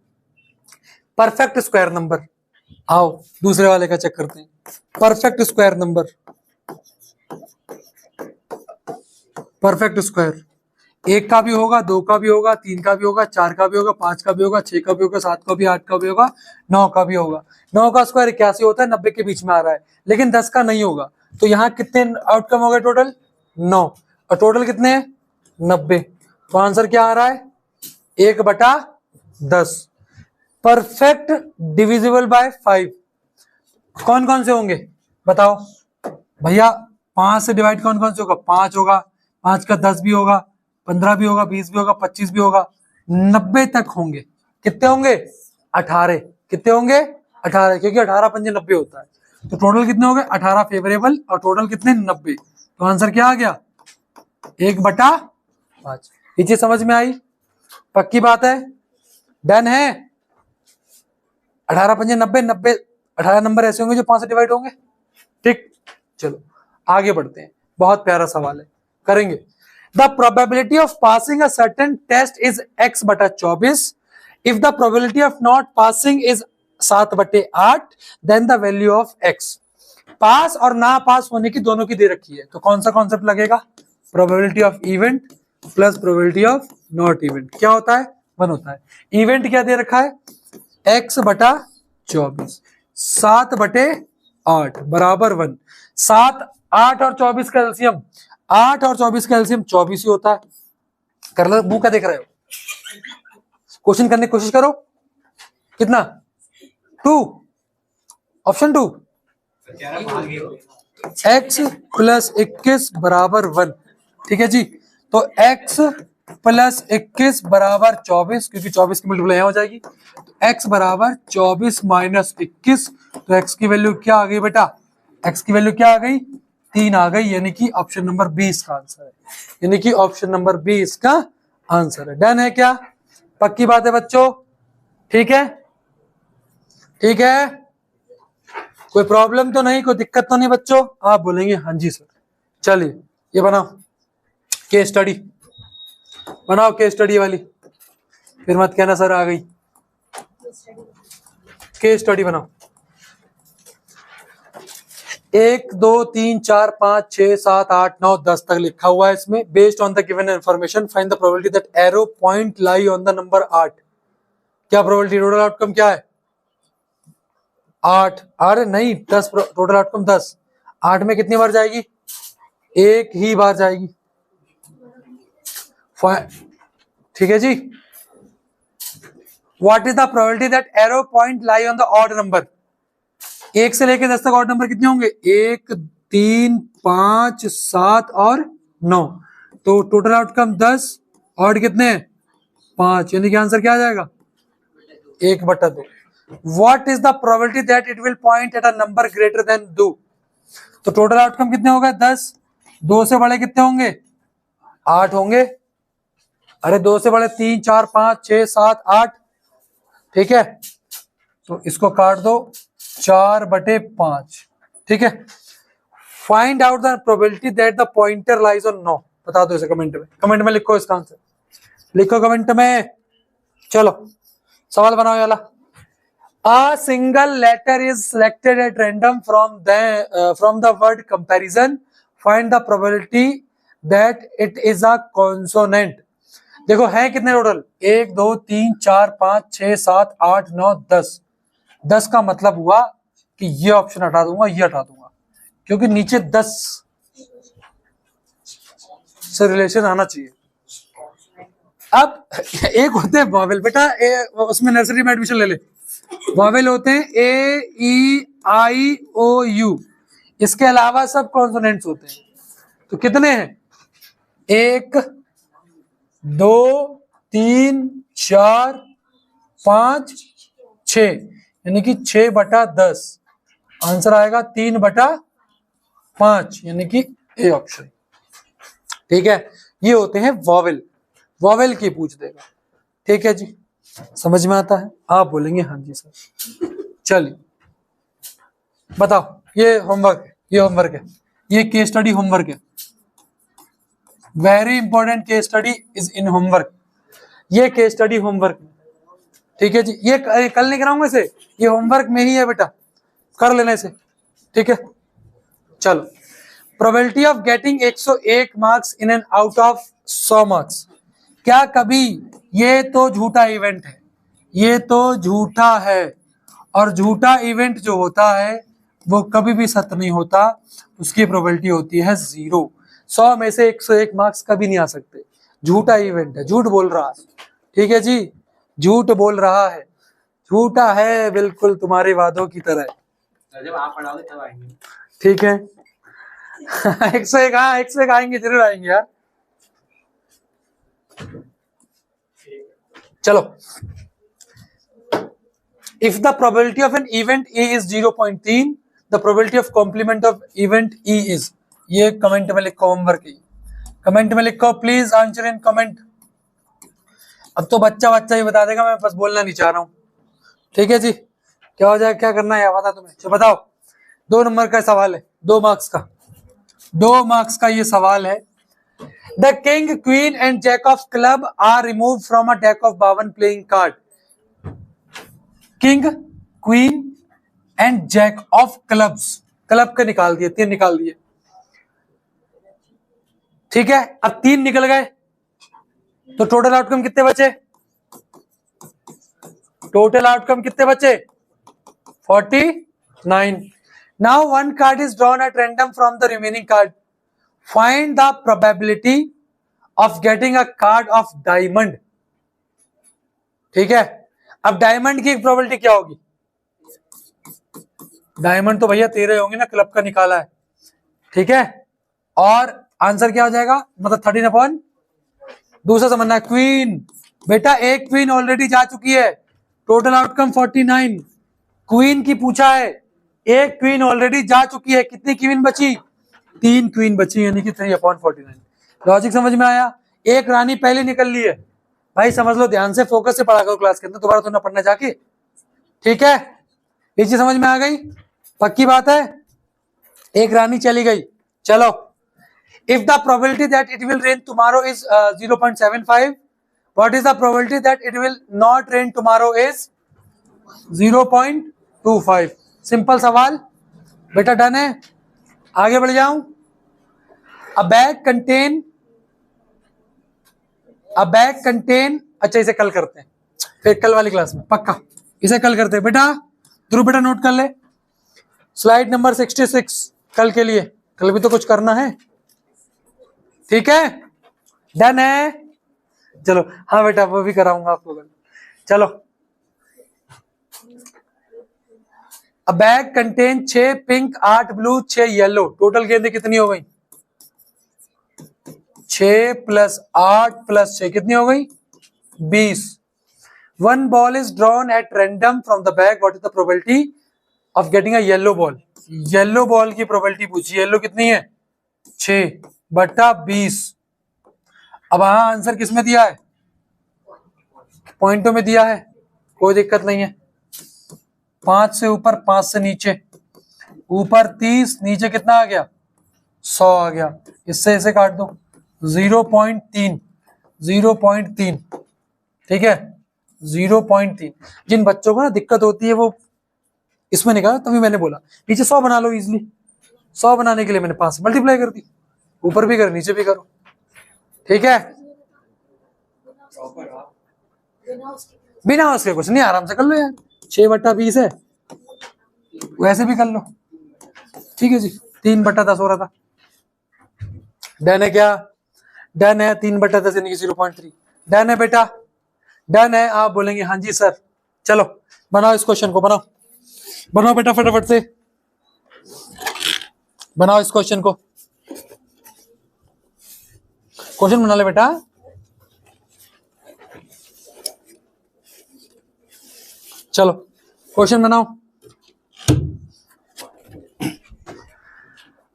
परफेक्ट स्क्वायर नंबर, आओ दूसरे वाले का चेक करते हैं। Perfect square number, perfect square 1 का भी होगा, 2 का भी होगा, 3 का भी होगा, 4 का भी होगा, 5 का भी होगा, 6 का भी होगा, 7 का भी, 8 का भी होगा, 9 का भी होगा। 9 का स्क्वायर 81 होता है, 90 के बीच में आ रहा है, लेकिन 10 का नहीं होगा। तो यहाँ कितने आउटकम हो गए? टोटल 9, और टोटल कितने हैं? 90। तो आंसर क्या आ रहा है? 1/10। परफेक्ट डिविजिबल बाय 5 कौन कौन से होंगे बताओ भैया? 5 से डिवाइड कौन कौन से होगा? 5 होगा, 5 का 10 भी होगा, 15 भी होगा, 20 भी होगा, 25 भी होगा, 90 तक होंगे। कितने होंगे? 18। कितने होंगे? 18, क्योंकि 18 × 5 = 90 होता है। तो टोटल कितने हो गए 18 फेवरेबल और टोटल कितने 90। तो आंसर क्या आ गया 1/5। ये चीज समझ में आई? पक्की बात है? डन है? 18 पंजे 90, 90 18 नंबर ऐसे होंगे जो 5 से डिवाइड होंगे। ठीक, चलो आगे बढ़ते हैं। बहुत प्यारा सवाल है, करेंगे। The probability of passing a certain test is x/24। If the probability of not passing is 7/8, then the value of x। Pass और ना पास होने की दोनों की दे रखी है, तो कौन सा कॉन्सेप्ट लगेगा? Probability of event plus probability of not event. क्या होता है? 1 होता है। इवेंट क्या दे रखा है? x/24, 7/8 बराबर 1। 7, 8 और 24 का एलसीएम, 8 और 24 का एलसीएम 24 ही होता है। कर लो, मुंह क्या देख रहे हो? क्वेश्चन करने की कोशिश करो। कितना? 2, ऑप्शन 2, x + 21 बराबर 1। ठीक है जी, तो x + 21 बराबर 24, क्योंकि 24 की मल्टीप्लाई यहां हो जाएगी। तो x बराबर 24 - 21, तो x की वैल्यू क्या आ गई बेटा? x की वैल्यू क्या आ गई? 3 आ गई, यानी कि ऑप्शन नंबर 20 का आंसर है। यानी कि ऑप्शन नंबर 20 का आंसर है। डन है क्या? पक्की बात है बच्चों? ठीक है, ठीक है, कोई प्रॉब्लम तो नहीं, कोई दिक्कत तो नहीं बच्चों? आप बोलेंगे हाँ जी सर। चलिए ये बनाओ केस स्टडी, बनाओ केस स्टडी वाली, फिर मत कहना सर आ गई। केस स्टडी बनाओ। 1 2 3 4 5 6 7 8 9 10 तक लिखा हुआ है इसमें। Based on the given information find the probability that arrow point lie on the number 8। क्या प्रोबेबिलिटी? टोटल आउटकम क्या है? 8। अरे नहीं, 10, टोटल आउटकम 10। 8 में कितनी बार जाएगी? एक ही बार जाएगी। ठीक है जी। What is the probability that arrow point lie on the odd number? 1 से लेकर 10 तक ऑड नंबर कितने होंगे? 1 3 5 7 और 9। तो टोटल आउटकम 10, ऑड कितने हैं? 5, यानी कि आंसर क्या आ जाएगा? 1/2। What is the probability that it will point at a number greater than 2? तो टोटल आउटकम कितने हो गए? 10। 2 से बड़े कितने होंगे? 8 होंगे। अरे 2 से बड़े 3 4 5 6 7 8। ठीक है, तो इसको काट दो, 4/5। ठीक है, find out the probability that the pointer lies on 9। बता दो इसे कमेंट में, कमेंट में लिखो इसका आंसर, लिखो कमेंट में। चलो सवाल बनाओ वाला। A single letter is selected at random from the word comparison. Find the probability that it is a consonant. देखो है कितने टोटल? 1 2 3 4 5 6 7 8 9 10। 10 का मतलब हुआ कि ये ऑप्शन हटा दूंगा, ये हटा दूंगा, क्योंकि नीचे 10 से रिलेशन आना चाहिए। अब एक होते हैं वॉवेल बेटा, उसमें नर्सरी में एडमिशन ले ले। वॉवेल होते हैं ए ई आई ओ यू, इसके अलावा सब कॉन्सोनेंट्स होते हैं। तो कितने हैं? 1 2 3 4 5 6, यानी कि 6/10। आंसर आएगा 3/5, यानी कि ए ऑप्शन। ठीक है, ये होते हैं वॉवेल। वॉवेल की पूछ देगा। ठीक है जी, समझ में आता है? आप बोलेंगे हाँ जी सर। चलिए बताओ, ये होमवर्क है, ये होमवर्क है, ये केस स्टडी होमवर्क है। Very important case study is in homework. ये केस स्टडी होमवर्क। ठीक है जी, ये कल नहीं कराऊंगा इसे, ये होमवर्क में ही है बेटा, कर लेना इसे। ठीक है, चलो। Probability of getting 101 marks in an out of 100 marks. क्या कभी, ये तो झूठा इवेंट है, ये तो झूठा है, और झूठा इवेंट जो होता है वो कभी भी सत्य नहीं होता, उसकी प्रोबेबिलिटी होती है 0। 100 में से 101 मार्क्स कभी नहीं आ सकते। झूठा इवेंट है, झूठ बोल रहा है। ठीक है जी, झूठ बोल रहा है, झूठा है बिल्कुल तुम्हारे वादों की तरह। जब आप पढ़ाओगे तब आएंगे। ठीक है 101, हाँ 101 आएंगे, जरूर आएंगे यार। चलो, if the probability of an event A is 0.3, the probability of complement of event E is. ये कमेंट में लिखो, होमवर्क की कमेंट में लिखो प्लीज, आंसर इन कमेंट। अब तो बच्चा बच्चा ही बता देगा, मैं बस बोलना नहीं चाह रहा हूं। ठीक है जी, क्या हो जाए, क्या करना है बता तुम्हें। तो बताओ, 2 नंबर का सवाल है, 2 मार्क्स का, 2 मार्क्स का ये सवाल है। The king, queen and jack of club are remove from a deck of 52 playing card. King, queen and jack of clubs, club के निकाल दिए, 3 निकाल दिए। ठीक है, अब 3 निकल गए तो टोटल आउटकम कितने बचे? टोटल आउटकम कितने बचे? 49। Now 1 card is drawn at random from the remaining card. Find the probability of getting a card of diamond. ठीक है, अब डायमंड की प्रोबेबिलिटी क्या होगी? डायमंड तो भैया 13 होंगे ना, क्लब का निकाला है। ठीक है, और आंसर क्या हो जाएगा, मतलब 13 अपॉन, दूसरा समझना है क्वीन। बेटा एक क्वीन ऑलरेडी जा चुकी है, टोटल आउटकम 49। क्वीन की पूछा है, एक क्वीन ऑलरेडी जा चुकी है, कितनी क्वीन बची? 3 क्वीन बची, यानी कि 3 अपॉन 49। लॉजिक समझ में आया? एक रानी पहले निकल ली है भाई, समझ लो, ध्यान से फोकस से पढ़ा करो क्लास के अंदर, दोबारा तो ना पढ़ना जाके। ठीक है, ये चीज समझ में आ गई, पक्की बात है। एक रानी चली गई, चलो। If the probability that it will rain tomorrow is 0.75, what is the probability that it will not rain tomorrow is 0.25। Simple सवाल बेटा, डन है। आगे बढ़ जाऊं। अ बैग कंटेन, अच्छा इसे कल करते हैं, फिर कल वाली क्लास में पक्का इसे कल करते हैं बेटा। ध्रुव बेटा नोट कर ले, स्लाइड नंबर 66 कल के लिए, कल भी तो कुछ करना है। ठीक है, डन है। चलो हाँ बेटा, वो भी कराऊंगा आपको कल। चलो, अ bag contain 6 pink, 8 blue, 6 yellow, total गेंदें कितनी हो गई? 6 + 8 + 6 कितनी हो गई? 20। 1 ball is drawn at random from the bag, what is the probability of getting a yellow ball. Yellow ball की प्रोबेबिलिटी पूछी, येलो कितनी है? 6/20। अब हाँ, आंसर किस में दिया है? पॉइंटों में दिया है, कोई दिक्कत नहीं है। 5 से ऊपर, 5 से नीचे, ऊपर 30, नीचे कितना आ गया? 100 आ गया। इससे इसे काट दो, 0.3, 0.3। ठीक है, 0.3। जिन बच्चों को ना दिक्कत होती है वो इसमें निकालो, तभी मैंने बोला नीचे 100 बना लो इजिली। 100 बनाने के लिए मैंने 5 से मल्टीप्लाई कर दी, ऊपर भी करो नीचे भी करो। ठीक है, बिना उसके कुछ नहीं, आराम से कर लो यार, 6/20 है, वैसे भी कर लो। ठीक है जी, 3/10 हो रहा था। डन है क्या? डन है, 3/10 यानी कि 0.3। डन है बेटा, डन है। आप बोलेंगे हाँ जी सर। चलो बनाओ इस क्वेश्चन को, बनाओ बेटा फटाफट से बनाओ इस क्वेश्चन को। क्वेश्चन बना ले बेटा। चलो क्वेश्चन बनाओ।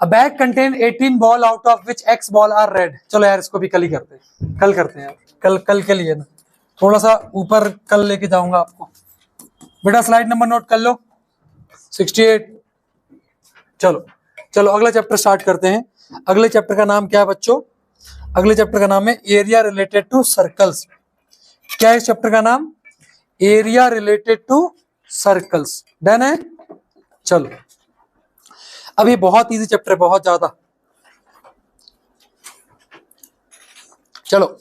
A bag contain 18 ball out of which X ball are red। चलो यार इसको भी कल ही करते हैं, कल करते हैं यार, कल के लिए ना थोड़ा सा ऊपर कल लेके जाऊंगा आपको। बेटा स्लाइड नंबर नोट कर लो, 68। चलो अगला चैप्टर स्टार्ट करते हैं। अगले चैप्टर का नाम क्या है बच्चों? अगले चैप्टर का नाम है एरिया रिलेटेड टू सर्कल्स। क्या है इस चैप्टर का नाम? Area related to circles. Done है। चलो, अब ये बहुत इजी चैप्टर है, बहुत ज्यादा। चलो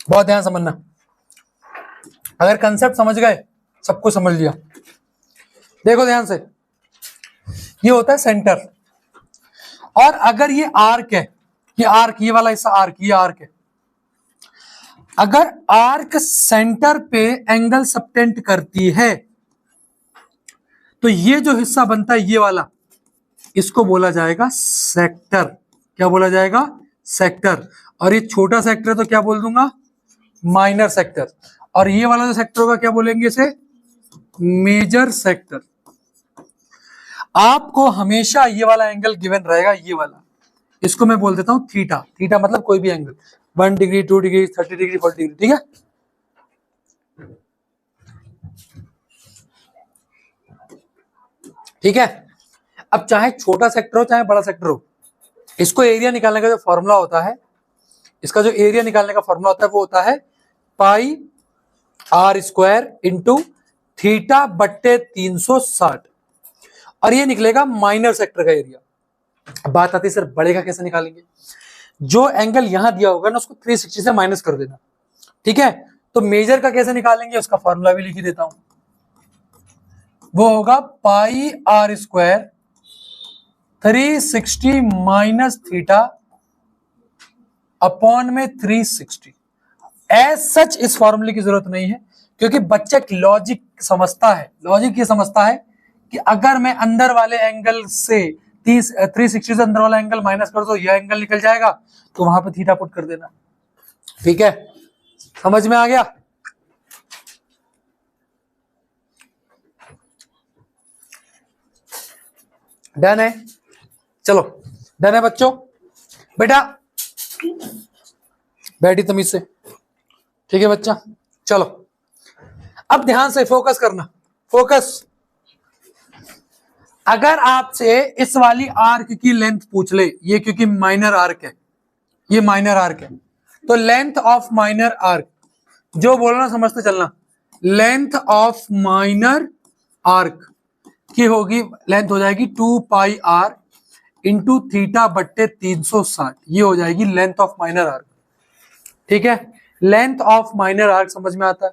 बहुत ध्यान समझना, अगर कंसेप्ट समझ गए, सब कुछ समझ लिया। देखो ध्यान से, ये होता है सेंटर, और अगर ये आर्क है, ये आर्क, ये वाला हिस्सा आर्क, ये आर्क है, अगर आर्क सेंटर पे एंगल सबटेंड करती है तो ये जो हिस्सा बनता है ये वाला, इसको बोला जाएगा सेक्टर। क्या बोला जाएगा? सेक्टर। और ये छोटा सेक्टर है तो क्या बोल दूंगा? Minor sector. और ये वाला जो सेक्टर होगा क्या बोलेंगे इसे? Major sector. आपको हमेशा ये वाला एंगल गिवन रहेगा, ये वाला, इसको मैं बोल देता हूं थीटा। थीटा मतलब कोई भी angle, 1 degree, 2 degree, 30 degree, 40 degree, ठीक है। ठीक है, अब चाहे छोटा सेक्टर हो चाहे बड़ा सेक्टर हो, इसको एरिया निकालने का जो फॉर्मूला होता है, इसका जो एरिया निकालने का फॉर्मूला होता है वो होता है पाई आर स्क्वायर इंटू थीटा बट्टे 360, और ये निकलेगा माइनर सेक्टर का एरिया। बात आती है सर बड़े का कैसे निकालेंगे? जो एंगल यहां दिया होगा ना उसको 360 से माइनस कर देना, ठीक है। तो मेजर का कैसे निकालेंगे उसका फॉर्मूला भी लिख ही देता हूं, वो होगा pi R square 360 minus theta upon में 360। एज सच इस फॉर्मूले की जरूरत नहीं है, क्योंकि बच्चा लॉजिक समझता है, लॉजिक ये समझता है कि अगर मैं अंदर वाले एंगल से 360 से अंदर वाला एंगल माइनस कर दो, यह एंगल निकल जाएगा, तो वहां पे थीटा पुट कर देना, ठीक है। समझ में आ गया? डन है, चलो डन है बच्चों। बेटा बैठी तमीज से, ठीक है बच्चा। चलो अब ध्यान से फोकस करना, फोकस। अगर आपसे इस वाली आर्क की लेंथ पूछ ले, ये क्योंकि माइनर आर्क है, ये माइनर आर्क है, तो लेंथ ऑफ माइनर आर्क, जो बोलना समझते चलना, लेंथ ऑफ माइनर आर्क की होगी, लेंथ हो जाएगी 2 पाई आर इंटू थीटा बट्टे 360, ये हो जाएगी लेंथ ऑफ माइनर आर्क, ठीक है। लेंथ ऑफ माइनर आर्क समझ में आता है,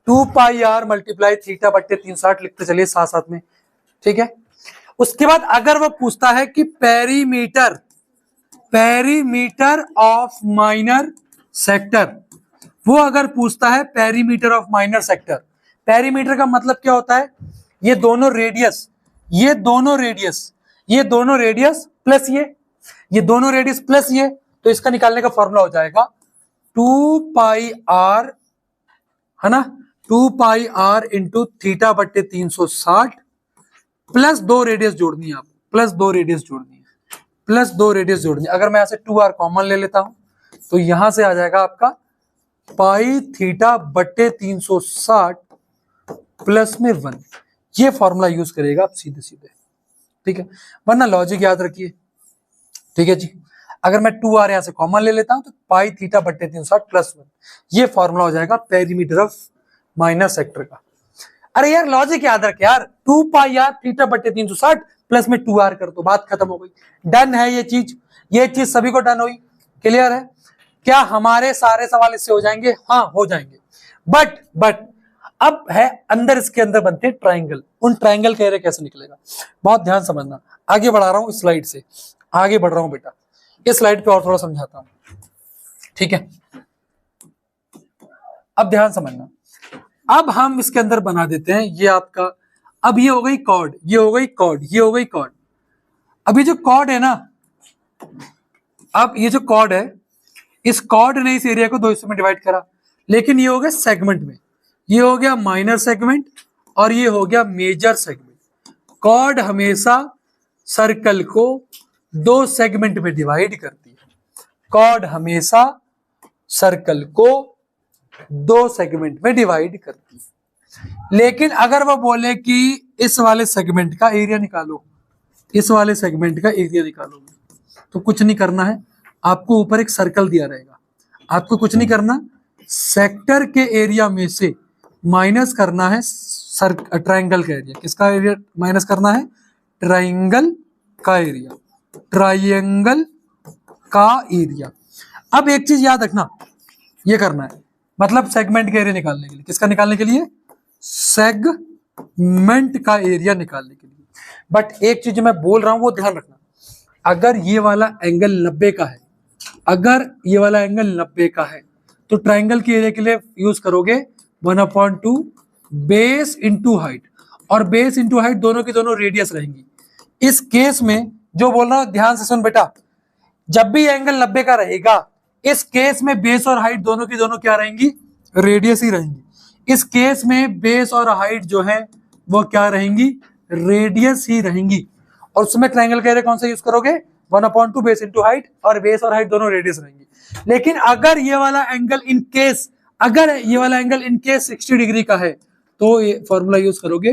2 पाई आर मल्टीप्लाई थीटा बट्टे 360 लिखते चलिए साथ साथ में, ठीक है। उसके बाद अगर वो पूछता है कि perimeter, perimeter of minor sector, वो अगर पूछता है perimeter of minor sector, perimeter का मतलब क्या होता है? ये दोनों रेडियस, ये दोनों रेडियस, ये दोनों रेडियस प्लस ये दोनों रेडियस प्लस ये, तो इसका निकालने का फॉर्मूला हो जाएगा 2 पाई आर, है ना, 2 पाई आर इंटू थीटा बट्टे 360 प्लस 2 रेडियस जोड़नी है, आप प्लस 2 रेडियस जोड़नी है, प्लस 2 रेडियस जोड़नी है। अगर मैं यहां से 2r कॉमन ले लेता हूं तो यहां से आ जाएगा आपका पाई थीटा बट्टे 360 प्लस में 1, ये फॉर्मूला यूज करेगा आप सीधे सीधे, ठीक है। वरना लॉजिक याद रखिए, ठीक है जी। अगर मैं 2r यहां से कॉमन ले लेता हूं तो पाई थीटा बट्टे 360 प्लस 1, ये फॉर्मूला हो जाएगा पेरीमीटर ऑफ माइनर सेक्टर का। अरे यार लॉजिक याद रख यार, 2 पाई आर थीटा बट्टे 360 प्लस में 2r कर दो, बात खत्म हो गई। डन है ये चीज सभी को डन हुई, क्लियर है? क्या हमारे सारे सवाल इससे हो जाएंगे? हाँ हो जाएंगे। बट अब है अंदर, इसके अंदर बनते हैं ट्राइंगल, उन ट्राइंगल का एरिया कैसे निकलेगा, बहुत ध्यान समझना। आगे बढ़ा रहा हूं इस स्लाइड से, आगे बढ़ रहा हूं बेटा, इस स्लाइड पे और थोड़ा समझाता हूं, ठीक है। अब ध्यान समझना, अब हम इसके अंदर बना देते हैं ये आपका, अब ये हो गई कॉर्ड, ये हो गई कॉर्ड, ये हो गई कॉर्ड। अब ये जो कॉर्ड है ना, अब ये जो कॉर्ड है, इस कॉर्ड ने इस एरिया को 2 हिस्सों में डिवाइड करा, लेकिन ये हो गया सेगमेंट में, ये हो गया माइनर सेगमेंट और ये हो गया मेजर सेगमेंट। कॉर्ड हमेशा सर्कल को 2 सेगमेंट में डिवाइड करती है, कॉर्ड हमेशा सर्कल को 2 सेगमेंट में डिवाइड करती है। लेकिन अगर वो बोले कि इस वाले सेगमेंट का एरिया निकालो, इस वाले सेगमेंट का एरिया निकालो, तो कुछ नहीं करना है, आपको ऊपर एक सर्कल दिया रहेगा, आपको कुछ नहीं करना, सेक्टर के एरिया में से माइनस करना है ट्राइंगल का एरिया। किसका एरिया माइनस करना है? ट्राइंगल का एरिया, ट्राइंगल का एरिया। अब एक चीज याद रखना, ये करना है, मतलब सेगमेंट का एरिया निकालने के लिए, किसका निकालने के लिए? सेगमेंट का एरिया निकालने के लिए। बट एक चीज मैं बोल रहा हूं वो ध्यान रखना, अगर ये वाला एंगल 90 का है, अगर ये वाला एंगल 90 का है, तो ट्राइंगल के एरिया के लिए यूज करोगे 1/2 बेस इंटू हाइट, और बेस इंटू हाइट दोनों की दोनों रेडियस रहेंगी। इस केस में जो बोल रहा हूं ध्यान से सुन बेटा, जब भी एंगल 90 का रहेगा, इस केस में बेस और हाइट दोनों की दोनों क्या रहेंगी? रेडियस ही रहेंगी। इस केस में बेस और हाइट जो है वो क्या रहेंगी? रेडियस ही रहेंगी, और उसमें ट्रायंगल का एरिया कौन सा यूज करोगे, 1/2 बेस इंटू हाइट, और बेस और हाइट दोनों रेडियस रहेंगी। लेकिन अगर ये वाला एंगल इन केस, अगर ये वाला एंगल इन केस 60 डिग्री का है तो ये फॉर्मूला यूज करोगे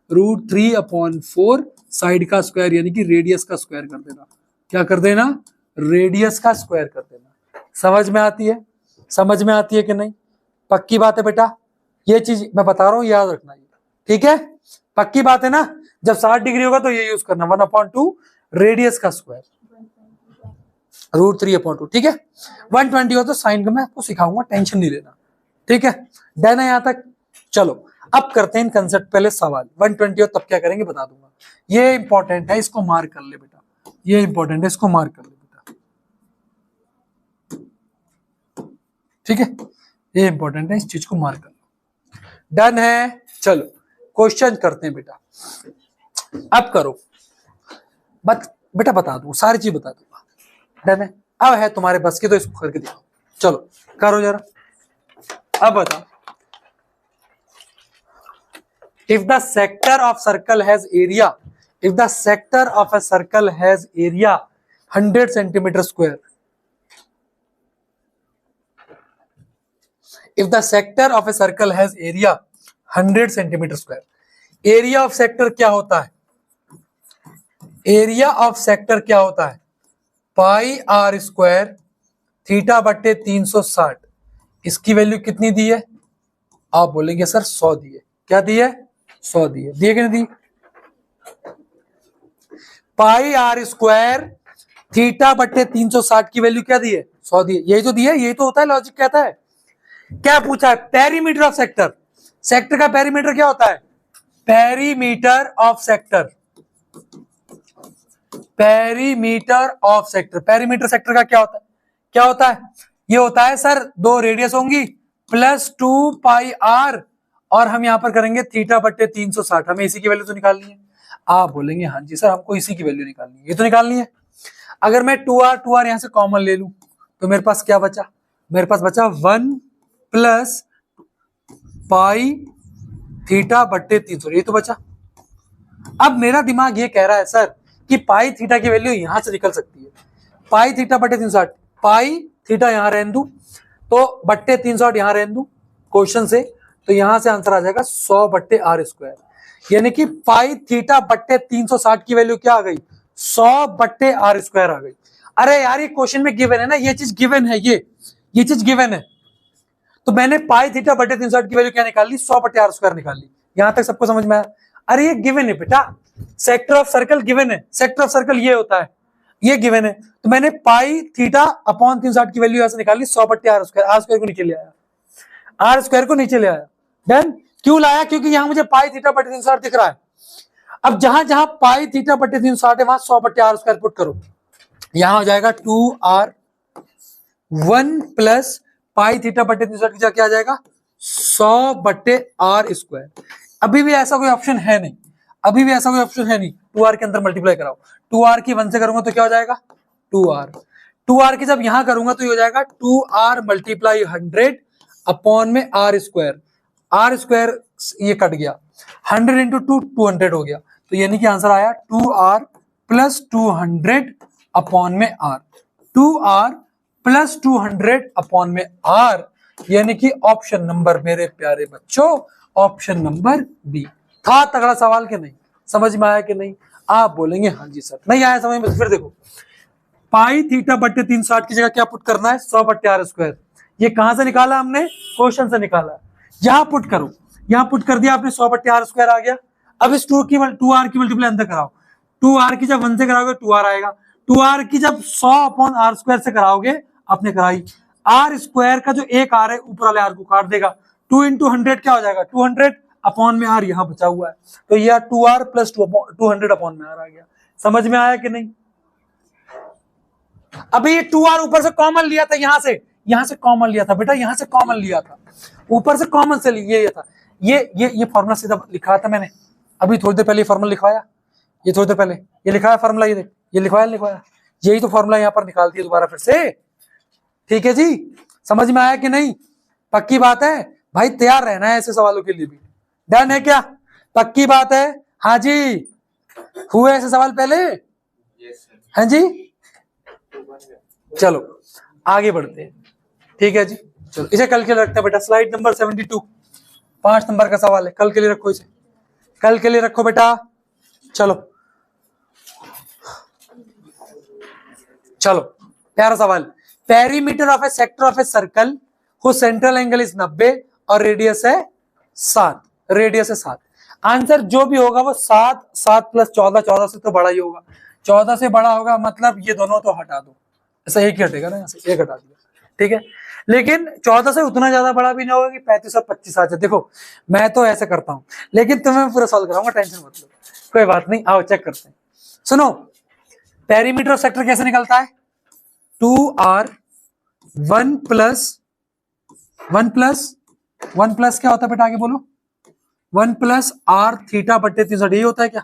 √3/4 साइड का स्क्वायर यानी कि रेडियस का स्क्वायर कर देना। क्या कर देना, रेडियस का स्क्वायर कर देना। समझ में आती है, समझ में आती है कि नहीं, पक्की बात है बेटा, ये चीज मैं बता रहा हूं याद रखना, ठीक है, पक्की बात है ना। जब 60 डिग्री होगा तो ये यूज करना 1/2 रेडियस का स्क्वायर √3/2, ठीक है। 120 हो तो साइन का मैं आपको सिखाऊंगा, टेंशन नहीं लेना, ठीक है। डन है यहां तक। चलो अब करते हैं कंसेप्ट, पहले सवाल 120 हो तब क्या करेंगे बता दूंगा। ये इंपॉर्टेंट है, इसको मार्क कर ले बेटा, ये इंपॉर्टेंट है, इसको मार्क कर ले बेटा, ठीक है, ये इंपॉर्टेंट है, इस चीज को मार्क कर लो। डन है, चलो क्वेश्चन करते हैं बेटा। अब करो, बेटा बता दूं, सारी चीज बता दूंगा। डन है, अब है तुम्हारे बस की तो इसको करके दिखाओ। चलो करो जरा, अब बताओ। If the sector of circle has area, if the sector of a circle has area 100 centimetre square, if the sector of a circle has area 100 centimetre square, area of sector क्या होता है, एरिया ऑफ सेक्टर क्या होता है, पाई R square theta बट्टे 360। इसकी value कितनी दी है, आप बोलेंगे सर 100 दी है। क्या दी है, 100 दी है, दिए कि नहीं दी, पाई आर स्क्वायर थीटा बट्टे 360 की वैल्यू क्या दी है, 100 दी है। यही तो दी है, यही तो होता है, लॉजिक कहता है। क्या पूछा है, पेरीमीटर ऑफ सेक्टर, सेक्टर का पेरीमीटर क्या होता है, perimeter of sector, perimeter of sector, perimeter sector का क्या होता है, क्या होता है, ये होता है सर दो रेडियस होंगी प्लस 2 पाई आर, और हम यहां पर करेंगे थीटा बट्टे 360। हमें इसी की वैल्यू तो निकालनी है। आप बोलेंगे हाँ जी सर हमको इसी की वैल्यू निकालनी है, ये तो निकालनी है। अगर मैं 2r यहां से कॉमन ले लूं तो मेरे पास क्या बचा, मेरे पास बचा 1 प्लस पाई थीटा बट्टे 300, ये तो बचा। अब मेरा दिमाग ये कह रहा है सर कि पाई थीटा की वैल्यू यहां से निकल सकती है, पाई थीटा बट्टे 360, पाई थीटा यहां रहने दूं तो बट्टे 360 यहां रहने दूं क्वेश्चन से, तो यहां से आंसर आ जाएगा 100 बट्टे आर स्क्वायर, यानी कि पाई थीटा बट्टे 360 की वैल्यू क्या आ गई, 100 बट्टे आर स्क्वायर आ गई। अरे यार ये क्वेश्चन में गिवन है ना, ये चीज गिवन है, ये चीज गिवन है, तो मैंने पाई थीटा बट्टे 360 की वैल्यू क्या निकाल ली, 100 बट्टे आर स्क्वायर निकाल ली। यहां तक सबको समझ में आया। अरे ये गिवन है बेटा, सेक्टर ऑफ सर्कल गिवन है, सेक्टर ऑफ सर्कल ये होता है, ये गिवन है, तो मैंने पाई थीटा अपॉन 360 की वैल्यू ऐसे निकाल ली 100 बट्टे आर स्क्वायर, आर स्क्वायर को नीचे ले आया, आर स्क्वायर को नीचे ले आया। डन, क्यों लाया, क्योंकि यहां मुझे पाई थीटा बट्टे 360 दिख रहा है। अब जहां जहां पाई थीटा बट्टे 360 है वहां 100 बट्टे आर स्क्वायर पुट करो, यहां हो जाएगा 2r1 प्लस पाई थीटा बट्टे 360 की जगह क्या आ जाएगा 100 बट्टे आर स्क्वायर। अभी भी ऐसा कोई ऑप्शन है नहीं, अभी भी ऐसा कोई ऑप्शन है नहीं, 2r के अंदर मल्टीप्लाई कराओ, 2r की 1 से करूंगा तो क्या हो जाएगा 2r, 2r की जब यहां करूंगा तो ये हो जाएगा 2r मल्टीप्लाई 100 अपॉन में आर स्क्वायर, आर स्क्वायर ये कट गया, 100 इंटू 2 200 हो गया, तो यानी कि आंसर आया 2r प्लस 200 अपॉन में r, 2r प्लस 200 अपॉन में r, यानी कि ऑप्शन नंबर, मेरे प्यारे बच्चों ऑप्शन नंबर बी। था तगड़ा सवाल के नहीं, समझ में आया कि नहीं, आप बोलेंगे हाँ जी सर। नहीं आया समझ में, फिर देखो पाई थीटा बट्टे 360 की जगह क्या पुट करना है 100 बट्टे आर स्क्वायर, ये कहां से निकाला हमने, क्वेश्चन से निकाला, यहां पुट करो, यहां पुट कर दिया आपने 100 बट्टे आर स्क्वायर आ गया। अब इस 2r की मल्टीप्लाई अंदर कराओ, 2r की जब 1 से कराओगे 2r आएगा, 2r की जब 100 अपॉन आर स्क्वायर से कराओगे, आपने कराई, आर स्क्वायर का जो एक आर है ऊपर वाले आर को काट देगा, 2 इंटू 100 क्या हो जाएगा 200 अपॉन में आर यहाँ बचा हुआ है, तो यह 2r प्लस 200 अपॉन में आर आ गया। समझ में आया कि नहीं। अभी ये 2r ऊपर से कॉमन लिया था, यहां से कॉमन लिया था बेटा, यहां से कॉमन लिया था, ऊपर से कॉमन से ये था, ये फॉर्मूला सीधा लिखा था मैंने अभी थोड़ी देर पहले, फॉर्मूला लिखवाया, ये थोड़ी देर पहले ये लिखाया फॉर्मूला, ये देख ये लिखवाया, यही तो फॉर्मूला यहाँ पर निकाल दिया दोबारा फिर से। ठीक है जी, समझ में आया कि नहीं, पक्की बात है भाई, तैयार रहना है ऐसे सवालों के लिए भी। डन है क्या, पक्की बात है हाँ जी, हुए ऐसे सवाल पहले? हाँ जी, चलो आगे बढ़ते हैं। ठीक है जी, चलो इसे कल के लिए रखते हैं बेटा। स्लाइड नंबर 72, 5 नंबर का सवाल है, कल के लिए रखो इसे, कल के लिए रखो बेटा। चलो चलो, प्यारा सवाल। Perimeter of A sector of a circle who central angle is 90 और रेडियस है 7, रेडियस है 7। आंसर जो भी होगा वो 7, 7 प्लस 14, 14 से तो बड़ा ही होगा। 14 से बड़ा होगा मतलब ये दोनों तो हटा दो, ऐसा एक ही हटेगा ना, यहाँ से एक हटा दिया, ठीक है। लेकिन 14 से उतना ज्यादा बड़ा भी ना होगा कि 35 और 25 आ जाए। देखो मैं तो ऐसे करता हूं, लेकिन तुम्हें पूरा सॉल्व कराऊंगा, टेंशन मत लो, कोई बात नहीं। आओ चेक करते हैं। सुनो, पेरीमीटर ऑफ सेक्टर कैसे निकलता है? 2r 1 प्लस 1 प्लस 1 प्लस क्या होता है बेटा, आगे बोलो। 1 प्लस r थीटा बट्टे 360, यही होता है क्या?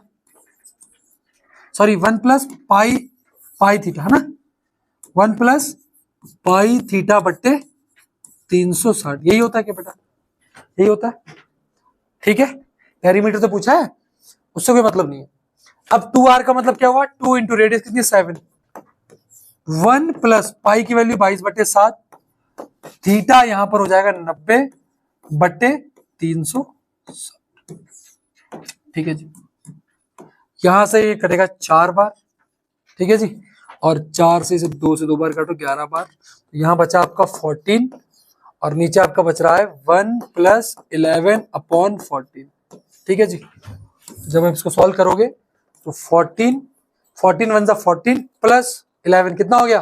सॉरी 1 प्लस पाई पाई थीटा, है ना? 1 प्लस पाई थीटा बट्टे 360, यही होता है क्या बेटा? यही होता है, ठीक है। पेरीमीटर तो पूछा है, उससे कोई मतलब नहीं है। अब 2r का मतलब क्या हुआ? 2 इंटू रेडियस कितनी, 7। 1 प्लस पाई की वैल्यू 22 बट्टे 7, थीटा यहां पर हो जाएगा 90 बट्टे 300, ठीक है जी। यहां से ये कटेगा 4 बार, ठीक है जी, और 4 से इसे 2 से 2 बार काटो, 11 बार। तो यहां बचा आपका 14 और नीचे आपका बच रहा है 1 प्लस 11 अपॉन 14, ठीक है जी। जब आप इसको सॉल्व करोगे तो 14 1 जा 14 प्लस 11 कितना हो गया?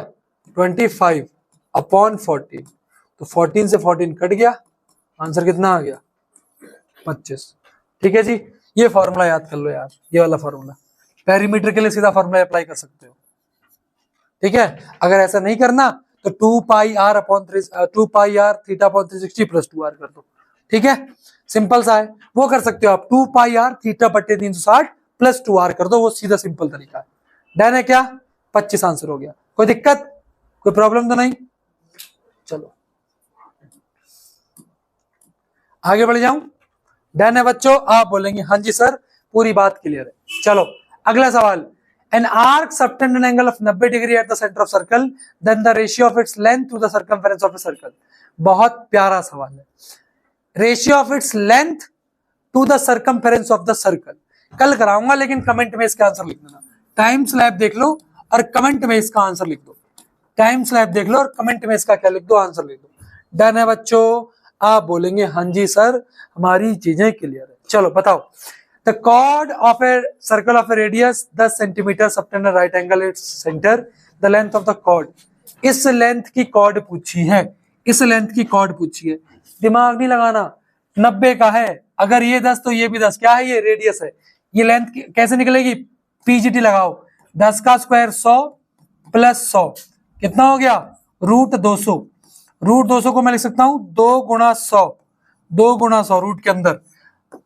25 अपॉन 14। तो 14 से 14 कट गया, आंसर कितना आ गया? 25, ठीक है जी। ये फॉर्मूला याद कर लो यार, ये वाला फॉर्मूला पेरीमीटर के लिए सीधा फॉर्मूला अप्लाई कर सकते हो, ठीक है। अगर ऐसा नहीं करना तो 2 pi R upon 2 pi R theta upon 360 plus 2r कर दो, ठीक है। सिंपल सा है, वो कर सकते हो आप। 2 पाई आर थीटा बट्टे 360 प्लस 2r कर दो, वो सीधा सिंपल तरीका है। डन है क्या? 25 आंसर हो गया। कोई दिक्कत, कोई प्रॉब्लम तो नहीं? चलो आगे बढ़ जाऊं। डन है बच्चों? आप बोलेंगे हाँ जी सर, पूरी बात क्लियर है। चलो अगला सवाल। An arc subtend an angle of 90 degree at the center of circle, then the ratio of its length to the circumference of a circle। बहुत प्यारा सवाल है। Ratio of its length to the circumference of the circle कल कराऊंगा, लेकिन comment में इसका answer लिख देना। टाइम स्लैब देख लो और कमेंट में इसका आंसर लिख दो। टाइम स्लैब देख लो और कमेंट में इसका क्या लिख दो, आंसर लिख दो। डन है बच्चों? आप बोलेंगे हाँ जी सर, हमारी चीजें क्लियर है। चलो बताओ। The chord of a circle of a radius 10 centimeter subtend a right angle at center, the length of the chord। इस लेंथ की कॉर्ड पूछी है, इस लेंथ की कॉर्ड पूछी है। दिमाग नहीं लगाना, 90 का है, अगर ये 10 तो ये भी 10। क्या है ये? रेडियस है। ये लेंथ कैसे निकलेगी? पीजीटी लगाओ, 10 का स्क्वायर 100 प्लस 100 कितना हो गया? रूट 200। रूट 200 को मैं लिख सकता हूं 2 गुणा 100, 2 गुणा 100 रूट के अंदर,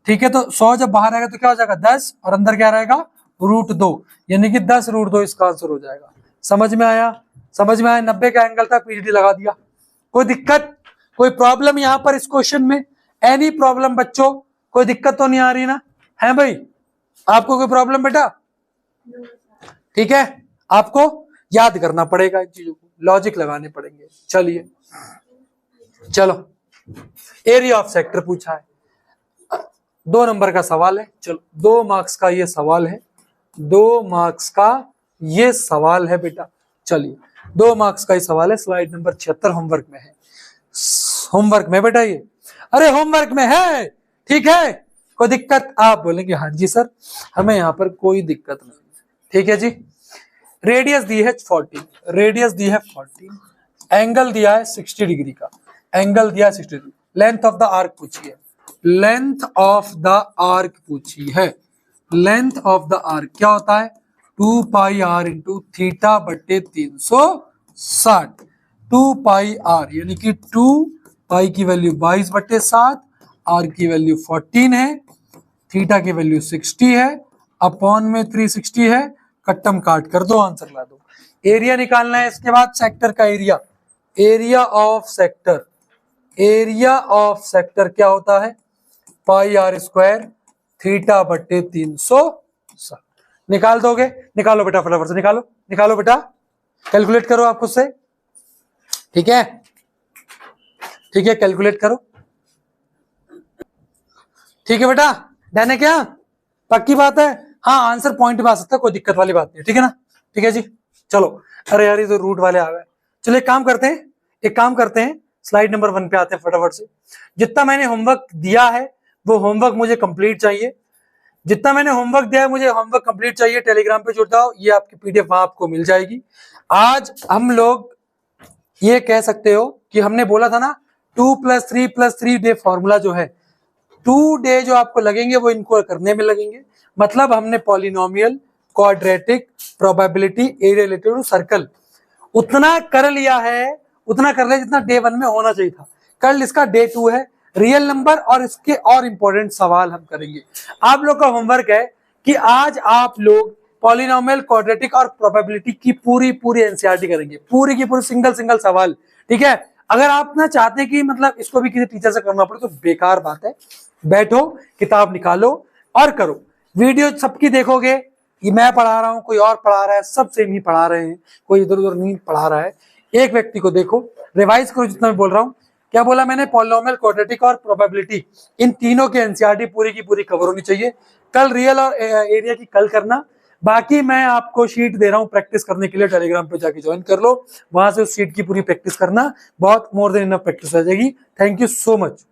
ठीक है। तो 100 जब बाहर आएगा तो क्या हो जाएगा? 10 और अंदर क्या रहेगा? रूट 2, यानी कि 10 रूट 2 इसका आंसर हो जाएगा। समझ में आया? समझ में आया? 90 का एंगल था, पीजीटी लगा दिया। कोई दिक्कत, कोई प्रॉब्लम यहां पर इस क्वेश्चन में? एनी प्रॉब्लम बच्चों? कोई दिक्कत तो नहीं आ रही ना? है भाई, आपको कोई प्रॉब्लम बेटा? ठीक है, आपको याद करना पड़ेगा इन चीजों को, लॉजिक लगाने पड़ेंगे। चलिए चलो, एरिया ऑफ सेक्टर पूछा है, 2 नंबर का सवाल है। चलो 2 मार्क्स का ये सवाल है, 2 मार्क्स का ये सवाल है बेटा। चलिए 2 मार्क्स का ये सवाल है, स्लाइड नंबर 76 होमवर्क में है। होमवर्क में बेटा ये, अरे होमवर्क में है, ठीक है। कोई दिक्कत? आप बोलेंगे हाँ जी सर, हमें यहाँ पर कोई दिक्कत नहीं, ठीक है जी। रेडियस दी है 14, रेडियस दी है 14, एंगल दिया है 60 डिग्री का, एंगल दिया है 60 degree. Length of the arc पूछी है, लेंथ ऑफ द आर्क पूछी है। लेंथ ऑफ द आर्क क्या होता है? 2 पाई आर इंटू थीटा बट्टे 360। 2 पाई आर यानी कि 2 पाई की वैल्यू 22 बट्टे 7, आर की वैल्यू 14 है, थीटा की वैल्यू 60 है, अपॉन में 360 है, कट्टम काट कर दो, आंसर ला दो। एरिया निकालना है इसके बाद, सेक्टर का area. Area of sector, area of sector क्या होता है? पाई आर स्क्वायर थीटा बट्टे 360 निकाल दोगे? निकालो बेटा, फटाफट से निकालो, निकालो बेटा, कैलकुलेट करो आप खुद से। ठीक है, ठीक है, कैलकुलेट करो। ठीक है बेटा, डन है क्या? पक्की बात है? हाँ, आंसर पॉइंट में आ सकता है, कोई दिक्कत वाली बात नहीं है। ठीक है ना? ठीक है जी, चलो। अरे यार, ये तो रूट वाले आ गए। चलो एक काम करते हैं, एक काम करते हैं, स्लाइड नंबर 1 पे आते हैं फटाफट से। जितना मैंने होमवर्क दिया है वो होमवर्क मुझे कंप्लीट चाहिए। जितना मैंने होमवर्क दिया है मुझे होमवर्क कंप्लीट चाहिए। टेलीग्राम पे जुड़ जाओ, ये आपकी पीडीएफ वहां आपको मिल जाएगी। आज हम लोग ये कह सकते हो कि हमने बोला था ना 2+3+3 डे फॉर्मूला जो है, 2 डे जो आपको लगेंगे वो इनको करने में लगेंगे। मतलब हमने polynomial, quadratic, probability, area related to circle उतना कर लिया है, उतना कर लिया जितना डे 1 में होना चाहिए था। कल इसका डे 2 है, रियल नंबर और इसके और इंपॉर्टेंट सवाल हम करेंगे। आप लोग का होमवर्क है कि आज आप लोग पॉलिनोमियल, क्वाड्रेटिक और प्रोबेबिलिटी की पूरी एनसीईआरटी करेंगे, पूरी की पूरी सिंगल सवाल। ठीक है? अगर आप ना चाहते हैं कि मतलब इसको भी किसी टीचर से करना पड़े तो बेकार बात है। बैठो, किताब निकालो और करो। वीडियो सबकी देखोगे, ये मैं पढ़ा रहा हूँ, कोई और पढ़ा रहा है, सब सेम ही पढ़ा रहे हैं, कोई इधर उधर नहीं पढ़ा रहा है। एक व्यक्ति को देखो, रिवाइज करो जितना मैं बोल रहा हूँ। क्या बोला मैंने? पॉलिनोमियल, क्वाड्रेटिक और प्रोबेबिलिटी, इन तीनों की एनसीईआरटी पूरी की पूरी कवर होनी चाहिए। कल रियल और एरिया की कल करना। बाकी मैं आपको शीट दे रहा हूँ प्रैक्टिस करने के लिए, टेलीग्राम पे जाके ज्वाइन कर लो, वहां से उस शीट की पूरी प्रैक्टिस करना, बहुत मोर देन इनफ प्रैक्टिस हो जाएगी। Thank you so much.